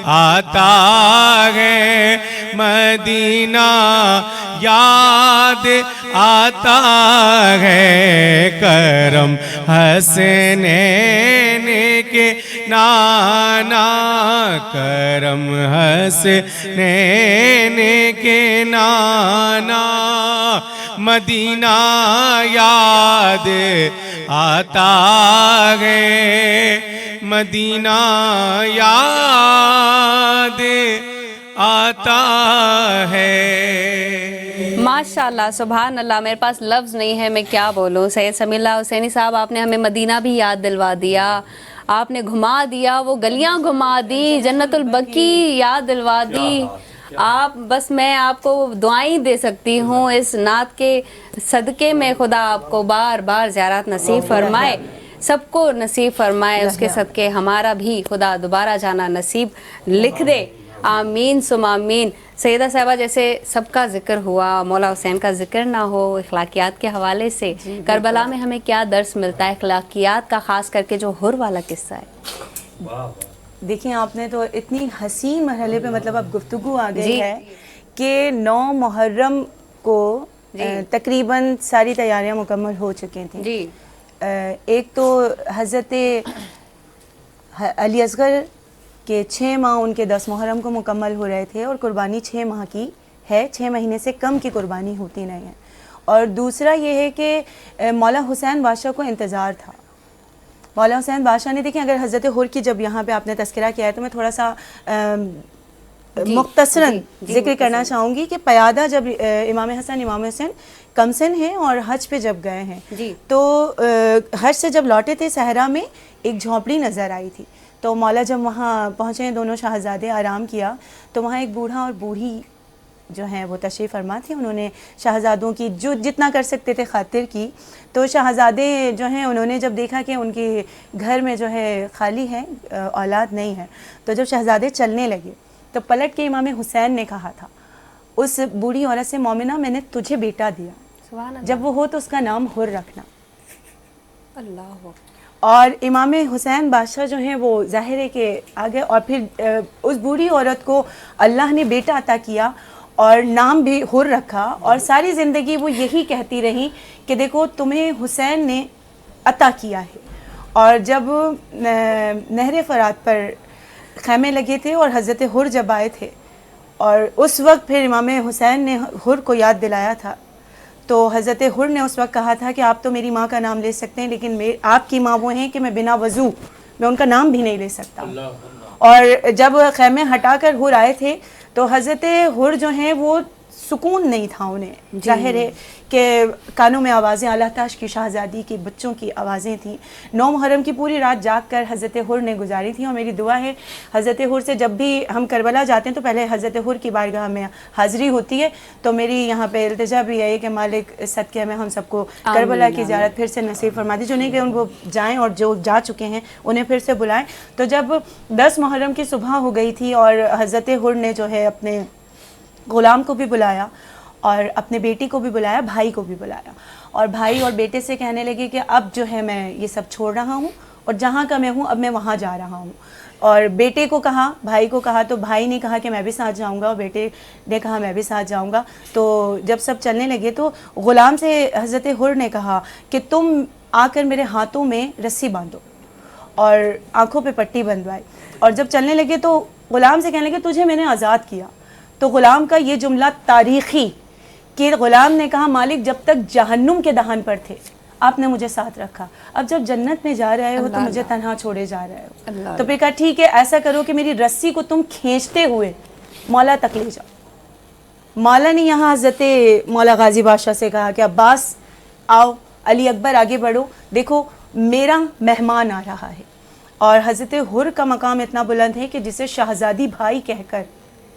A: آتا ہے، مدینہ یاد آتا ہے، کرم حسنین کے نانا، کرم حسنین کے نانا، مدینہ یاد آتا ہے، مدینہ یاد आता है।
B: माशाल्लाह, सुभान अल्लाह, मेरे पास लफ्ज़ नहीं है, मैं क्या बोलूँ। सैयद समीउल्लाह हुसैनी साहब, आपने हमें मदीना भी याद दिलवा दिया, आपने घुमा दिया, वो गलियाँ घुमा दी, जन्नतुल बकी याद दिलवा दी। आप बस, मैं आपको दुआएं दे सकती हूँ इस नात के सदक़े में। खुदा आपको बार बार ज़ियारत नसीब फरमाए, सबको नसीब फरमाए उसके सदक़े, हमारा भी खुदा दोबारा जाना नसीब लिख दे। आमीन सुम आमीन। सैयदा साहिबा, जैसे सबका जिक्र हुआ, मौला हुसैन का जिक्र ना हो इखलाकियात के हवाले से, करबला में हमें क्या दर्स मिलता है इखलाकियात का, ख़ास करके जो हुर वाला किस्सा है?
D: देखिए, आपने तो इतनी हसीन मरहले पे मतलब अब गुफ्तगू आ गई है कि 9 मुहर्रम को तकरीबन सारी तैयारियां मुकम्मल हो चुकी थी
B: जी।
D: एक तो हज़रत अली असगर के 6 माह उनके 10 मुहर्रम को मुकम्मल हो रहे थे और कुर्बानी 6 माह की है, 6 महीने से कम की कुर्बानी होती नहीं है। और दूसरा ये है कि मौला हुसैन बादशाह को इंतज़ार था। मौला हुसैन बादशाह ने, देखिए, अगर हज़रत हुर की जब यहाँ पे आपने तस्करा किया है तो मैं थोड़ा सा मुख्तसरन जिक्र करना चाहूँगी कि क़यादा जब इमाम हसन इमाम हुसैन कमसन हैं और हज पे जब गए हैं तो हज से जब लौटे थे सहरा में एक झोंपड़ी नज़र आई थी। तो मौला जब वहाँ पहुँचे, दोनों शाहज़ादे आराम किया, तो वहाँ एक बूढ़ा और बूढ़ी जो हैं वो तशरीफ़ फरमा थे। उन्होंने शाहज़ादों की जो जितना कर सकते थे खातिर की। तो शाहज़ादे जो हैं उन्होंने जब देखा कि उनके घर में जो है खाली है, औलाद नहीं है, तो जब शहज़ादे चलने लगे तो पलट के इमाम हुसैन ने कहा था उस बूढ़ी औरत से, मोमिना, मैंने तुझे बेटा दिया, जब वो हो तो उसका नाम हुर रखना।
B: अल्लाह।
D: और इमाम हुसैन बादशाह जो हैं वो ज़ाहिर है कि आगे, और फिर उस बूढ़ी औरत को अल्लाह ने बेटा अता किया और नाम भी हुर रखा, और सारी ज़िंदगी वो यही कहती रही कि देखो तुम्हें हुसैन ने अता किया है। और जब नहर फ़रात पर खैमे लगे थे और हज़रत हुर जब आए थे और उस वक्त फिर इमाम हुसैन ने हुर को याद दिलाया था, तो हज़रत हुर ने उस वक्त कहा था कि आप तो मेरी माँ का नाम ले सकते हैं, लेकिन आपकी माँ वो हैं कि मैं बिना वज़ू मैं उनका नाम भी नहीं ले सकता। और जब खैमे हटा कर हुर आए थे तो हज़रत हुर जो हैं वो सुकून नहीं था उन्हें। ज़ाहिर है कि कानों में आवाज़ें अल्लाह ताश की शाहज़ादी की बच्चों की आवाज़ें थीं। 9 मुहर्रम की पूरी रात जाग कर हज़रत हुर ने गुजारी थी। और मेरी दुआ है हज़रत हुर से, जब भी हम करबला जाते हैं तो पहले हज़रत हुर की बारगाह में हाज़री होती है, तो मेरी यहाँ पे इल्तिजा भी है कि मालिक सदक़े में हम सबको करबला की ज़ियारत फिर से नसीब फरमा दी। जो नहीं कि उनको जाएँ और जो जा चुके हैं उन्हें फिर से बुलाएँ। तो जब 10 मुहर्रम की सुबह हो गई थी और हज़रत हुर ने जो है अपने ग़ुलाम को भी बुलाया और अपने बेटी को भी बुलाया, भाई को भी बुलाया, और भाई और बेटे से कहने लगे कि अब जो है मैं ये सब छोड़ रहा हूँ और जहाँ का मैं हूँ अब मैं वहाँ जा रहा हूँ। और बेटे को कहा, भाई को कहा, तो भाई ने कहा कि मैं भी साथ जाऊँगा और बेटे ने कहा मैं भी साथ जाऊँगा। तो जब सब चलने लगे तो ग़ुलाम से हज़रत हुर ने कहा कि तुम आकर मेरे हाथों में रस्सी बांधो, और आँखों पर पट्टी बंधवाई। और जब चलने लगे तो ग़ुलाम से कहने लगे तुझे मैंने आज़ाद किया। तो ग़ुलाम का ये जुमला तारीख़ी कि ग़ुलाम ने कहा मालिक जब तक जहन्नुम के दहन पर थे आपने मुझे साथ रखा, अब जब जन्नत में जा रहे हो तो मुझे तन्हा छोड़े जा रहे हो। तो फिर कहा ठीक है, ऐसा करो कि मेरी रस्सी को तुम खींचते हुए मौला तक ले जाओ। मौला ने यहाँ हज़रत मौला गाजी बादशाह से कहा कि अब्बास आओ, अली अकबर आगे बढ़ो, देखो मेरा मेहमान आ रहा है। और हज़रत हुर का मकाम इतना बुलंद है कि जिसे शहज़ादी भाई कहकर,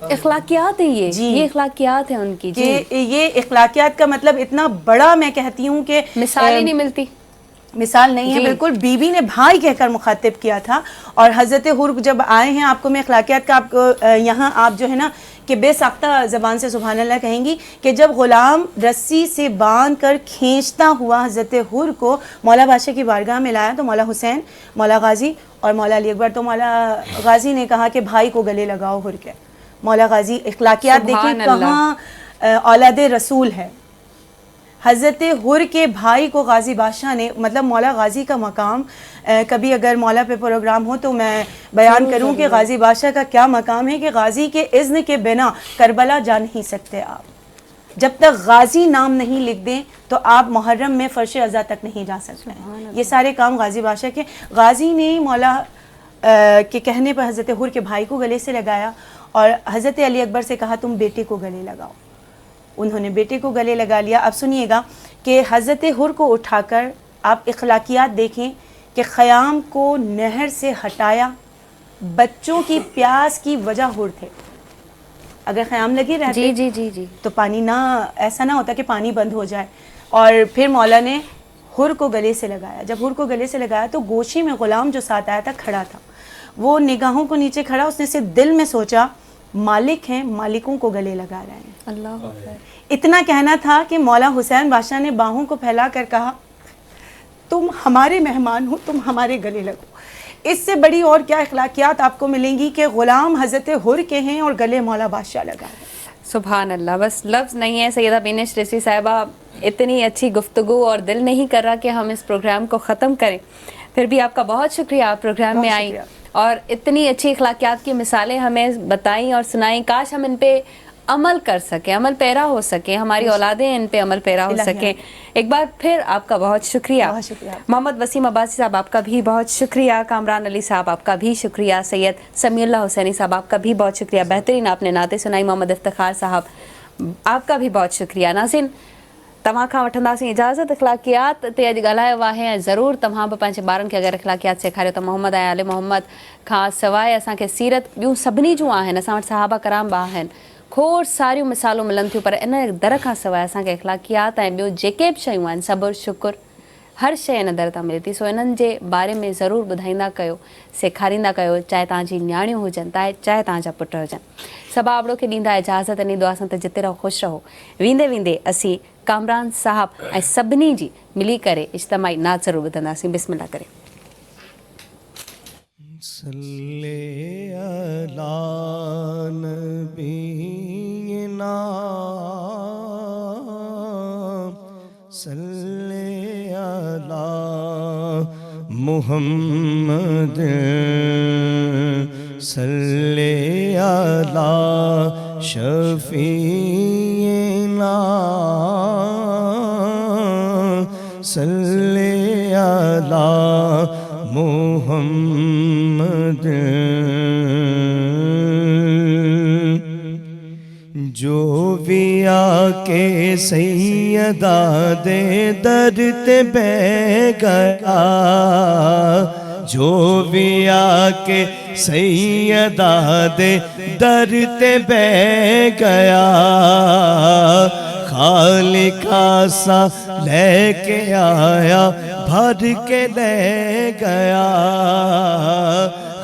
B: इखलाकियात है ये इखलाकियात है उनकी जी।
D: ये इखलाकियात का मतलब इतना बड़ा, मैं कहती हूँ कि
B: मिसाल ही नहीं मिलती,
D: मिसाल नहीं है। बिल्कुल बीवी ने भाई कहकर मुखातिब किया था। और हज़रत हुर जब आए हैं, आपको मैं इखलाकियात का आपको यहाँ आप जो है ना कि बेसाख्ता ज़बान से सुभान अल्लाह कहेंगी कि जब ग़ुलाम रस्सी से बांध कर खींचता हुआ हज़रत हुर को मौला बादशाह की बारगाह में लाया तो मौला हुसैन, मौला गाजी और मौला अली अकबर, तो मौला गाजी ने कहा कि भाई को गले लगाओ हुर के। मौला गाजी इखलाकियात देखिए कहाँ औलाद रसूल है। हज़रत हुर के भाई को गाजी बादशाह ने, मतलब मौला गाजी का मकाम, कभी अगर मौला पे प्रोग्राम हो तो मैं बयान करूं कि गाजी बादशाह का क्या मकाम है कि गाजी के इज़्न के बिना करबला जा नहीं सकते आप। जब तक गाजी नाम नहीं लिख दें तो आप मुहर्रम में फ़र्श अज़ा तक नहीं जा सकते हैं। ये सारे काम गाजी बादशाह के। गाजी ने मौला के कहने पर हज़रत हुर के भाई को गले से लगाया اور حضرت علی اکبر سے کہا تم بیٹے کو گلے لگاؤ. انہوں نے بیٹے کو گلے لگا لیا. اب سنیے گا کہ حضرت حر کو اٹھا کر آپ اخلاقیات دیکھیں کہ خیام کو نہر سے ہٹایا. بچوں کی پیاس کی وجہ حر تھے. اگر خیام لگے رہتے
B: جی جی جی جی
D: تو پانی نہ ایسا نہ ہوتا کہ پانی بند ہو جائے. اور پھر مولا نے حر کو گلے سے لگایا. جب حر کو گلے سے لگایا تو گوشے میں غلام جو ساتھ آیا تھا کھڑا تھا. وہ نگاہوں کو نیچے کھڑا, اس نے صرف دل میں سوچا مالک ہیں, مالکوں کو گلے لگا رہے ہیں.
B: اللہ اکبر.
D: اتنا کہنا تھا کہ مولا حسین بادشاہ نے باہوں کو پھیلا کر کہا تم ہمارے مہمان ہو, تم ہمارے گلے لگو. اس سے بڑی اور کیا اخلاقیات آپ کو ملیں گی کہ غلام حضرت حر کے ہیں اور گلے مولا بادشاہ لگا ہے.
B: سبحان اللہ. بس لفظ نہیں ہے. سیدہ بینش رسی صاحبہ, اتنی اچھی گفتگو اور دل نہیں کر رہا کہ ہم اس پروگرام کو ختم کریں. پھر بھی آپ کا بہت شکریہ, آپ پروگرام میں آئیں اور اتنی اچھی اخلاقیات کی مثالیں ہمیں بتائیں اور سنائیں. کاش ہم ان پہ عمل کر سکیں, عمل پیرا ہو سکیں, ہماری اولادیں ان پہ عمل پیرا ہو سکیں. ایک بار پھر آپ کا بہت شکریہ. محمد وسیم عباسی صاحب آپ کا بھی بہت شکریہ. کامران علی صاحب آپ کا بھی شکریہ. سید سمیع اللہ حسینی صاحب آپ کا بھی بہت شکریہ. بہترین آپ نے نعتیں سنائی. محمد افتخار صاحب آپ کا بھی بہت شکریہ. ناظرین तव्हां खां वठंदासीं इजाज़त. इख़्लाक़ियात ते अॼु ॻाल्हायो आहे ऐं ज़रूरु तव्हां बि पंहिंजे ॿारनि खे अगरि इख़्लाक़ियात सेखारियो त मोहम्मद ऐं आले मोहम्मद खां सवाइ असांखे सीरत ॿियूं सभिनी जूं आहिनि. असां वटि सहाबा कराम बि आहिनि, खोड़ सारियूं मिसालूं मिलनि थियूं, पर इन दर खां सवाइ असांखे इख़्लाक़ियात ऐं ॿियूं जेके बि शयूं आहिनि, सब्र शुकुर, हर शइ इन दर तां मिले थी. सो इन्हनि जे बारे में ज़रूरु ॿुधाईंदा कयो, सेखारींदा कयो, चाहे तव्हांजी न्याणियूं हुजनि, चाहे तव्हांजा पुट हुजनि. सभु आवड़ो खे ॾींदा इजाज़त. इन दुआ सां त जिते रहो ख़ुशि रहो. वेंदे वेंदे असीं कामरान साहब ऐं सभिनी जी मिली करे इज्तिमाई नात ज़रूरु ॿुधंदासीं. बिस्मिल्लाह करे.
C: सल्ले अला नबीना सल्ले अला मुहम्मद सल्ले अला शफीना सल्ले अला मुहम्मद. जो भी आके सैयदा दे दर ते बह गया, जो भी आके सैयदा दे दर ते बह गया, खालिका सा लेके आया भर के ले गया,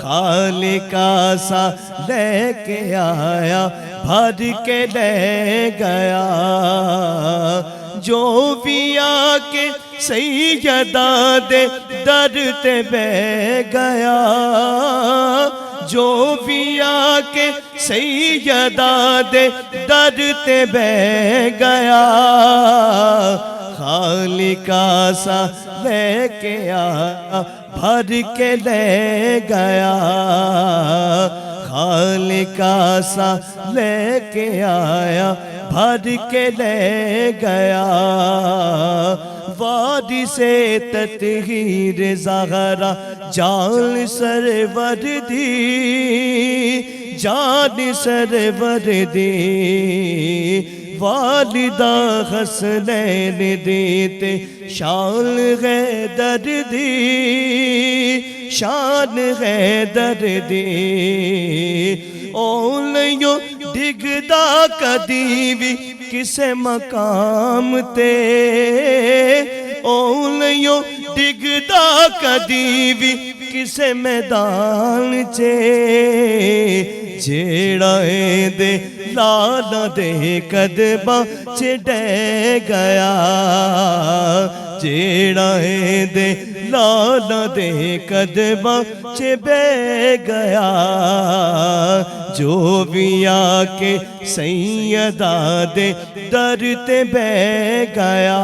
C: खालिका सा लेके आया भर के ले गया. जो भी आके सैयदा दे दर ते बह गया, जो भी आके सैयदा दे दर ते बह गया, खालिका सा लेके आया भर के ले गया, खालिका सा लेके आया भर के ले गया. वादी से तत्हीर ज़हरा जान सरवर दी, जान सरवर दी, वालिदा हसनैन देते शान हैदर दी, शान हैदर दी. ओलियो डिगदा कदी भी किसे मकाम ते, ओलियो डिगदा कदी भी किसे मैदान चे, जेड़ा दे लाला दे कदमा च डह गया, जेड़ा दे लाला दे कदमा च बह गया. जो भी आके सैयदा दे दर ते बह गया,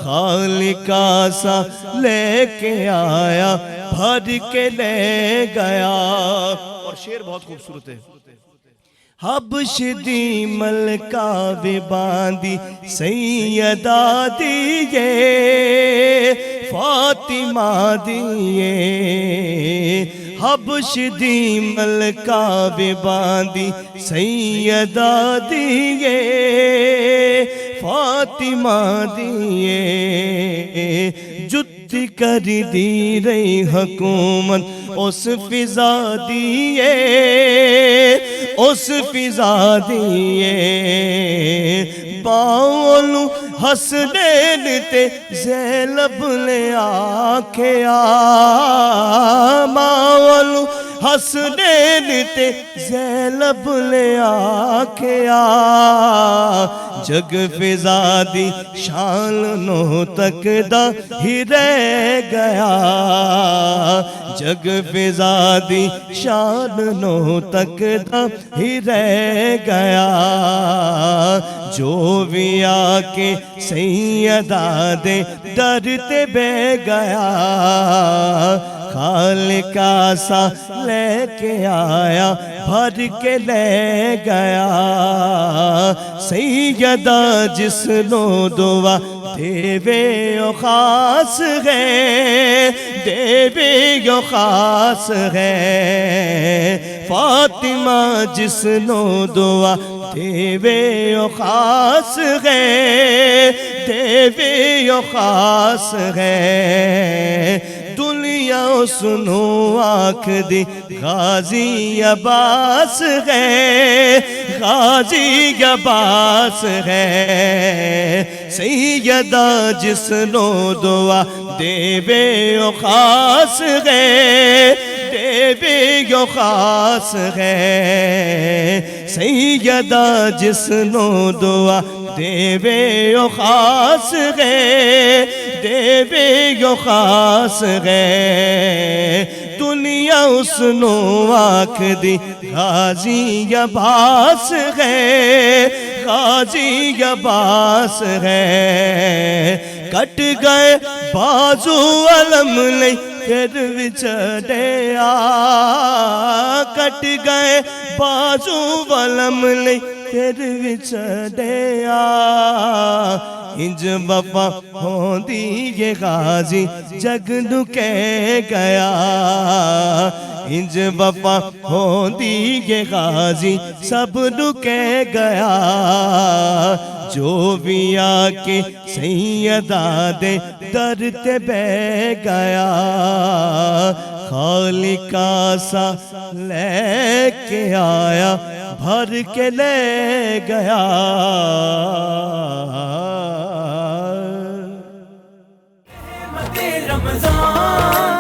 C: खालिका सा लेके आया भर के ले गया. और शेर बहुत खूबसूरत है. हबश दी मलका वे बांदी सैयदा दिए, فاطمہ دیے حبش دی ملکہ بے باندی سیدہ دیے فاطمہ دیے جتی کر دی رہی حکومت اس فضا دیے اس فضا دیے باولو حسنین تے زینب لے آکھیا باولو حسنین تے زینب لے آکھیا جگ فضا دی شان نو تک دا ہی رہ گیا جگ فضا دی شان نو تک دا ہی رہ گیا جو بھی آکے سیدہ دے در تے بے گیا خالقہ سا لے کے آیا بھر کے لے گیا سیدہ جس نو دعا دیوے او خاص ہے دیوے او خاص ہے فاطمہ جس نو دعا دیوے او خاص ہے دیوے او خاص ہے دنیا سنو آنکھ دی غازی عباس ہے غازی عباس ہے سیدہ جس نو دعا دیوے او خاص ہے دیوے او خاص ہے سیدہ جس نو دعا دیوے او خاص ہے دیوے او خاص ہے دنیا اس نو آنکھ دی غازی عباس ہے غازی عباس ہے کٹ گئے بازو علم نہیں پھر وچھڑیا کٹ گئے بازو علم نہیں پھر وچھڑیا انج وفا ہوندی یہ غازی جگ نو کہہ گیا انج وفا ہوندی یہ غازی سب نو کہہ گیا جو بھی آکے سیدہ دے در تے بے گیا خالقہ سا لے کے آیا بھر کے لے گیا
G: رمضان